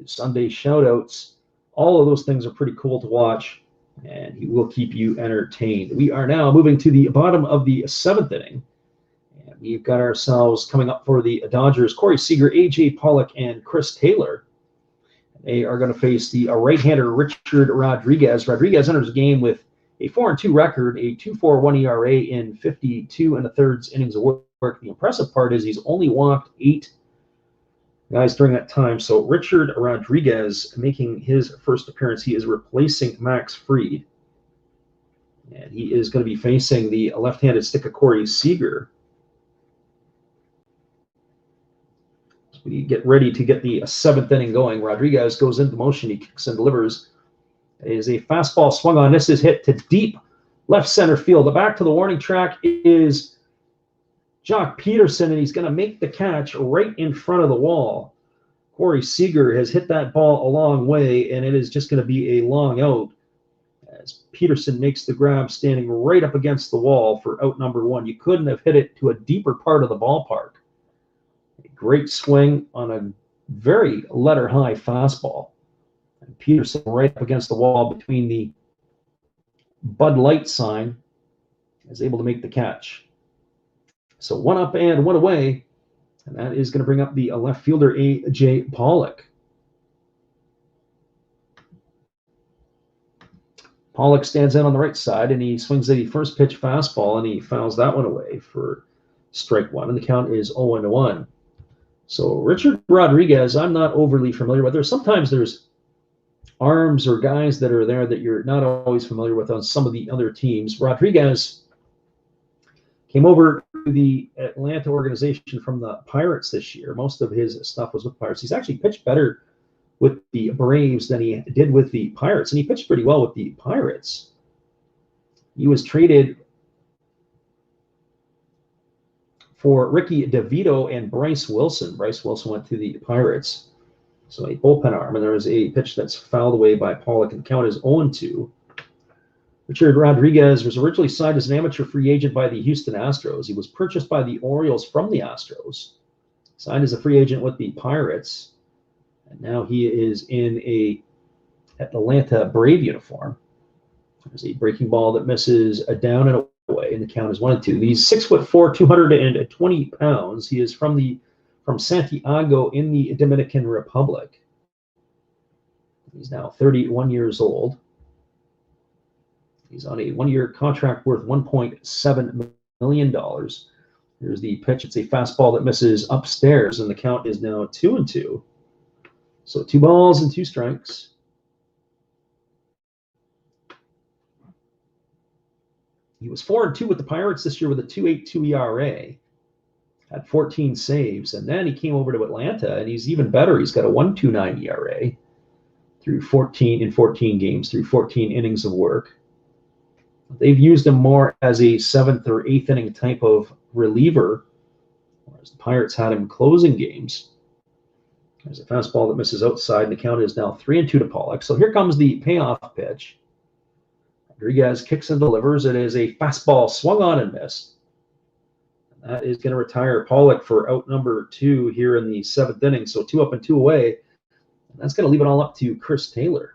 A: Sunday shoutouts. All of those things are pretty cool to watch, and he will keep you entertained. We are now moving to the bottom of the 7th inning, and we've got ourselves coming up for the Dodgers, Corey Seager, A.J. Pollock, and Chris Taylor. They are going to face the right-hander Richard Rodriguez. Rodriguez enters the game with a 4-2 record, a 2.41 ERA in 52 1/3 innings of work. The impressive part is he's only walked 8 guys during that time. So Richard Rodriguez making his first appearance. He is replacing Max Fried. And he is going to be facing the left-handed stick of Corey Seager. We get ready to get the 7th inning going. Rodriguez goes into motion. He kicks and delivers. It is a fastball swung on. This is hit to deep left center field. The back to the warning track is Jock Peterson, and he's going to make the catch right in front of the wall. Corey Seager has hit that ball a long way, and it is just going to be a long out as Peterson makes the grab standing right up against the wall for out number 1. You couldn't have hit it to a deeper part of the ballpark. Great swing on a very letter-high fastball. And Peterson right up against the wall between the Bud Light sign is able to make the catch. So 1 up and 1 away, and that is going to bring up the left fielder, A.J. Pollock. Pollock stands in on the right side, and he swings a first pitch fastball, and he fouls that one away for strike 1, and the count is 0-1. So Richard Rodriguez, I'm not overly familiar with. Sometimes there's arms or guys that are there that you're not always familiar with on some of the other teams. Rodriguez Came over to the Atlanta organization from the Pirates this year. Most of his stuff was with Pirates. He's actually pitched better with the Braves than he did with the Pirates, and he pitched pretty well with the Pirates. He was traded for Ricky DeVito and Bryce Wilson. Bryce Wilson went to the Pirates. So a bullpen arm, and there was a pitch that's fouled away by Pollock, and the count is 0-2. Richard Rodriguez was originally signed as an amateur free agent by the Houston Astros. He was purchased by the Orioles from the Astros, signed as a free agent with the Pirates, and now he is in a Atlanta Brave uniform. There's a breaking ball that misses a down and away, and the count is 1-2. He's 6'4", 220 pounds. He is from Santiago in the Dominican Republic. He's now 31 years old. He's on a one-year contract worth $1.7 million. Here's the pitch. It's a fastball that misses upstairs, and the count is now 2-2. So 2 balls and 2 strikes. He was 4-2 with the Pirates this year with a 2.82 ERA. Had 14 saves, and then he came over to Atlanta, and he's even better. He's got a 1.29 ERA through 14 games, through 14 innings of work. They've used him more as a 7th or 8th inning type of reliever, whereas the Pirates had him closing games. There's a fastball that misses outside, and the count is now 3-2 to Pollock. So here comes the payoff pitch. Rodriguez kicks and delivers. It is a fastball swung on and missed. And that is going to retire Pollock for out number 2 here in the 7th inning. So 2 up and 2 away. And that's going to leave it all up to Chris Taylor.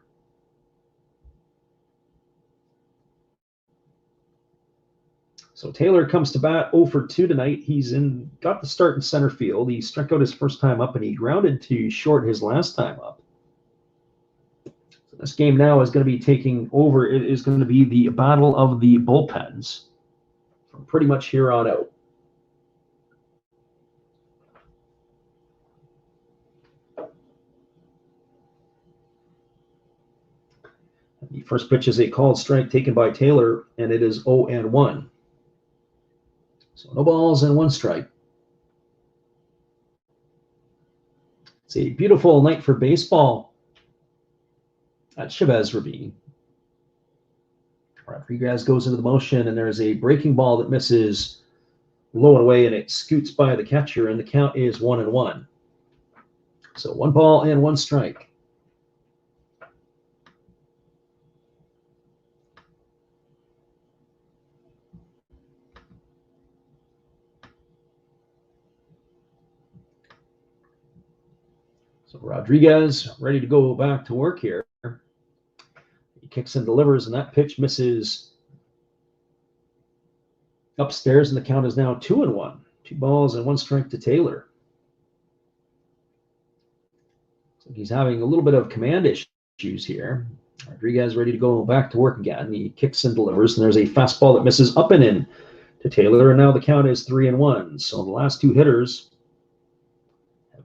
A: So Taylor comes to bat 0 for 2 tonight. He's got the start in center field. He struck out his first time up, and he grounded to short his last time up. So this game now is going to be taking over. It is going to be the battle of the bullpens from pretty much here on out. The first pitch is a called strike taken by Taylor, and it is 0-1. So no balls and 1 strike. It's a beautiful night for baseball at Chavez Ravine. Rodriguez goes into the motion, and there's a breaking ball that misses low and away, and it scoots by the catcher, and the count is 1-1. So 1 ball and 1 strike. So Rodriguez ready to go back to work here. He kicks and delivers, and that pitch misses upstairs, and the count is now 2-1. 2 balls and 1 strike to Taylor. So he's having a little bit of command issues here. Rodriguez ready to go back to work again. He kicks and delivers, and there's a fastball that misses up and in to Taylor, and now the count is 3-1. So the last 2 hitters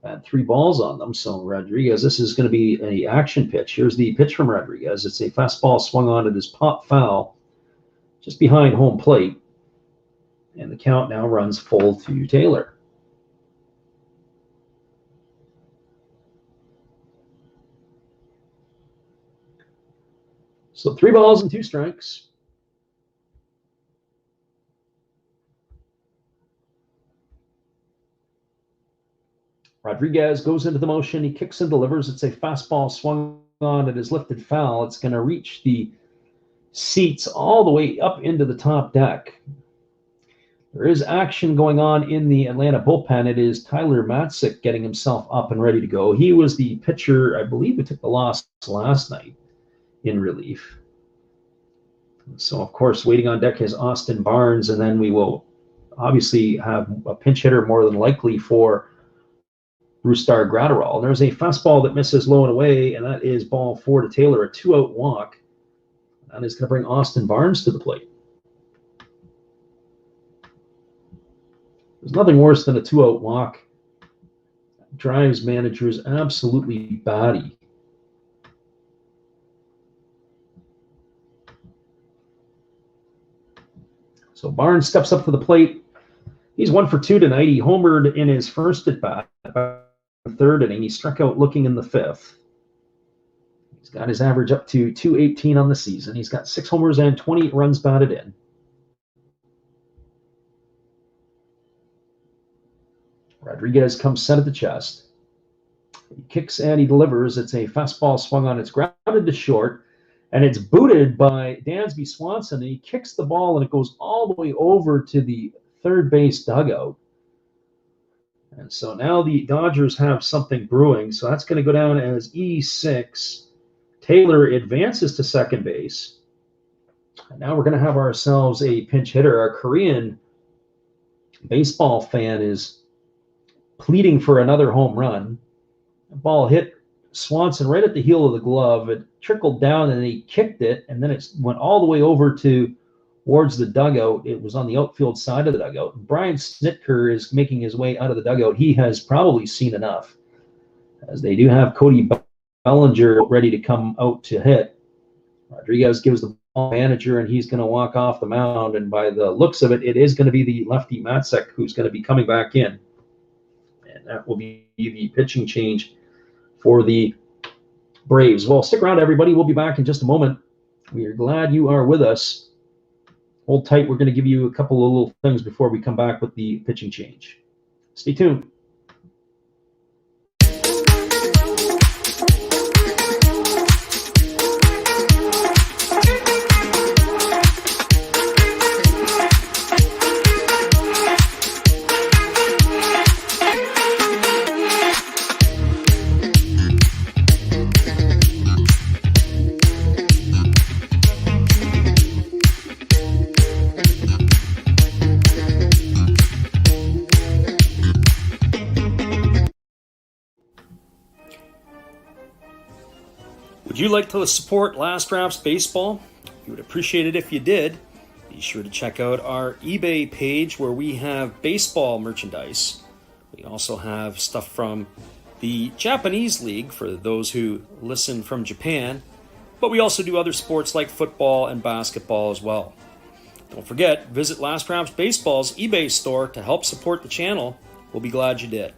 A: had 3 balls on them. So Rodriguez, this is going to be an action pitch. Here's the pitch from Rodriguez. It's a fastball swung on. It is pop foul just behind home plate. And the count now runs full to Taylor. So 3 balls and 2 strikes. Rodriguez goes into the motion. He kicks and delivers. It's a fastball swung on. It is lifted foul. It's going to reach the seats all the way up into the top deck. There is action going on in the Atlanta bullpen. It is Tyler Matzik getting himself up and ready to go. He was the pitcher, I believe, who took the loss last night in relief. So, of course, waiting on deck is Austin Barnes, and then we will obviously have a pinch hitter more than likely for Brusdar Graterol. And there's a fastball that misses low and away, and that is ball 4 to Taylor, a 2-out walk. That is going to bring Austin Barnes to the plate. There's nothing worse than a 2-out walk. It drives managers absolutely batty. So Barnes steps up to the plate. He's 1 for 2 tonight. He homered in his first at bat, third inning. He struck out looking in the fifth. He's got his average up to 218 on the season. He's got 6 homers and 28 runs batted in. Rodriguez comes set at the chest. He kicks and he delivers. It's a fastball swung on. It's grounded to short, and it's booted by Dansby Swanson. And he kicks the ball, and it goes all the way over to the third base dugout. And so now the Dodgers have something brewing. So that's going to go down as E6. Taylor advances to second base. And now we're going to have ourselves a pinch hitter. Our Korean baseball fan is pleading for another home run. The ball hit Swanson right at the heel of the glove. It trickled down, and he kicked it, and then it went all the way over towards the dugout. It was on the outfield side of the dugout. Brian Snitker is making his way out of the dugout. He has probably seen enough, as they do have Cody Bellinger ready to come out to hit. Rodriguez gives the ball manager, and he's going to walk off the mound, and by the looks of it, it is going to be the lefty Matzek who's going to be coming back in. And that will be the pitching change for the Braves. Well, stick around, everybody. We'll be back in just a moment. We are glad you are with us. Hold tight. We're going to give you a couple of little things before we come back with the pitching change. Stay tuned.
B: Would you like to support Last Wraps Baseball? We would appreciate it if you did. Be sure to check out our eBay page where we have baseball merchandise. We also have stuff from the Japanese League for those who listen from Japan, but we also do other sports like football and basketball as well. Don't forget, visit Last Wraps Baseball's eBay store to help support the channel. We'll be glad you did.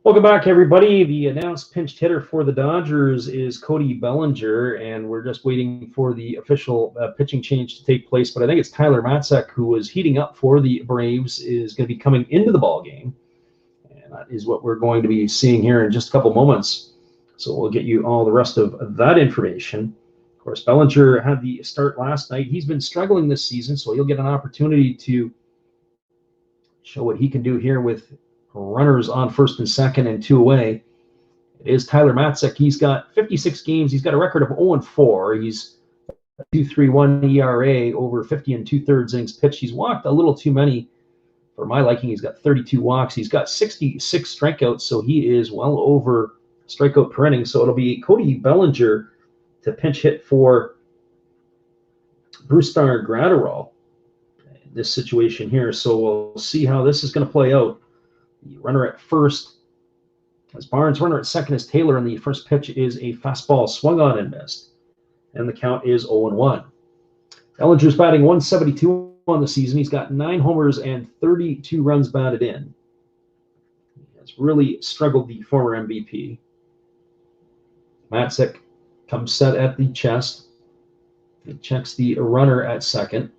A: Welcome back, everybody. The announced pinch hitter for the Dodgers is Cody Bellinger, and we're just waiting for the official pitching change to take place. But I think it's Tyler Matzek, who was heating up for the Braves, is going to be coming into the ball game, and that is what we're going to be seeing here in just a couple moments. So we'll get you all the rest of that information. Of course, Bellinger had the start last night. He's been struggling this season, so he'll get an opportunity to show what he can do here with runners on first and second and 2 away. It is Tyler Matzek. He's got 56 games. He's got a record of 0-4. He's a 2.31 ERA over 50 and 2/3 innings pitched. He's walked a little too many for my liking. He's got 32 walks. He's got 66 strikeouts, so he is well over strikeout per inning. So it'll be Cody Bellinger to pinch hit for Brusdar Graterol in this situation here. So we'll see how this is going to play out. The runner at first as Barnes, runner at second is Taylor, and the first pitch is a fastball swung on and missed. And the count is 0-1. Bellinger's batting 172 on the season. He's got 9 homers and 32 runs batted in. He has really struggled, the former MVP. Matzek comes set at the chest. He checks the runner at second.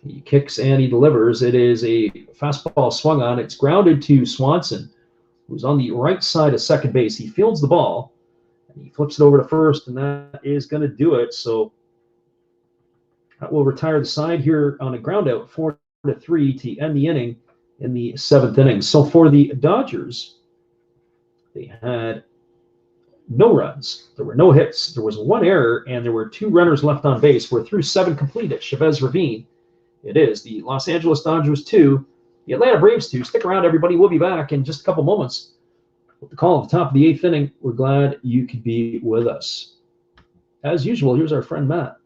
A: He kicks and he delivers. It is a fastball swung on. It's grounded to Swanson, who's on the right side of second base. He fields the ball, and he flips it over to first, and that is going to do it. So that will retire the side here on a ground out, 4-3 to end the inning in the 7th inning. So for the Dodgers, they had no runs. There were no hits. There was 1 error, and there were 2 runners left on base. We're through 7 complete at Chavez Ravine. It is the Los Angeles Dodgers 2, the Atlanta Braves 2. Stick around, everybody. We'll be back in just a couple moments with the call at the top of the 8th inning. We're glad you could be with us. As usual, here's our friend Matt.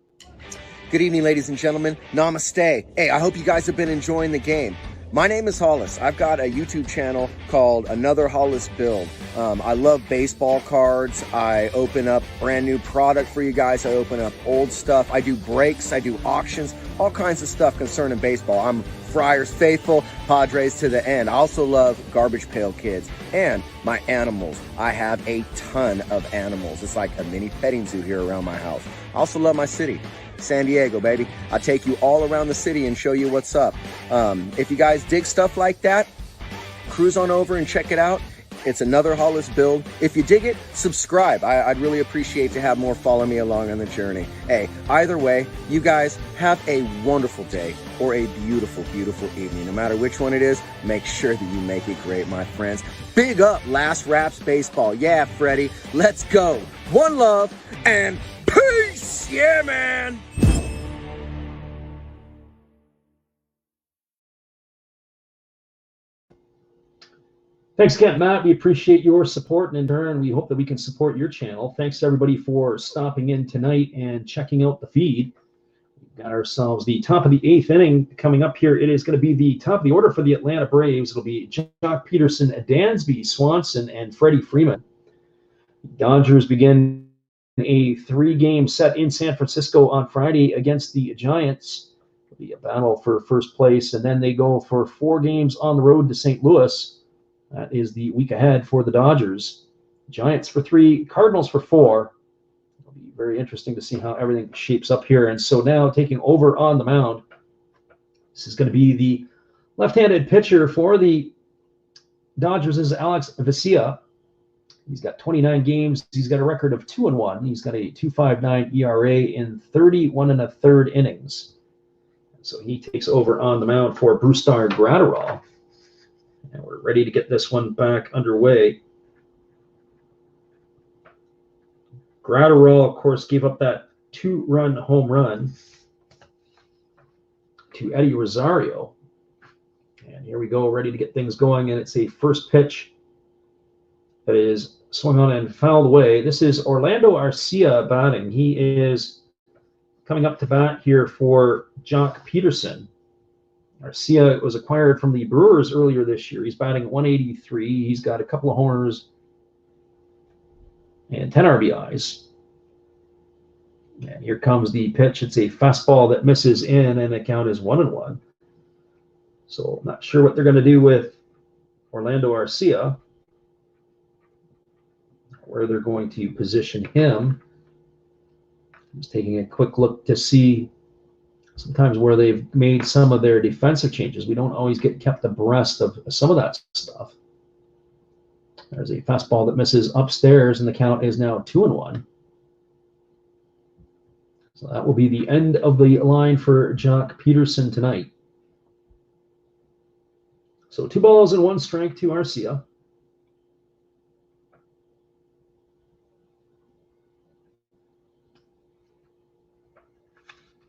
D: Good evening, ladies and gentlemen. Namaste. Hey, I hope you guys have been enjoying the game. My name is Hollis. I've got a YouTube channel called Another Hollis Build. I love baseball cards. I open up brand new product for you guys. I open up old stuff. I do breaks. I do auctions. All kinds of stuff concerning baseball. I'm Friars faithful, Padres to the end. I also love Garbage Pail Kids and my animals. I have a ton of animals. It's like a mini petting zoo here around my house. I also love my city. San Diego, baby. I'll take you all around the city and show you what's up. If you guys dig stuff like that, cruise on over and check it out. It's Another Hollis Build. If you dig it, subscribe. I'd really appreciate to have more follow me along on the journey. Hey, either way, you guys have a wonderful day or a beautiful, beautiful evening. No matter which one it is, make sure that you make it great, my friends. Big up Last Raps Baseball. Yeah, Freddie, let's go. One love and peace. Yeah, man.
A: Thanks again, Matt. We appreciate your support, and in turn, we hope that we can support your channel. Thanks to everybody for stopping in tonight and checking out the feed. We've got ourselves the top of the 8th inning coming up here. It is going to be the top of the order for the Atlanta Braves. It'll be Jock Peterson, Dansby Swanson, and Freddie Freeman. Dodgers begin a 3-game set in San Francisco on Friday against the Giants. It'll be a battle for first place, and then they go for 4 games on the road to St. Louis. That is the week ahead for the Dodgers. Giants for 3, Cardinals for 4. It'll be very interesting to see how everything shapes up here. And so now taking over on the mound, this is going to be the left-handed pitcher for the Dodgers is Alex Vesia. He's got 29 games. He's got a record of 2-1. He's got a 2.59 ERA in 31 1/3 innings. So he takes over on the mound for Brusdar Graterol. And we're ready to get this one back underway. Graterol, of course, gave up that 2-run home run to Eddie Rosario. And here we go, ready to get things going. And it's a first pitch that is swung on and fouled away. This is Orlando Arcia batting. He is coming up to bat here for Jock Peterson. Arcia was acquired from the Brewers earlier this year. He's batting 183. He's got a couple of homers and 10 RBIs. And here comes the pitch. It's a fastball that misses in, and the count is 1-1. So not sure what they're going to do with Orlando Arcia, where they're going to position him. Just taking a quick look to see sometimes where they've made some of their defensive changes. We don't always get kept abreast of some of that stuff. There's a fastball that misses upstairs, and the count is now 2-1. So that will be the end of the line for Jock Peterson tonight. So 2 balls and 1 strike to Arcia.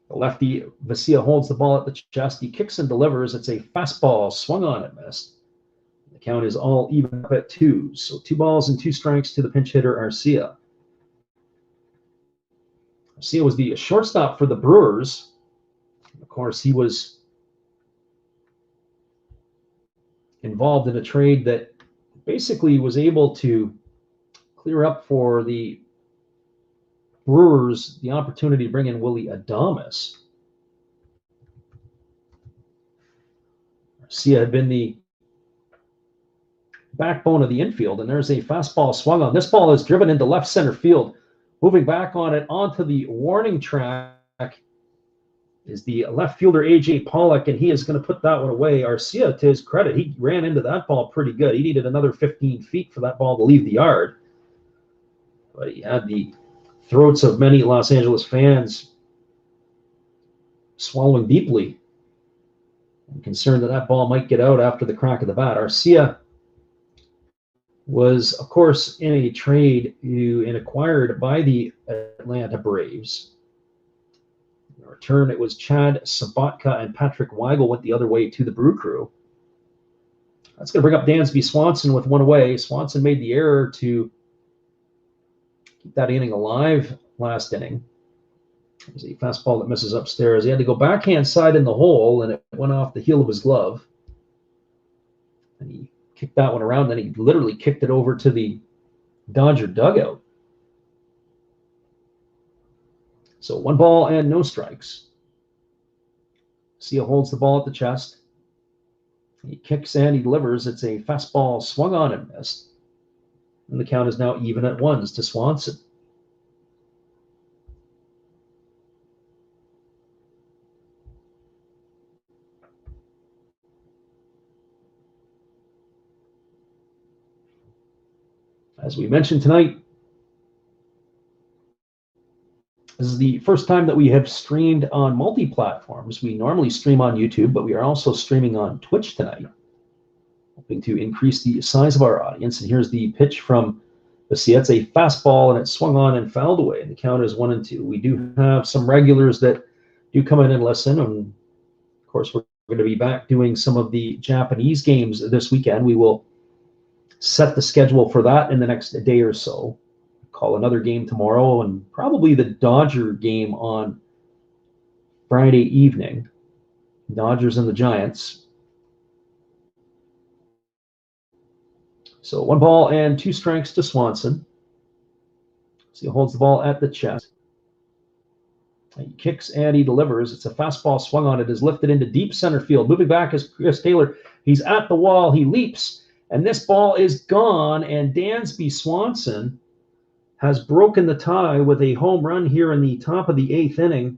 A: The lefty, Vesia, holds the ball at the chest. He kicks and delivers. It's a fastball, swung on and missed. The count is all even up at 2. So 2 balls and 2 strikes to the pinch hitter, Arcia. Arcia was the shortstop for the Brewers. Of course, he was involved in a trade that basically was able to clear up for the Brewers the opportunity to bring in Willie Adames. Arcia had been the backbone of the infield, and there's a fastball swung on. This ball is driven into left center field. Moving back on it onto the warning track is the left fielder, A.J. Pollock, and he is going to put that one away. Arcia, to his credit, he ran into that ball pretty good. He needed another 15 feet for that ball to leave the yard. But he had the throats of many Los Angeles fans swallowing deeply. I'm concerned that that ball might get out after the crack of the bat. Arcia was, of course, in a trade and acquired by the Atlanta Braves. In return, it was Chad Sabatka and Patrick Weigel went the other way to the Brew Crew. That's going to bring up Dansby Swanson with 1 away. Swanson made the error to keep that inning alive last inning. There's a fastball that misses upstairs. He had to go backhand side in the hole, and it went off the heel of his glove. And he kicked that one around. Then he literally kicked it over to the Dodger dugout. So 1 ball and no strikes. Seal holds the ball at the chest. He kicks and he delivers. It's a fastball swung on and missed. And the count is now even at 1s to Swanson. As we mentioned tonight, this is the first time that we have streamed on multi-platforms. We normally stream on YouTube, but we are also streaming on Twitch tonight, hoping to increase the size of our audience. And here's the pitch from Basia. It's a fastball, and it swung on and fouled away. And the count is 1-2. We do have some regulars that do come in and listen. And of course, we're going to be back doing some of the Japanese games this weekend. We will set the schedule for that in the next day or so. Call another game tomorrow, and probably the Dodger game on Friday evening. Dodgers and the Giants. So 1 ball and 2 strikes to Swanson. So he holds the ball at the chest. He kicks and he delivers. It's a fastball swung on. It is lifted into deep center field. Moving back is Chris Taylor. He's at the wall. He leaps, and this ball is gone. And Dansby Swanson has broken the tie with a home run here in the top of the 8th inning.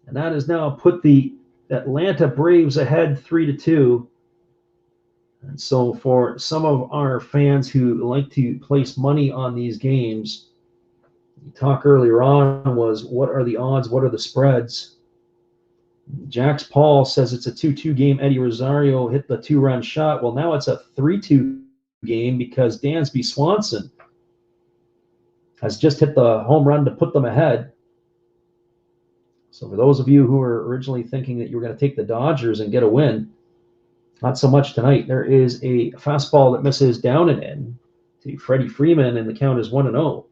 A: And that has now put the Atlanta Braves ahead 3-2. And so for some of our fans who like to place money on these games, the talk earlier on was, what are the odds? What are the spreads? Jax Paul says it's a 2-2 game. Eddie Rosario hit the 2-run shot. Well, now it's a 3-2 game because Dansby Swanson has just hit the home run to put them ahead. So for those of you who were originally thinking that you were going to take the Dodgers and get a win, not so much tonight. There is a fastball that misses down and in to Freddie Freeman, and the count is 1-0.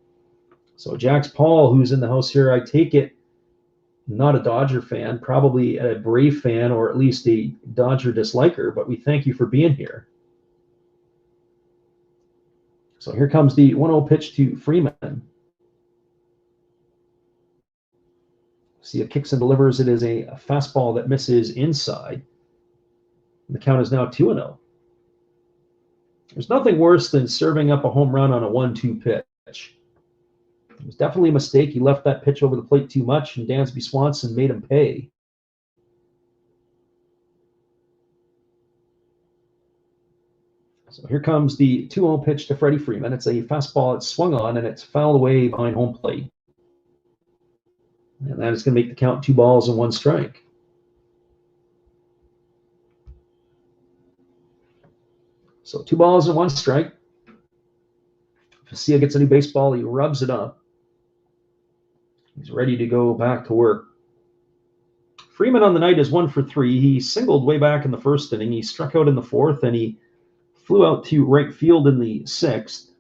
A: So Jax Paul, who's in the house here, I take it, not a Dodger fan, probably a Brave fan, or at least a Dodger disliker, but we thank you for being here. So here comes the 1-0 pitch to Freeman. See, it kicks and delivers. It is a fastball that misses inside. The count is now 2-0. There's nothing worse than serving up a home run on a 1-2 pitch. It was definitely a mistake. He left that pitch over the plate too much, and Dansby Swanson made him pay. So here comes the 2-0 pitch to Freddie Freeman. It's a fastball. It's swung on, and it's fouled away behind home plate. And that is going to make the count 2 balls and 1 strike. So 2 balls and 1 strike. Facia gets a new baseball. He rubs it up. He's ready to go back to work. Freeman on the night is 1 for 3. He singled way back in the 1st inning. He struck out in the 4th, and he flew out to right field in the 6th.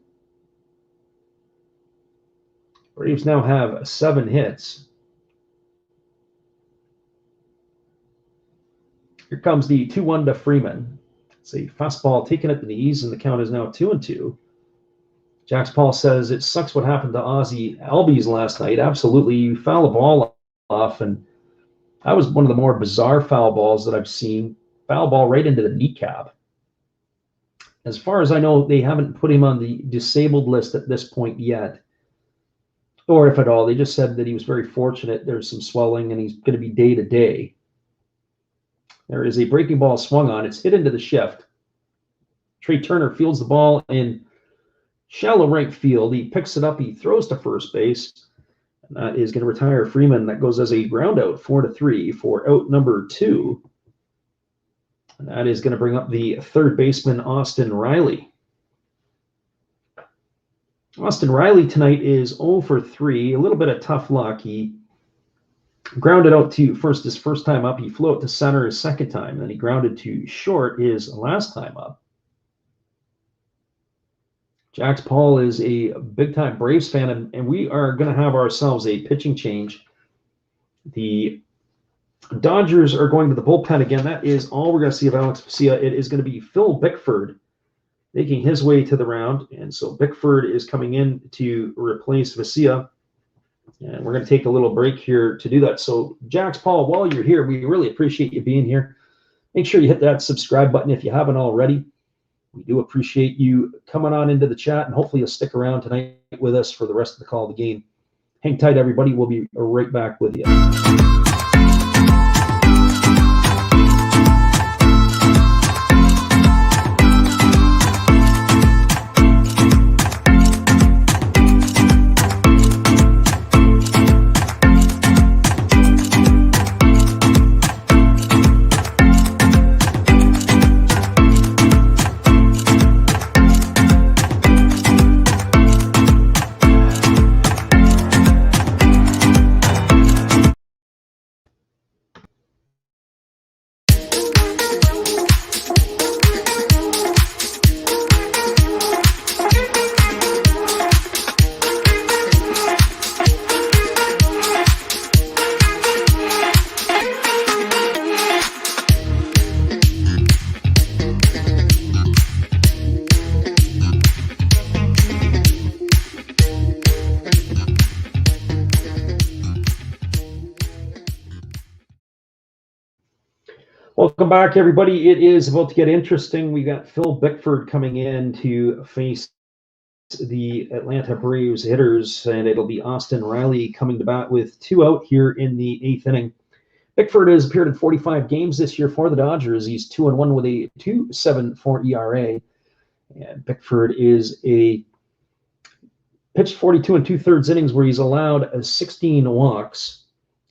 A: Braves now have 7 hits. Here comes the 2-1 to Freeman. It's a fastball taken at the knees, and the count is now 2-2. Jax Paul says it sucks what happened to Ozzie Albies last night. Absolutely, you foul the ball off, and that was one of the more bizarre foul balls that I've seen. Foul ball right into the kneecap. As far as I know, they haven't put him on the disabled list at this point yet, or if at all. They just said that he was very fortunate. There's some swelling, and he's going to be day-to-day. There is a breaking ball swung on. It's hit into the shift. Trey Turner fields the ball in shallow right field. He picks it up. He throws to first base. And that is going to retire Freeman. That goes as a ground out, 4-3 for out number 2. And that is going to bring up the 3rd baseman, Austin Riley. Austin Riley tonight is 0 for 3. A little bit of tough luck. He grounded out to first his first time up. He flew out to center his second time. Then he grounded to short his last time up. Jax Paul is a big-time Braves fan, and we are going to have ourselves a pitching change. The Dodgers are going to the bullpen again. That is all we're going to see of Alex Vesia. It is going to be Phil Bickford making his way to the round. And so Bickford is coming in to replace Vesia. And we're going to take a little break here to do that. So, Jax Paul, while you're here, we really appreciate you being here. Make sure you hit that subscribe button if you haven't already. We do appreciate you coming on into the chat, and hopefully you'll stick around tonight with us for the rest of the call of the game. Hang tight, everybody. We'll be right back with you. Welcome back, everybody. It is about to get interesting. We got Phil Bickford coming in to face the Atlanta Braves hitters, and it'll be Austin Riley coming to bat with 2 out here in the 8th inning. Bickford has appeared in 45 games this year for the Dodgers. He's 2-1 with a 2.74 ERA. And Bickford pitched 42 and 2/3 innings where he's allowed 16 walks.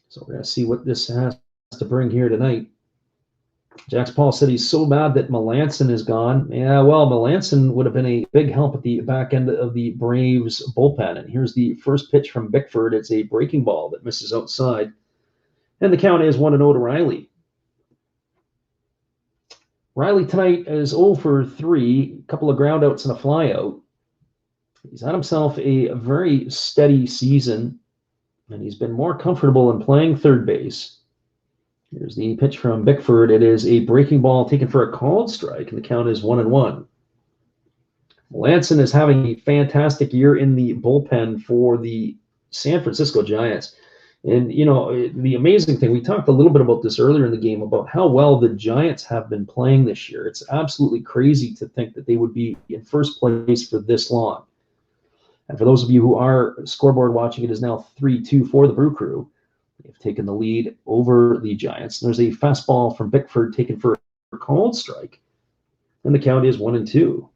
A: So we're going to see what this has to bring here tonight. Jax Paul said he's so mad that Melanson is gone. Yeah, well, Melanson would have been a big help at the back end of the Braves bullpen. And here's the first pitch from Bickford. It's a breaking ball that misses outside. And the count is 1-0 to Riley. Riley tonight is 0 for 3, a couple of ground outs and a fly out. He's had himself a very steady season, and he's been more comfortable in playing third base. Here's the pitch from Bickford. It is a breaking ball taken for a called strike, and the count is 1-1. Melanson is having a fantastic year in the bullpen for the San Francisco Giants. And, you know, the amazing thing, we talked a little bit about this earlier in the game about how well the Giants have been playing this year. It's absolutely crazy to think that they would be in first place for this long. And for those of you who are scoreboard watching, it is now 3-2 for the Brew Crew. They've taken the lead over the Giants. There's a fastball from Bickford taken for a called strike, and the count is 1-2.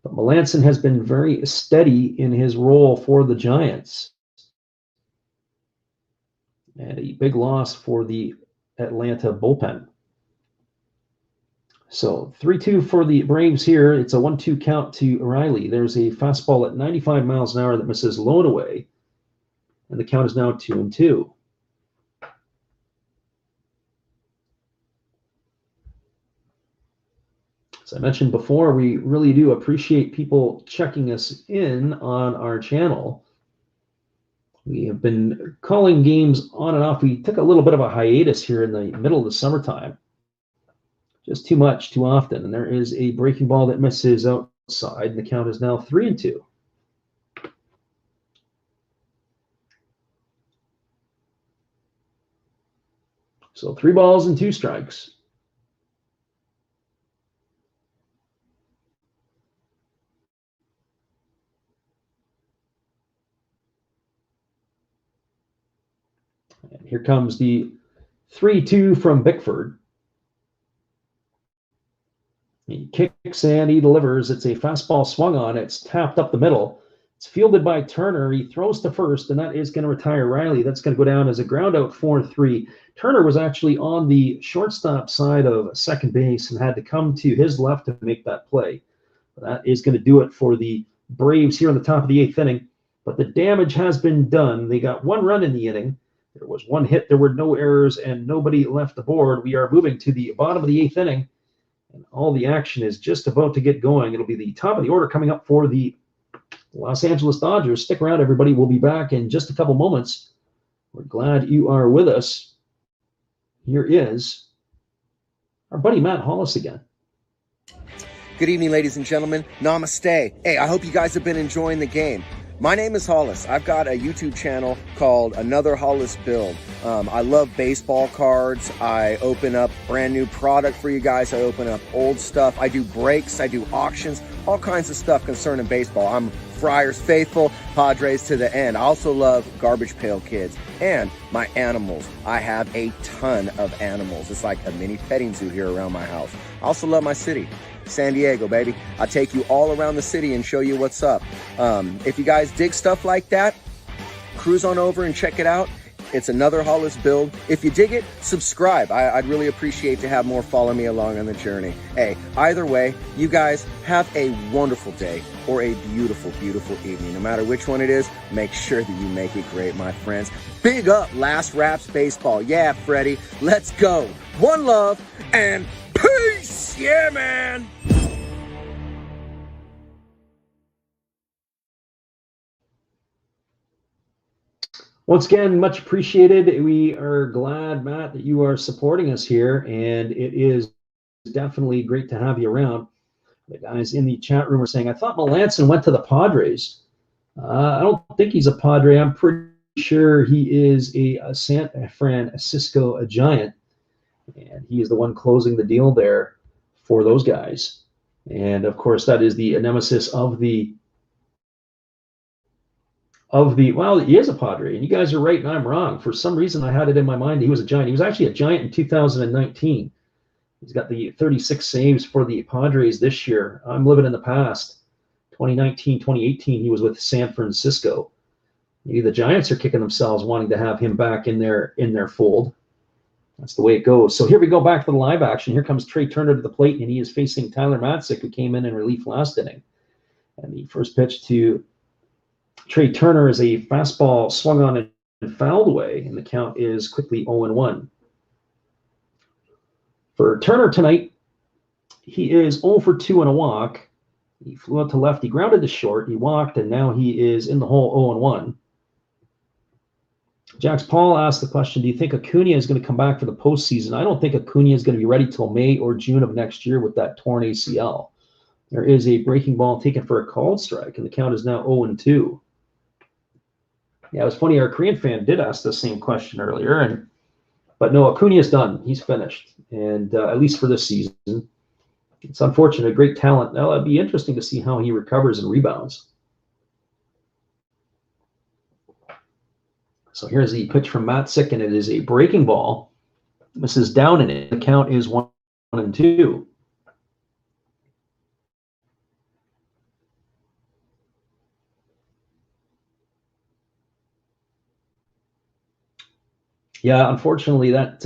A: But Melanson has been very steady in his role for the Giants. And a big loss for the Atlanta bullpen. So 3-2 for the Braves here. It's a 1-2 count to Riley. There's a fastball at 95 miles an hour that misses low and away. And the count is now 2-2. As I mentioned before, we really do appreciate people checking us in on our channel. We have been calling games on and off. We took a little bit of a hiatus here in the middle of the summertime. Just too much, too often. And there is a breaking ball that misses outside, and the count is now 3-2. So 3 balls and 2 strikes. And here comes the 3-2 from Bickford. He kicks and he delivers. It's a fastball swung on. It's tapped up the middle. It's fielded by Turner. He throws to first, and that is going to retire Riley. That's going to go down as a ground out 4-3. Turner was actually on the shortstop side of second base and had to come to his left to make that play. That is going to do it for the Braves here on the top of the 8th inning. But the damage has been done. They got 1 run in the inning. There was 1 hit. There were no errors, and nobody left the board. We are moving to the bottom of the 8th inning, and all the action is just about to get going. It'll be the top of the order coming up for the Los Angeles Dodgers. Stick around, everybody. We'll be back in just a couple moments We're glad you are with us. Here is our buddy Matt Hollis again.
D: Good evening, ladies and gentlemen. Namaste. Hey, I hope you guys have been enjoying the game. My name is Hollis. I've got a YouTube channel called Another Hollis Build. I love baseball cards. I open up brand new product for you guys. I open up old stuff. I do breaks. I do auctions. All kinds of stuff concerning baseball. I'm Friars faithful, Padres to the end. I also love Garbage Pail Kids and my animals. I have a ton of animals. It's like a mini petting zoo here around my house. I also love my city, San Diego, baby. I'll take you all around the city and show you what's up. If you guys dig stuff like that, cruise on over and check it out. It's Another Hollis Build. If you dig it, subscribe. I'd really appreciate to have more follow me along on the journey. Hey, either way, you guys have a wonderful day or a beautiful, beautiful evening. No matter which one it is, make sure that you make it great, my friends. Big up Last Raps Baseball. Yeah, Freddie, let's go. One love and peace. Yeah, man.
A: Once again, much appreciated. We are glad, Matt, that you are supporting us here, and it is definitely great to have you around. The guys in the chat room are saying, I thought Melanson went to the Padres. I don't think he's a Padre. I'm pretty sure he is a San Francisco Giant, and he is the one closing the deal there for those guys. And, of course, that is the nemesis of the well, he is a Padre, and you guys are right and I'm wrong. For some reason, I had it in my mind he was a Giant. He was actually a Giant in 2019. He's got the 36 saves for the Padres this year. I'm living in the past. 2019, 2018, he was with San Francisco. Maybe the Giants are kicking themselves wanting to have him back in their fold. That's the way it goes. So here we go back to the live action. Here comes Trey Turner to the plate, and he is facing Tyler Matzik, who came in relief last inning. And the first pitch to Trey Turner is a fastball swung on and fouled away, and the count is quickly 0-1. For Turner tonight, he is 0 for 2 and a walk. He flew out to left, he grounded to short, he walked, and now he is in the hole 0-1. Jax Paul asked the question, do you think Acuna is going to come back for the postseason? I don't think Acuna is going to be ready till May or June of next year with that torn ACL. There is a breaking ball taken for a called strike, and the count is now 0-2. Yeah, it was funny. Our Korean fan did ask the same question earlier, but no, Acuna is done. He's finished, and at least for this season. It's unfortunate. Great talent. Now, it'd be interesting to see how he recovers and rebounds. So here's the pitch from Matzik, and it is a breaking ball. This is down in it. The count is 1-2. Yeah, unfortunately, that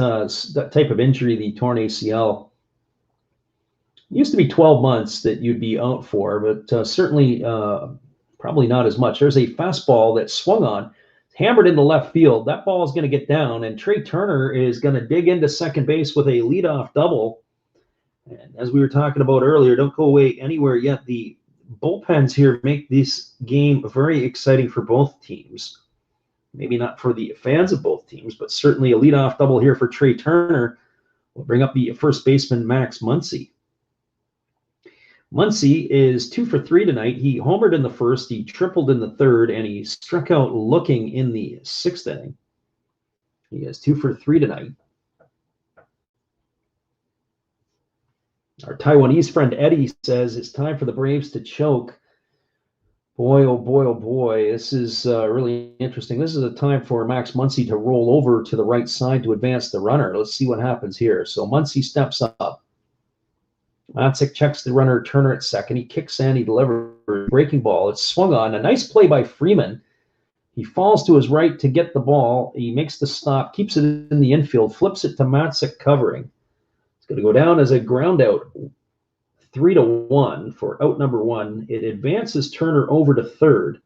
A: type of injury, the torn ACL, used to be 12 months that you'd be out for, but certainly probably not as much. There's a fastball that swung on, hammered into left field. That ball is going to get down, and Trey Turner is going to dig into second base with a leadoff double. And as we were talking about earlier, don't go away anywhere yet. The bullpens here make this game very exciting for both teams. Maybe not for the fans of both teams, but certainly a leadoff double here for Trey Turner will bring up the first baseman, Max Muncy. Muncy is 2 for 3 tonight. He homered in the first, he tripled in the third, and he struck out looking in the sixth inning. He is 2 for 3 tonight. Our Taiwanese friend Eddie says it's time for the Braves to choke. Boy, oh boy, oh boy, this is really interesting. This is a time for Max Muncy to roll over to the right side to advance the runner. Let's see what happens here. So Muncy steps up. Matzik checks the runner, Turner at second. He kicks in, he delivers a breaking ball. It's swung on. A nice play by Freeman. He falls to his right to get the ball. He makes the stop, keeps it in the infield, flips it to Matzik covering. It's going to go down as a ground out. 3-1 for out number 1. It advances Turner over to third.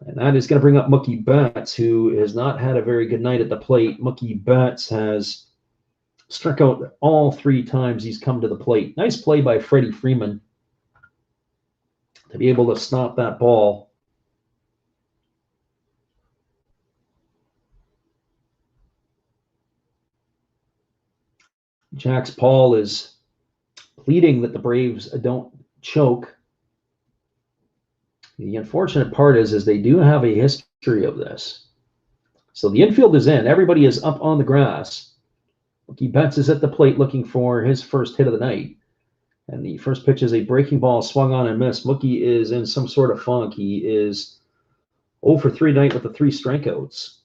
A: And that is going to bring up Mookie Betts, who has not had a very good night at the plate. Mookie Betts has struck out all 3 times he's come to the plate. Nice play by Freddie Freeman to be able to stop that ball. Jax Paul is pleading that the Braves don't choke. The unfortunate part is they do have a history of this. So the infield is in. Everybody is up on the grass. Mookie Betts is at the plate looking for his first hit of the night. And the first pitch is a breaking ball swung on and missed. Mookie is in some sort of funk. He is 0 for 3 tonight with the 3 strikeouts.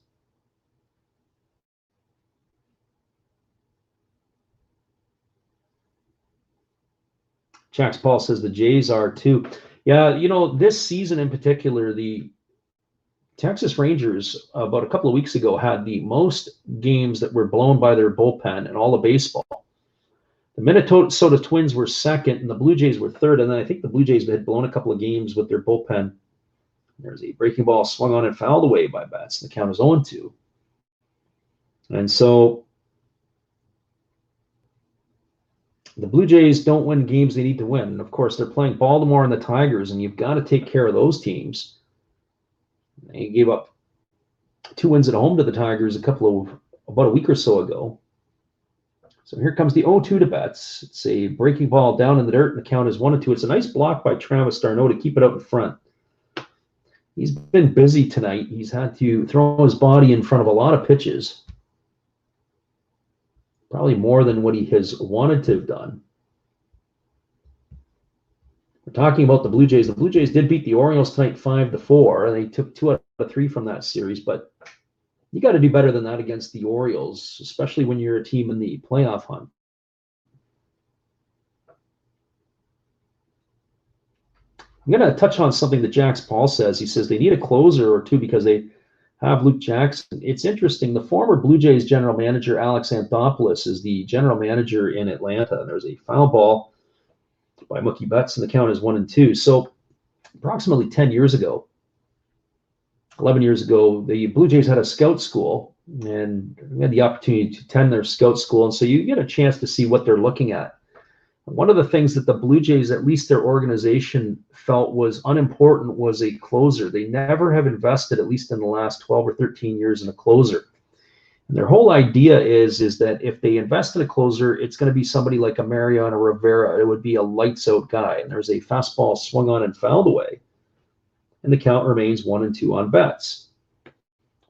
A: Jax Paul says the Jays are too. Yeah, this season in particular, the Texas Rangers about a couple of weeks ago had the most games that were blown by their bullpen in all of baseball. The Minnesota Twins were second, and the Blue Jays were third. And then I think the Blue Jays had blown a couple of games with their bullpen. There's a breaking ball swung on and fouled away by Betts, and the count is 0-2. And so the Blue Jays don't win games they need to win. And of course, they're playing Baltimore and the Tigers, and you've got to take care of those teams. They gave up 2 wins at home to the Tigers about a week or so ago. So here comes the 0-2 to Betts. It's a breaking ball down in the dirt, and the count is 1-2. It's a nice block by Travis d'Arnaud to keep it out in front. He's been busy tonight. He's had to throw his body in front of a lot of pitches. Probably more than what he has wanted to have done. We're talking about the Blue Jays. The Blue Jays did beat the Orioles tonight 5-4. They took 2 out of 3 from that series, but you got to do better than that against the Orioles, especially when you're a team in the playoff hunt. I'm going to touch on something that Jax Paul says. He says they need a closer or two because they have Luke Jackson. It's interesting. The former Blue Jays general manager, Alex Anthopoulos, is the general manager in Atlanta. There's a foul ball by Mookie Betts, and the count is 1-2. So approximately 10 years ago, 11 years ago, the Blue Jays had a scout school, and we had the opportunity to attend their scout school. And so you get a chance to see what they're looking at. One of the things that the Blue Jays, at least their organization, felt was unimportant was a closer. They never have invested, at least in the last 12 or 13 years, in a closer. And their whole idea is that if they invest in a closer, it's going to be somebody like a Mariano Rivera. It would be a lights-out guy. And there's a fastball swung on and fouled away. And the count remains 1-2 on Betts.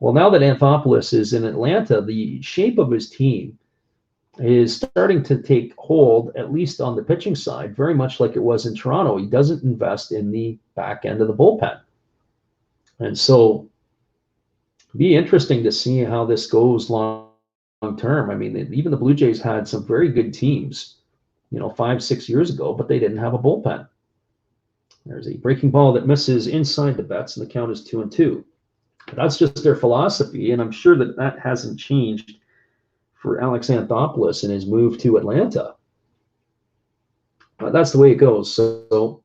A: Well, now that Anthopoulos is in Atlanta, the shape of his team is starting to take hold, at least on the pitching side, very much like it was in Toronto. He doesn't invest in the back end of the bullpen. And so it'll be interesting to see how this goes long term. I mean, even the Blue Jays had some very good teams, 5-6 years ago, but they didn't have a bullpen. There's a breaking ball that misses inside the Betts, and the count is 2-2. That's just their philosophy, and I'm sure that hasn't changed for Alex Anthopoulos in his move to Atlanta. But that's the way it goes. So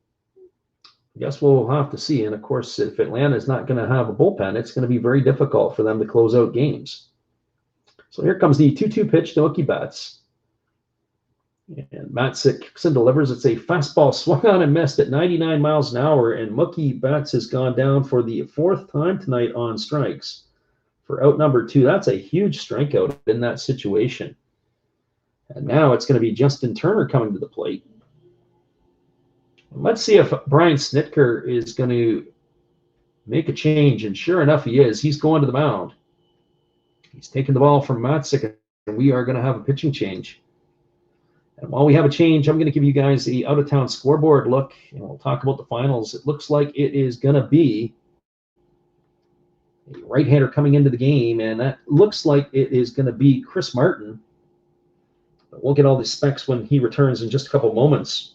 A: I guess we'll have to see. And of course, if Atlanta is not going to have a bullpen, it's going to be very difficult for them to close out games. So here comes the 2-2 pitch to Mookie Betts. And Matzik kicks and delivers. It's a fastball swung on and missed at 99 miles an hour. And Mookie Betts has gone down for the 4th time tonight on strikes for out number 2. That's a huge strikeout in that situation. And now it's going to be Justin Turner coming to the plate. And let's see if Brian Snitker is going to make a change. And sure enough, he is. He's going to the mound. He's taking the ball from Matzik, and we are going to have a pitching change. And while we have a change, I'm going to give you guys the out-of-town scoreboard look, and we'll talk about the finals. It looks like it is going to be a right-hander coming into the game, and that looks like it is going to be Chris Martin. But we'll get all the specs when he returns in just a couple moments.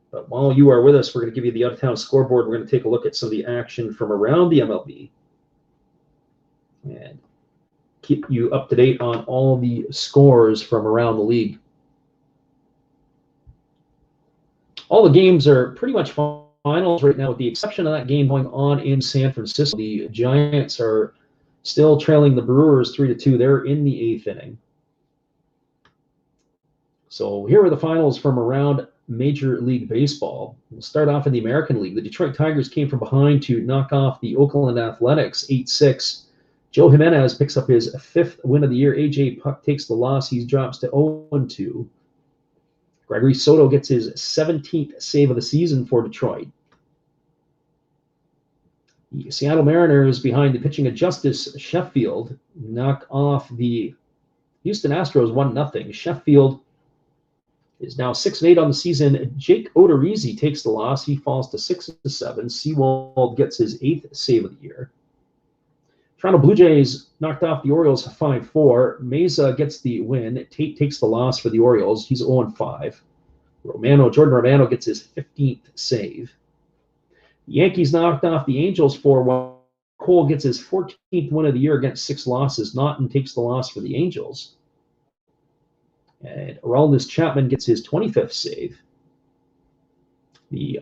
A: But while you are with us, we're going to give you the out-of-town scoreboard. We're going to take a look at some of the action from around the MLB and keep you up to date on all the scores from around the league. All the games are pretty much finals right now, with the exception of that game going on in San Francisco. The Giants are still trailing the Brewers 3-2. They're in the 8th inning. So here are the finals from around Major League Baseball. We'll start off in the American League. The Detroit Tigers came from behind to knock off the Oakland Athletics 8-6. Joe Jimenez picks up his 5th win of the year. AJ Puck takes the loss. He drops to 0-2. Gregory Soto gets his 17th save of the season for Detroit. The Seattle Mariners, behind the pitching of Justice Sheffield, knock off the Houston Astros 1-0. Sheffield is now 6-8 on the season. Jake Odorizzi takes the loss. He falls to 6-7. Seawald gets his 8th save of the year. Toronto Blue Jays knocked off the Orioles 5-4. Meza gets the win. Tate takes the loss for the Orioles. He's 0-5. Jordan Romano gets his 15th save. The Yankees knocked off the Angels 4-1. Cole gets his 14th win of the year against 6 losses. Naughton takes the loss for the Angels. And Aroldis Chapman gets his 25th save. The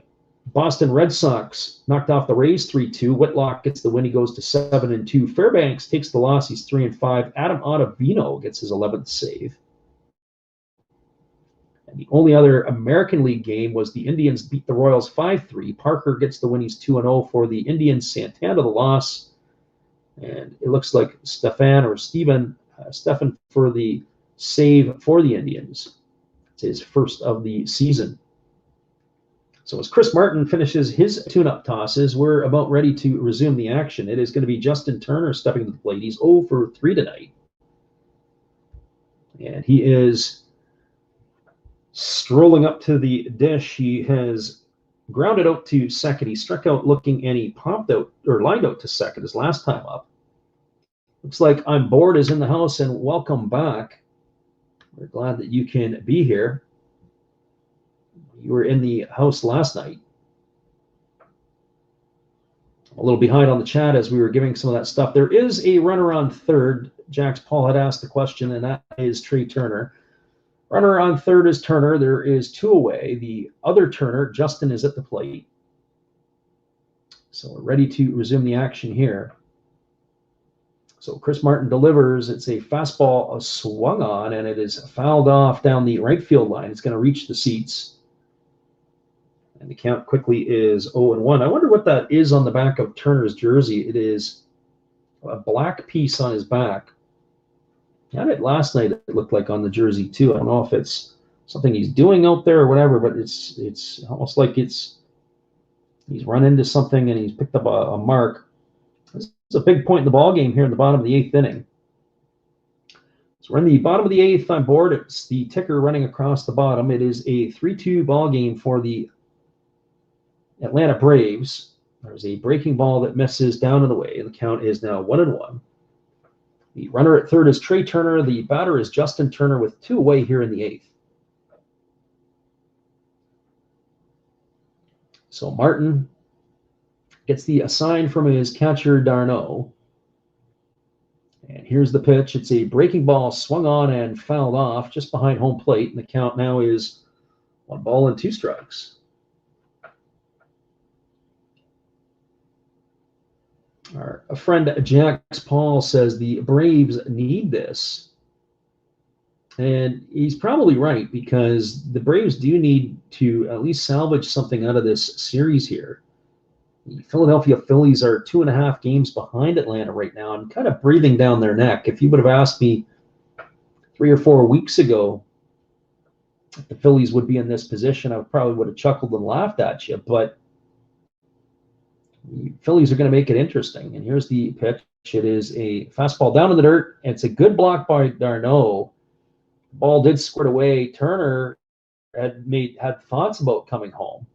A: Boston Red Sox knocked off the Rays 3-2. Whitlock gets the win. He goes to 7-2. Fairbanks takes the loss. He's 3-5. Adam Ottavino gets his 11th save. And the only other American League game was the Indians beat the Royals 5-3. Parker gets the win. He's 2-0 for the Indians. Santana the loss. And it looks like Stefan for the save for the Indians. It's his first of the season. So as Chris Martin finishes his tune-up tosses, we're about ready to resume the action. It is going to be Justin Turner stepping to the plate. He's 0 for 3 tonight. And he is strolling up to the dish. He has grounded out to second. He struck out looking, and he popped out or lined out to second his last time up. Looks like I'm Bored is in the house, and welcome back. We're glad that you can be here. You were in the house last night. A little behind on the chat as we were giving some of that stuff. There is a runner on third. Jax Paul had asked the question, and that is Trey Turner. Runner on third is Turner. There is 2 away. The other Turner, Justin, is at the plate. So we're ready to resume the action here. So Chris Martin delivers. It's a fastball swung on, and it is fouled off down the right field line. It's going to reach the seats. And the count quickly is 0-1. I wonder what that is on the back of Turner's jersey. It is a black piece on his back. I had it last night, it looked like, on the jersey too. I don't know if it's something he's doing out there or whatever, but it's almost like he's run into something and he's picked up a mark. This is a big point in the ball game here in the bottom of the 8th inning. So we're in the bottom of the 8th. I'm Bored. It's the ticker running across the bottom. It is a 3-2 ball game for the Atlanta Braves. There's a breaking ball that misses down and away. The count is now 1-1. The runner at third is Trey Turner. The batter is Justin Turner with 2 away here in the 8th. So Martin gets the assign from his catcher, Darno. And here's the pitch. It's a breaking ball swung on and fouled off just behind home plate. And the count now is 1-2 strikes. Our friend Jax Paul says the Braves need this. And he's probably right, because the Braves do need to at least salvage something out of this series here. The Philadelphia Phillies are 2.5 games behind Atlanta right now and kind of breathing down their neck. If you would have asked me 3 or 4 weeks ago if the Phillies would be in this position, I probably would have chuckled and laughed at you. But the Phillies are going to make it interesting. And here's the pitch. It is a fastball down in the dirt. It's a good block by Darno. The ball did squirt away. Turner had thoughts about coming home.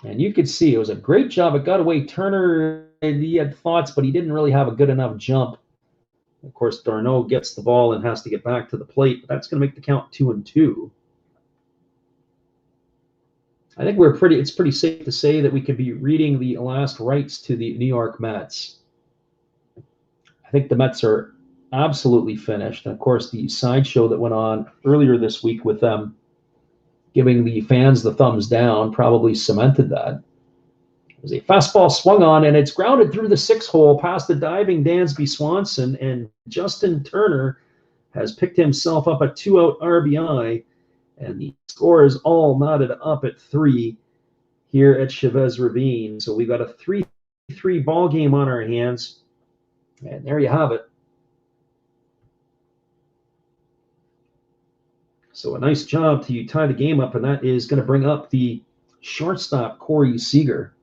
A: And you could see it was a great job. It got away. Turner, he had thoughts, but he didn't really have a good enough jump. Of course, Darno gets the ball and has to get back to the plate, but that's going to make the count 2-2. I think it's pretty safe to say that we could be reading the last rites to the New York Mets. I think the Mets are absolutely finished. And of course, the sideshow that went on earlier this week with them giving the fans the thumbs down probably cemented that. It was a fastball swung on, and it's grounded through the 6 hole past the diving Dansby Swanson, and Justin Turner has picked himself up a 2-out RBI. And the score is all knotted up at 3 here at Chavez Ravine. So we've got a 3-3 ball game on our hands. And there you have it. So a nice job to tie the game up, and that is going to bring up the shortstop, Corey Seager.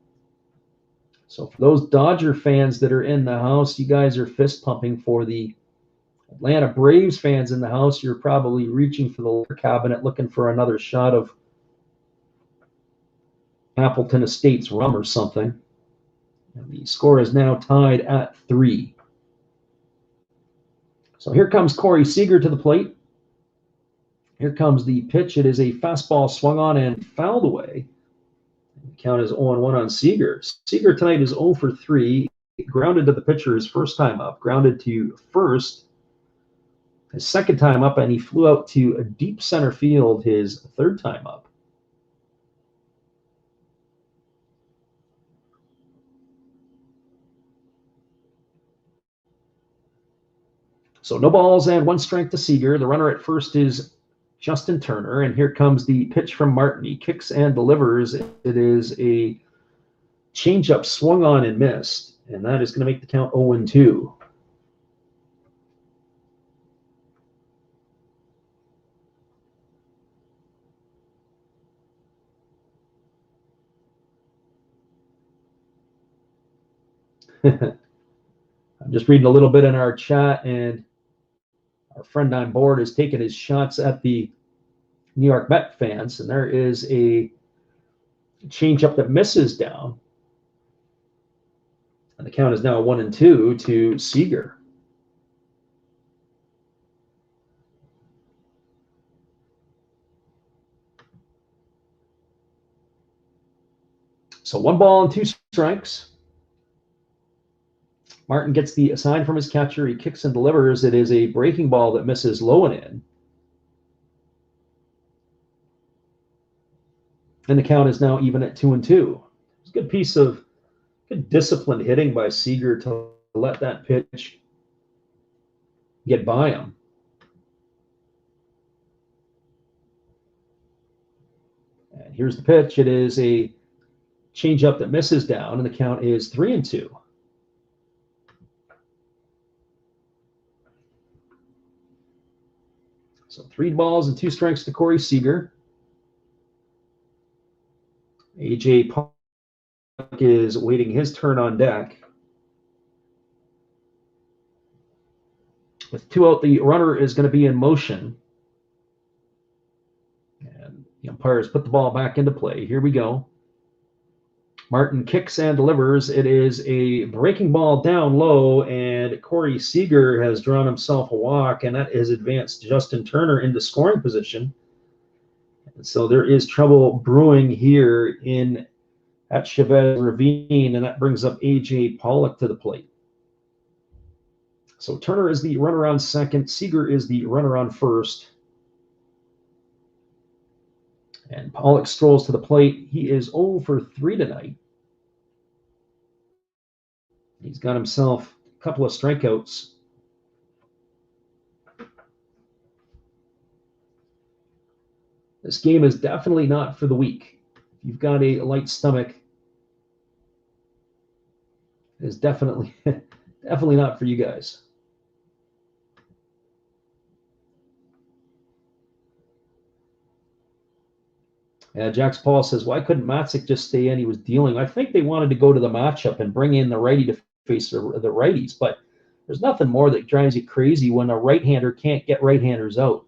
A: So for those Dodger fans that are in the house, you guys are fist pumping. For the Atlanta Braves fans in the house, you're probably reaching for the liquor cabinet looking for another shot of Appleton Estates rum or something. And the score is now tied at 3. So here comes Corey Seager to the plate. Here comes the pitch. It is a fastball swung on and fouled away. The count is 0-1 on Seager. Seager tonight is 0 for 3. Grounded to the pitcher his first time up. Grounded to first his second time up, and he flew out to a deep center field his third time up. So no balls and 1 strike to Seager. The runner at first is Justin Turner, and here comes the pitch from Martin. He kicks and delivers. It is a changeup swung on and missed, and that is going to make the count 0-2. I'm just reading a little bit in our chat, and our friend on board is taking his shots at the New York Met fans, and there is a changeup that misses down. And the count is now 1-2 to Seager. So 1 ball and 2 strikes. Martin gets the sign from his catcher. He kicks and delivers. It is a breaking ball that misses low and in. And the count is now even at 2-2. It's a good piece of good disciplined hitting by Seager to let that pitch get by him. And here's the pitch. It is a changeup that misses down, and the count is 3-2. So 3 balls and 2 strikes to Corey Seager. A.J. Pollock is waiting his turn on deck. With 2 out, the runner is going to be in motion. And the umpires put the ball back into play. Here we go. Martin kicks and delivers. It is a breaking ball down low, and Corey Seager has drawn himself a walk, and that has advanced Justin Turner into scoring position. And so there is trouble brewing here at Chavez Ravine, and that brings up A.J. Pollock to the plate. So Turner is the runner on second. Seager is the runner on first. And Pollock strolls to the plate. He is 0 for 3 tonight. He's got himself a couple of strikeouts. This game is definitely not for the weak. If you've got a light stomach, it is definitely not for you guys. Jax Paul says, why couldn't Matzik just stay in? He was dealing. I think they wanted to go to the matchup and bring in the righty to face the righties, but there's nothing more that drives you crazy when a right-hander can't get right-handers out.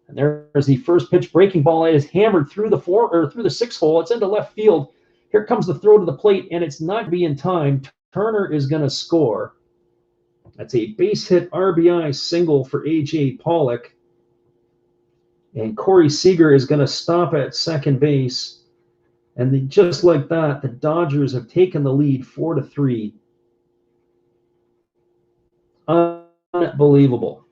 A: And there's the first pitch breaking ball. It is hammered through the 6 hole. It's into left field. Here comes the throw to the plate, and it's not being timed. Turner is going to score. That's a base hit RBI single for A.J. Pollock. And Corey Seager is going to stop at second base. And just like that, the Dodgers have taken the lead 4-3. Unbelievable.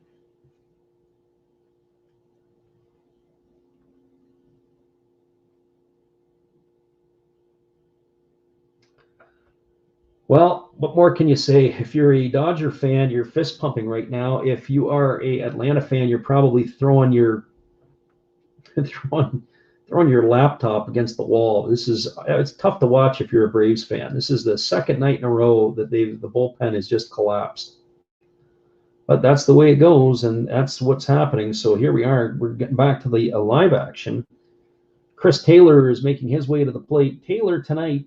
A: Well, what more can you say? If you're a Dodger fan, you're fist pumping right now. If you are a Atlanta fan, you're probably throwing your laptop against the wall. It's tough to watch if you're a Braves fan. This is the second night in a row that the bullpen has just collapsed. But that's the way it goes, and that's what's happening. So here we are. We're getting back to the live action. Chris Taylor is making his way to the plate. Taylor tonight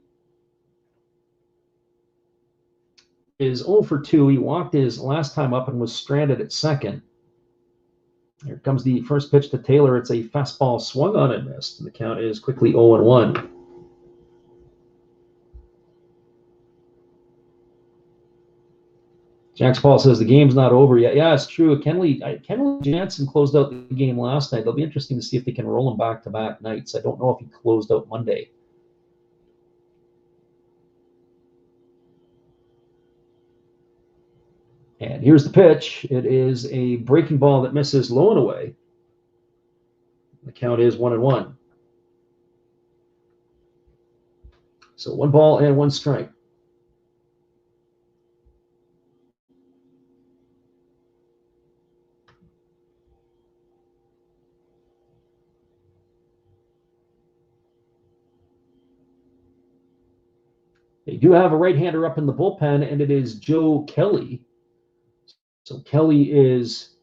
A: is 0 for 2. He walked his last time up and was stranded at second. Here comes the first pitch to Taylor. It's a fastball swung on and missed. And the count is quickly 0-1. Jax Paul says the game's not over yet. Yeah, it's true. Kenley Jansen closed out the game last night. It'll be interesting to see if they can roll him back-to-back nights. I don't know if he closed out Monday. And here's the pitch. It is a breaking ball that misses low and away. The count is 1-1. So 1 ball and 1 strike. They do have a right-hander up in the bullpen, and it is Joe Kelly. So Kelly is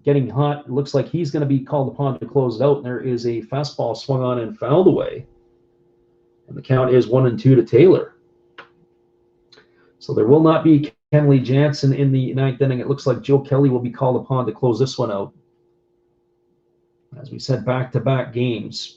A: getting hot. It looks like he's going to be called upon to close it out. And there is a fastball swung on and fouled away. And the count is 1-2 to Taylor. So there will not be Kenley Jansen in the 9th inning. It looks like Joe Kelly will be called upon to close this one out. As we said, back-to-back games.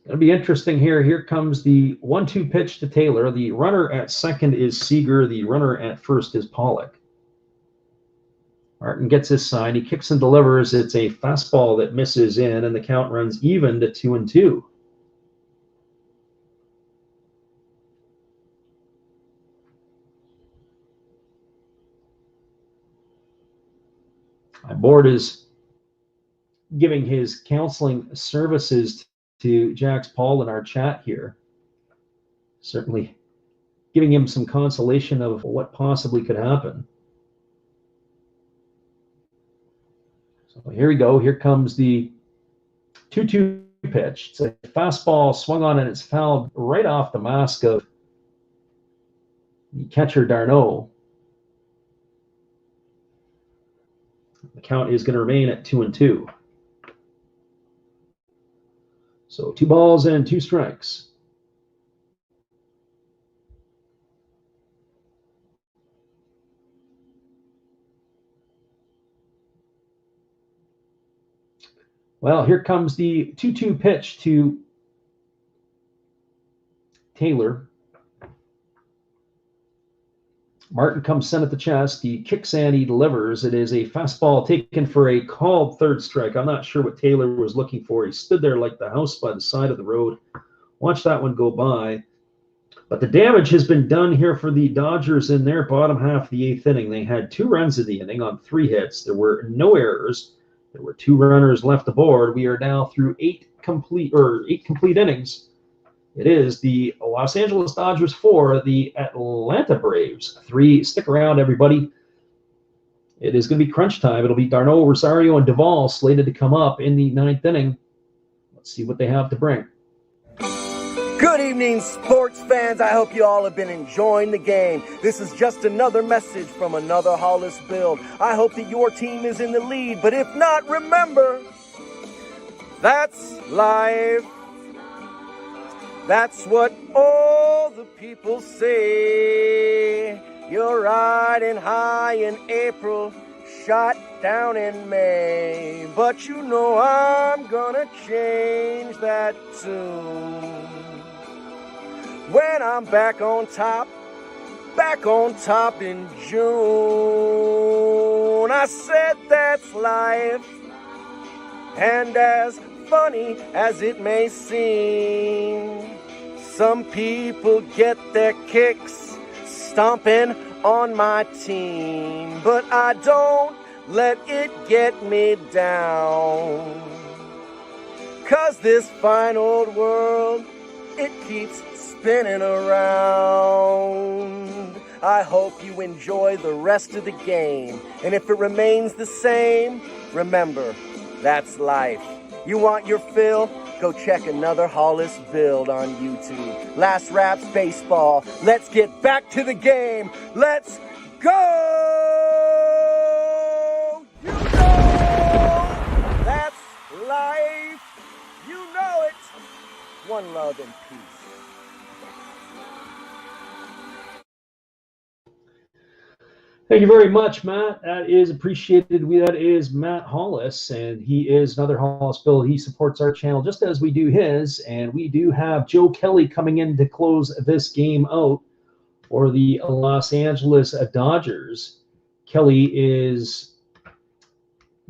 A: It'll be interesting here. Here comes the 1-2 pitch to Taylor. The runner at second is Seager. The runner at first is Pollock. Martin gets his sign. He kicks and delivers. It's a fastball that misses in, and the count runs even to 2-2. My board is giving his counseling services to Jax Paul in our chat here. Certainly giving him some consolation of what possibly could happen. So here we go. Here comes the 2-2 pitch. It's a fastball swung on and it's fouled right off the mask of the catcher Darno. The count is going to remain at 2-2. So 2 balls and 2 strikes. Well, here comes the 2-2 pitch to Taylor. Martin comes sent at the chest. He kicks and he delivers. It is a fastball taken for a called third strike. I'm not sure what Taylor was looking for. He stood there like the house by the side of the road. Watch that one go by. But the damage has been done here for the Dodgers in their bottom half of the 8th inning. They had 2 runs in the inning on 3 hits. There were no errors. There were 2 runners left aboard. We are now through 8 complete innings. It is the Los Angeles Dodgers 4, the Atlanta Braves 3. Stick around, everybody. It is going to be crunch time. It'll be Darno, Rosario, and Duvall slated to come up in the 9th inning. Let's see what they have to bring.
D: Good evening, sports fans. I hope you all have been enjoying the game. This is just another message from another Hollis build. I hope that your team is in the lead, but if not, remember, that's life. That's what all the people say. You're riding high in April, shot down in May. But you know I'm gonna change that tune. When I'm back on top in June. I said that's life. And as funny as it may seem, some people get their kicks stomping on my team, but I don't let it get me down. 'Cause this fine old world, it keeps spinning around. I hope you enjoy the rest of the game, and if it remains the same, remember, that's life. You want your fill? go check another Hollis build on YouTube. Last Raps Baseball. Let's get back to the game. Let's go! You know that's life. You know it. One love and peace.
A: Thank you very much, Matt. That is appreciated. That is Matt Hollis, and he is another Hollis Bill. He supports our channel just as we do his, and we do have Joe Kelly coming in to close this game out for the Los Angeles Dodgers. Kelly is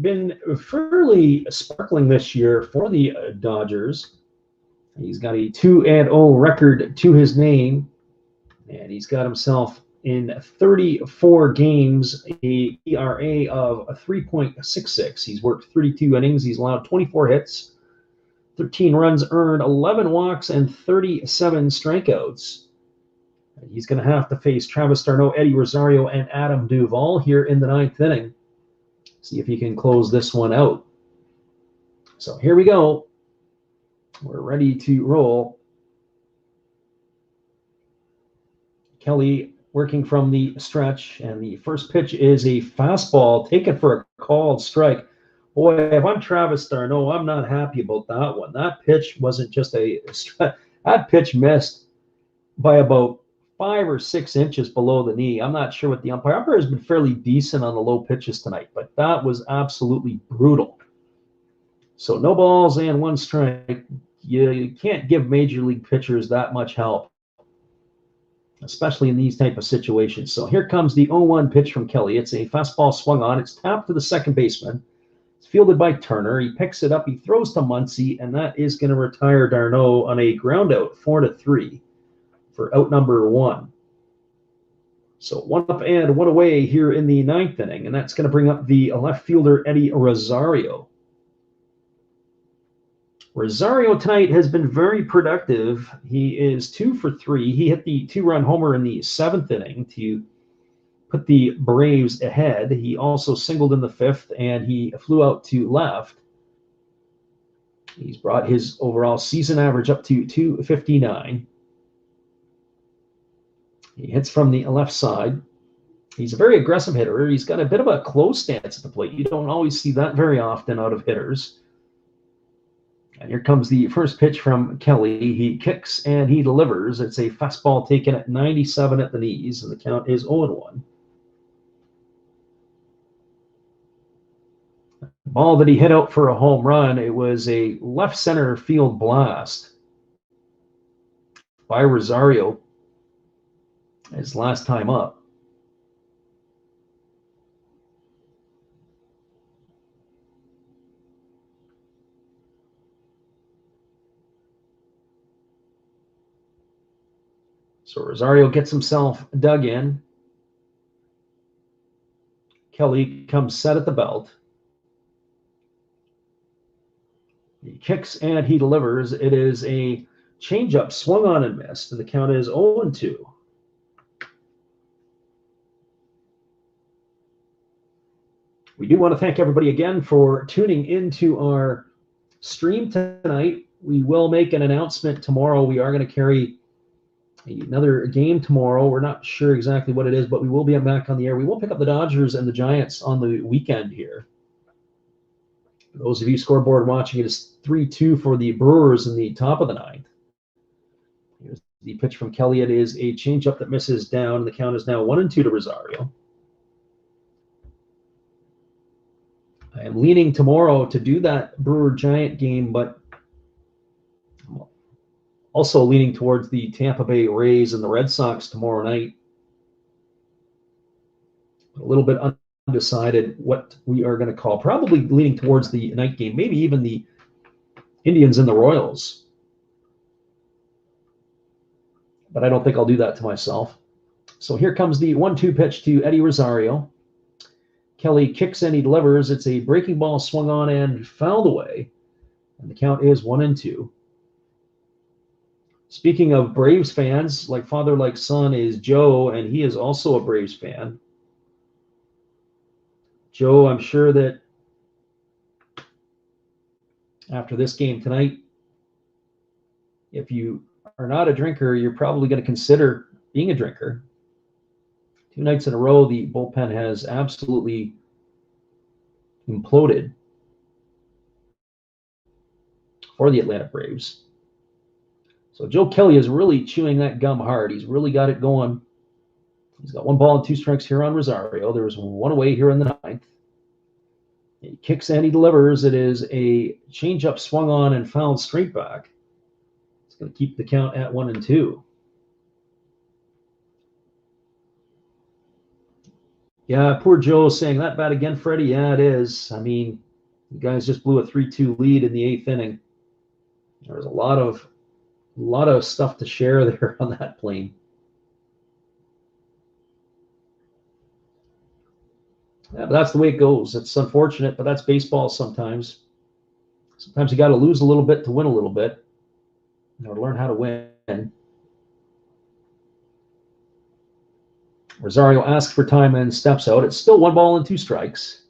A: been fairly sparkling this year for the Dodgers. He's got a 2-0 record to his name, and he's got himself in 34 games, a ERA of 3.66. He's worked 32 innings. He's allowed 24 hits, 13 runs earned, 11 walks, and 37 strikeouts. He's going to have to face Travis d'Arnaud, Eddie Rosario, and Adam Duvall here in the 9th inning. See if he can close this one out. So here we go. We're ready to roll. Kelly working from the stretch, and the first pitch is a fastball taken for a called strike. Boy, if I'm Travis d'Arnaud, I'm not happy about that one. That pitch wasn't just that pitch missed by about 5 or 6 inches below the knee. I'm not sure what the umpire has been fairly decent on the low pitches tonight, but that was absolutely brutal. So no balls and 1 strike. You can't give major league pitchers that much help, especially in these type of situations. So here comes the 0-1 pitch from Kelly. It's a fastball swung on. It's tapped to the second baseman. It's fielded by Turner. He picks it up. He throws to Muncy, and that is going to retire d'Arnaud on a ground out, 4-3 for out number 1. So 1 up and 1 away here in the 9th inning, and that's going to bring up the left fielder, Eddie Rosario. Rosario tonight has been very productive. He is 2 for 3. He hit the 2-run homer in the 7th inning to put the Braves ahead. He also singled in the 5th, and he flew out to left. He's brought his overall season average up to 259. He hits from the left side. He's a very aggressive hitter. He's got a bit of a close stance at the plate. You don't always see that very often out of hitters. And here comes the first pitch from Kelly. He kicks and he delivers. It's a fastball taken at 97 at the knees, and the count is 0-1. Ball that he hit out for a home run. It was a left center field blast by Rosario his last time up. So Rosario gets himself dug in. Kelly comes set at the belt. He kicks and he delivers. It is a changeup swung on and missed, and the count is 0-2. We do want to thank everybody again for tuning into our stream tonight. We will make an announcement tomorrow. We are going to carry another game tomorrow. We're not sure exactly what it is, but we will be back on the air. We will pick up the Dodgers and the Giants on the weekend here. For those of you scoreboard watching, it is 3-2 for the Brewers in the top of the 9th. Here's the pitch from Kelly. It is a changeup that misses down. The count is now 1-2 to Rosario. I am leaning tomorrow to do that Brewer-Giant game, but I'm also leaning towards the Tampa Bay Rays and the Red Sox tomorrow night. A little bit undecided what we are going to call. Probably leaning towards the night game, maybe even the Indians and the Royals. But I don't think I'll do that to myself. So here comes the 1-2 pitch to Eddie Rosario. Kelly kicks and he delivers. It's a breaking ball swung on and fouled away. And the count is 1-2. Speaking of Braves fans, like father, like son is Joe, and he is also a Braves fan. Joe, I'm sure that after this game tonight, if you are not a drinker, you're probably going to consider being a drinker. 2 nights in a row, the bullpen has absolutely imploded for the Atlanta Braves. So Joe Kelly is really chewing that gum hard. He's really got it going. He's got 1 ball and 2 strikes here on Rosario. There was 1 away here in the 9th. He kicks and he delivers. It is a changeup swung on and fouled straight back. It's going to keep the count at 1-2. Yeah, poor Joe saying that bat again, Freddie. Yeah, it is. I mean, you guys just blew a 3-2 lead in the 8th inning. There was a lot of stuff to share there on that plane. Yeah, but that's the way it goes. It's unfortunate, but that's baseball sometimes. Sometimes you got to lose a little bit to win a little bit, or learn how to win. Rosario asks for time and steps out. It's still 1 ball and 2 strikes.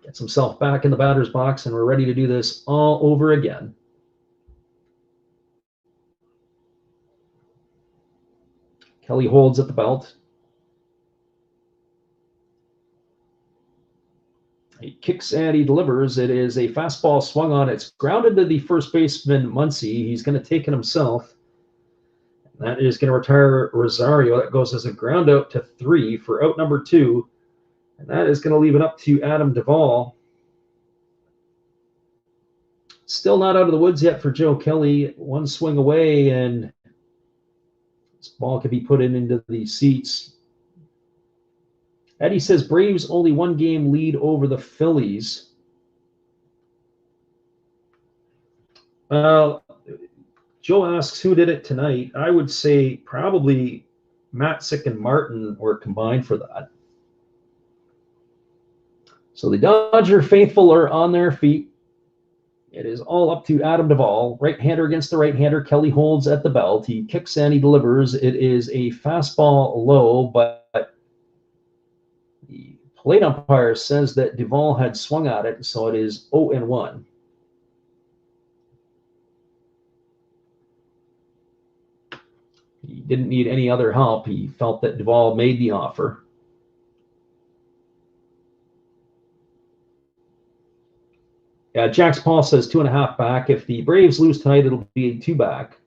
A: Gets himself back in the batter's box, and we're ready to do this all over again. Kelly holds at the belt. He kicks and he delivers. It is a fastball swung on. It's grounded to the first baseman, Muncy. He's going to take it himself. That is going to retire Rosario. That goes as a ground out to 3 for out number 2. And that is going to leave it up to Adam Duvall. Still not out of the woods yet for Joe Kelly. 1 swing away, and this ball could be put into the seats. Eddie says Braves only 1 game lead over the Phillies. Joe asks who did it tonight. I would say probably Matzik and Martin were combined for that. So the Dodger faithful are on their feet. It is all up to Adam Duvall. Right-hander against the right-hander. Kelly holds at the belt. He kicks and he delivers. It is a fastball low, but the plate umpire says that Duvall had swung at it, so it is 0-1. He didn't need any other help. He felt that Duvall made the offer. Yeah, Jax Paul says 2.5 back. If the Braves lose tonight, it'll be a 2 back.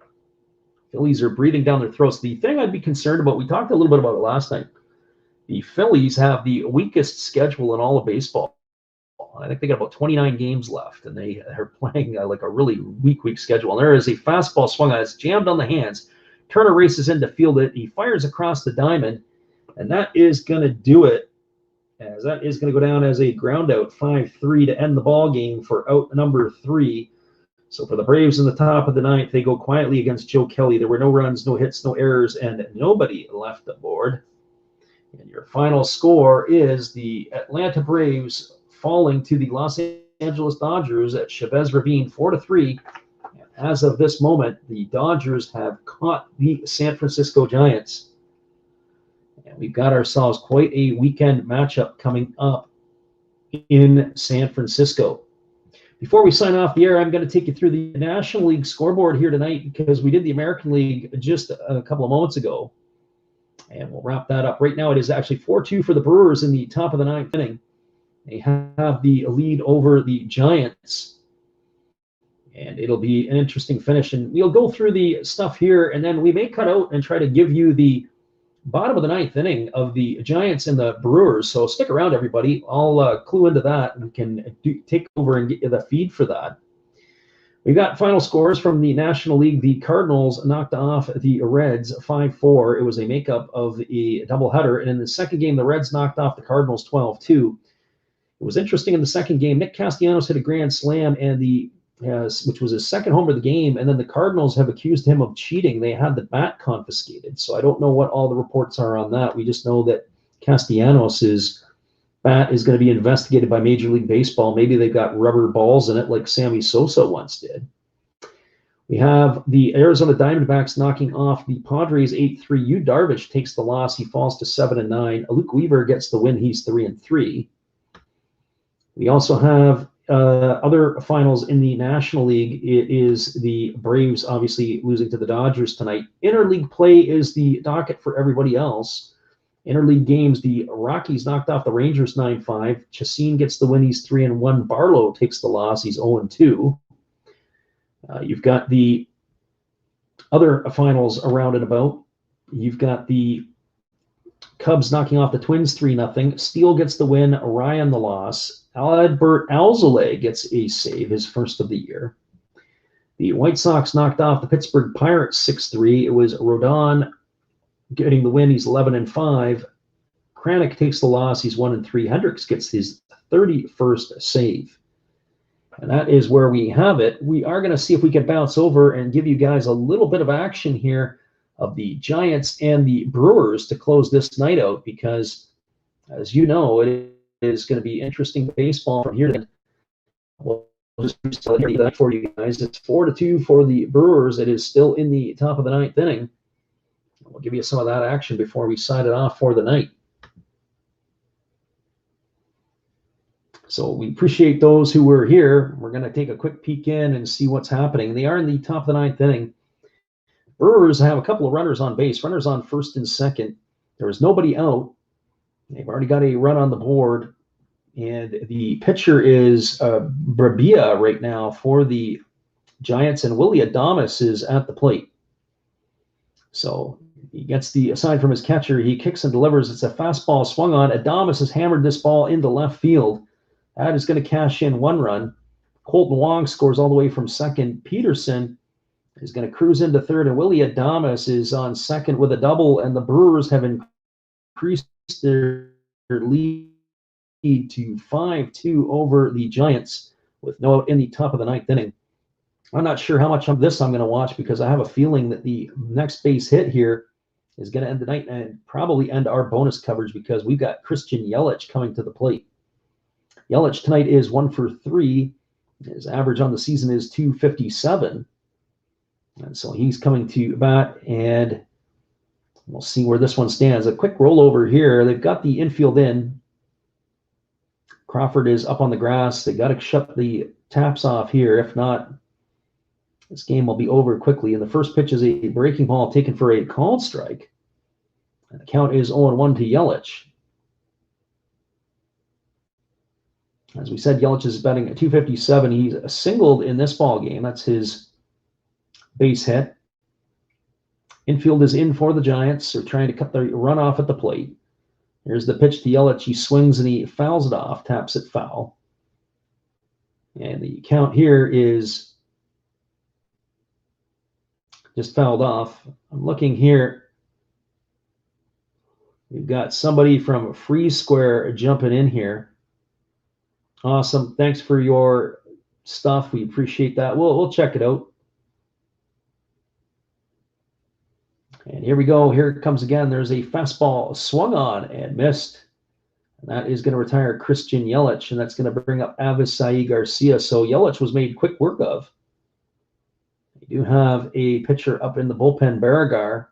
A: Phillies are breathing down their throats. The thing I'd be concerned about, we talked a little bit about it last night. The Phillies have the weakest schedule in all of baseball. I think they got about 29 games left, and they are playing like a really weak schedule. And there is a fastball swung on. It's jammed on the hands. Turner races in to field it. He fires across the diamond, and that is going to do it. As that is going to go down as a ground out, 5-3 to end the ball game for out number 3. So for the Braves in the top of the 9th, they go quietly against Joe Kelly. There were no runs, no hits, no errors, and nobody left aboard. And your final score is the Atlanta Braves falling to the Los Angeles Dodgers at Chavez Ravine 4-3. And as of this moment, the Dodgers have caught the San Francisco Giants. And we've got ourselves quite a weekend matchup coming up in San Francisco. Before we sign off the air, I'm going to take you through the National League scoreboard here tonight because we did the American League just a couple of moments ago. And we'll wrap that up. Right now, it is actually 4-2 for the Brewers in the top of the 9th inning. They have the lead over the Giants. And it'll be an interesting finish. And we'll go through the stuff here, and then we may cut out and try to give you the bottom of the 9th inning of the Giants and the Brewers. So stick around, everybody. I'll clue into that and can take over and get you the feed for that. We've got final scores from the National League. The Cardinals knocked off the Reds 5-4. It was a makeup of a doubleheader. And in the second game, the Reds knocked off the Cardinals 12-2. It was interesting in the second game. Nick Castellanos hit a grand slam, and which was his second homer of the game, and then the Cardinals have accused him of cheating. They had the bat confiscated, so I don't know what all the reports are on that. We just know that Castellanos' bat is going to be investigated by Major League Baseball. Maybe they've got rubber balls in it like Sammy Sosa once did. We have the Arizona Diamondbacks knocking off the Padres 8-3. Yu Darvish takes the loss. He falls to 7-9. Luke Weaver gets the win. He's 3-3. We also have other finals in the National League, it is the Braves obviously losing to the Dodgers tonight. Interleague play is the docket for everybody else. Interleague games, the Rockies knocked off the Rangers 9-5. Chacin gets the win. He's 3-1. Barlow takes the loss. He's 0-2. You've got the other finals around and about. You've got the Cubs knocking off the Twins 3-0. Steele gets the win. Ryan the loss. Albert Alzolay gets a save, his first of the year. The White Sox knocked off the Pittsburgh Pirates 6-3. It was Rodon getting the win. He's 11-5. Kranick takes the loss. He's 1-3. Hendricks gets his 31st save. And that is where we have it. We are going to see if we can bounce over and give you guys a little bit of action here of the Giants and the Brewers to close this night out, because, as you know, it is going to be interesting baseball from here to end. We'll just tell you that for you guys. It's 4-2 for the Brewers. It is still in the top of the ninth inning. We'll give you some of that action before we sign it off for the night. So we appreciate those who were here. We're going to take a quick peek in and see what's happening. They are in the top of the ninth inning. Brewers have a couple of runners on base, runners on first and second. There was nobody out. They've already got a run on the board. And the pitcher is Brabia right now for the Giants, and Willie Adames is at the plate. So he gets the aside from his catcher. He kicks and delivers. It's a fastball swung on. Adames has hammered this ball into left field. That is going to cash in one run. Colton Wong scores all the way from second. Peterson is going to cruise into third, and Willie Adames is on second with a double, and the Brewers have increased their lead to 5-2 over the Giants with no out in the top of the ninth inning. I'm not sure how much of this I'm going to watch, because I have a feeling that the next base hit here is going to end the night and probably end our bonus coverage, because we've got Christian Yelich coming to the plate. Yelich tonight is 1 for 3. His average on the season is 257. And so he's coming to bat, and we'll see where this one stands. A quick rollover here. They've got the infield in. Crawford is up on the grass. They got to shut the taps off here. If not, this game will be over quickly. And the first pitch is a breaking ball taken for a called strike. And the count is 0-1 to Yelich. As we said, Yelich is batting at 257. He's singled in this ball game. That's his base hit. Infield is in for the Giants. They're trying to cut the run off at the plate. Here's the pitch to Yelich. He swings and he fouls it off, taps it foul. And the count here is just fouled off. I'm looking here. We've got somebody from Free Square jumping in here. Awesome. Thanks for your stuff. We appreciate that. We'll check it out. And here we go. Here it comes again. There's a fastball swung on and missed. And that is going to retire Christian Yelich, and that's going to bring up Avisai Garcia. So Yelich was made quick work of. We do have a pitcher up in the bullpen, Barragar.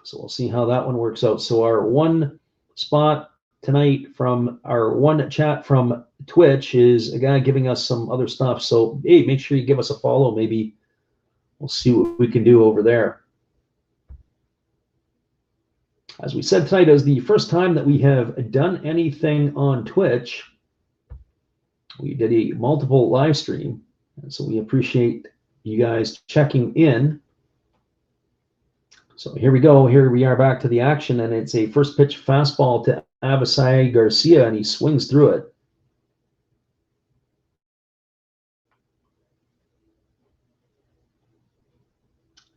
A: So we'll see how that one works out. So our one spot tonight from our one chat from Twitch is a guy giving us some other stuff. So, hey, make sure you give us a follow. Maybe we'll see what we can do over there. As we said, tonight is the first time that we have done anything on Twitch. We did a multiple live stream, and so we appreciate you guys checking in. So here we go. Here we are back to the action, and it's a first pitch fastball to Avisai Garcia, and he swings through it.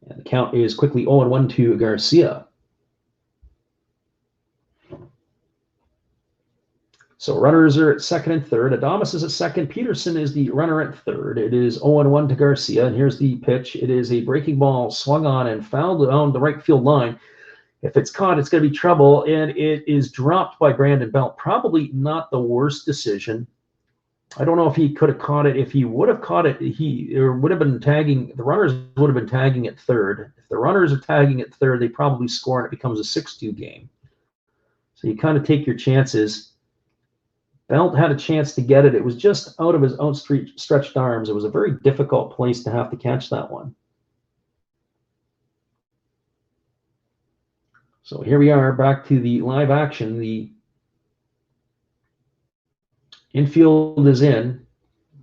A: And the count is quickly 0-1 to Garcia. So runners are at second and third. Adames is at second. Peterson is the runner at third. It is 0-1 to Garcia. And here's the pitch. It is a breaking ball swung on and fouled down the right field line. If it's caught, it's going to be trouble. And it is dropped by Brandon Belt. Probably not the worst decision. I don't know if he could have caught it. If he would have caught it, he would have been tagging. The runners would have been tagging at third. If the runners are tagging at third, they probably score and it becomes a 6-2 game. So you kind of take your chances. Belt had a chance to get it. It was just out of his outstretched arms. It was a very difficult place to have to catch that one. So here we are back to the live action. The infield is in.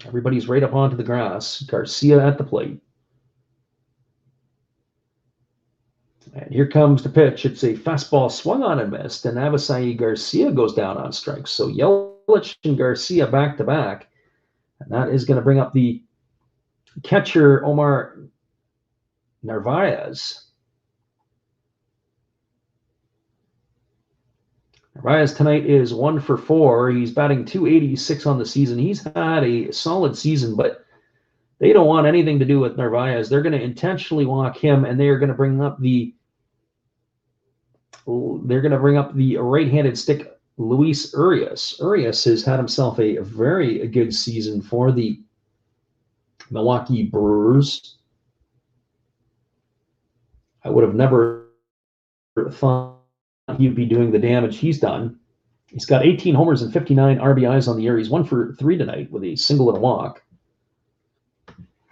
A: Everybody's right up onto the grass. Garcia at the plate. And here comes the pitch. It's a fastball swung on and missed, and Avisaí Garcia goes down on strikes. So Yelich and Garcia back to back. And that is going to bring up the catcher, Omar Narvaez. Narvaez tonight is 1 for 4. He's batting .286 on the season. He's had a solid season, but they don't want anything to do with Narvaez. They're going to intentionally walk him, and they are going to bring up the right-handed stick, Luis Urias. Urias has had himself a very good season for the Milwaukee Brewers. I would have never thought he'd be doing the damage he's done. He's got 18 homers and 59 RBIs on the year. He's 1 for 3 tonight with a single and a walk.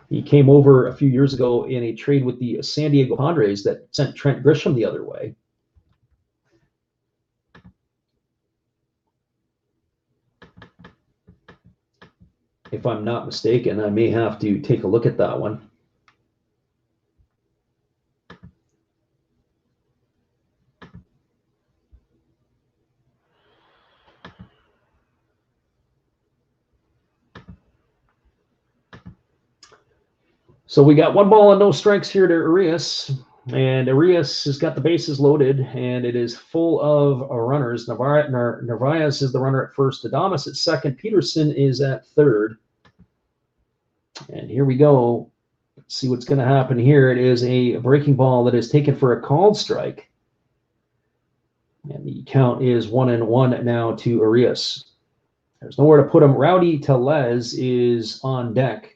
A: He came over a few years ago in a trade with the San Diego Padres that sent Trent Grisham the other way. If I'm not mistaken, I may have to take a look at that one. So we got 1 ball and no strikes here to Urias, and Urias has got the bases loaded, and it is full of runners. Narvaez is the runner at first, Adames at second, Peterson is at third. And here we go. Let's see what's going to happen here. It is a breaking ball that is taken for a called strike. And the count is 1-1 now to Urias. There's nowhere to put him. Rowdy Tellez is on deck.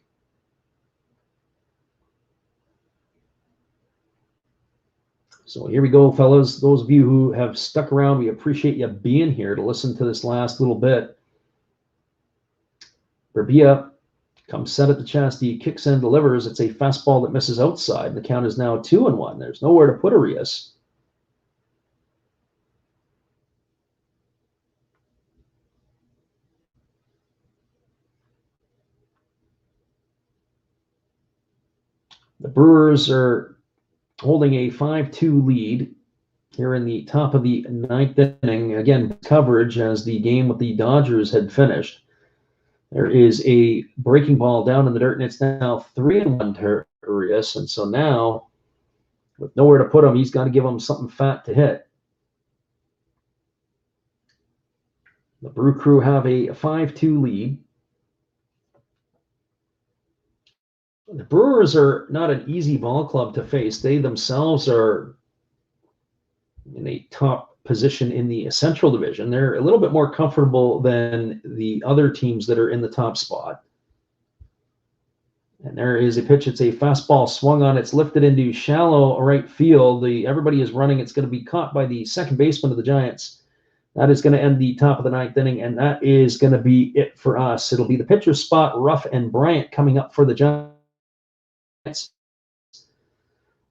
A: So here we go, fellas. Those of you who have stuck around, we appreciate you being here to listen to this last little bit. Berbia comes set at the chest. He kicks in, delivers. It's a fastball that misses outside. The count is now 2-1. There's nowhere to put Urias. The Brewers are holding a 5-2 lead here in the top of the 9th inning. Again, coverage as the game with the Dodgers had finished. There is a breaking ball down in the dirt, and it's now 3-1 to Urias. And so now, with nowhere to put him, he's got to give him something fat to hit. The Brew Crew have a 5-2 lead. The Brewers are not an easy ball club to face. They themselves are in a top position in the Central Division. They're a little bit more comfortable than the other teams that are in the top spot. And there is a pitch. It's a fastball swung on. It's lifted into shallow right field. Everybody is running. It's going to be caught by the second baseman of the Giants. That is going to end the top of the 9th inning, and that is going to be it for us. It'll be the pitcher's spot, Ruff and Bryant, coming up for the Giants.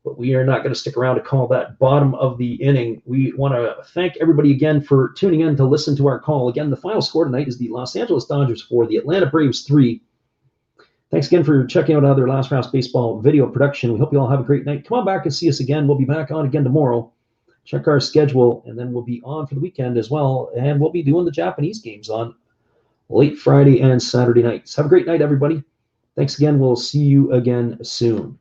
A: But we are not going to stick around to call that bottom of the inning. We want to thank everybody again for tuning in to listen to our call. Again, the final score tonight is the Los Angeles Dodgers 4, the Atlanta Braves 3. Thanks again for checking out another Last Rouse Baseball video production. We hope you all have a great night. Come on back and see us again. We'll be back on again tomorrow. Check our schedule, and then we'll be on for the weekend as well. And we'll be doing the Japanese games on late Friday and Saturday nights. Have a great night, everybody. Thanks again. We'll see you again soon.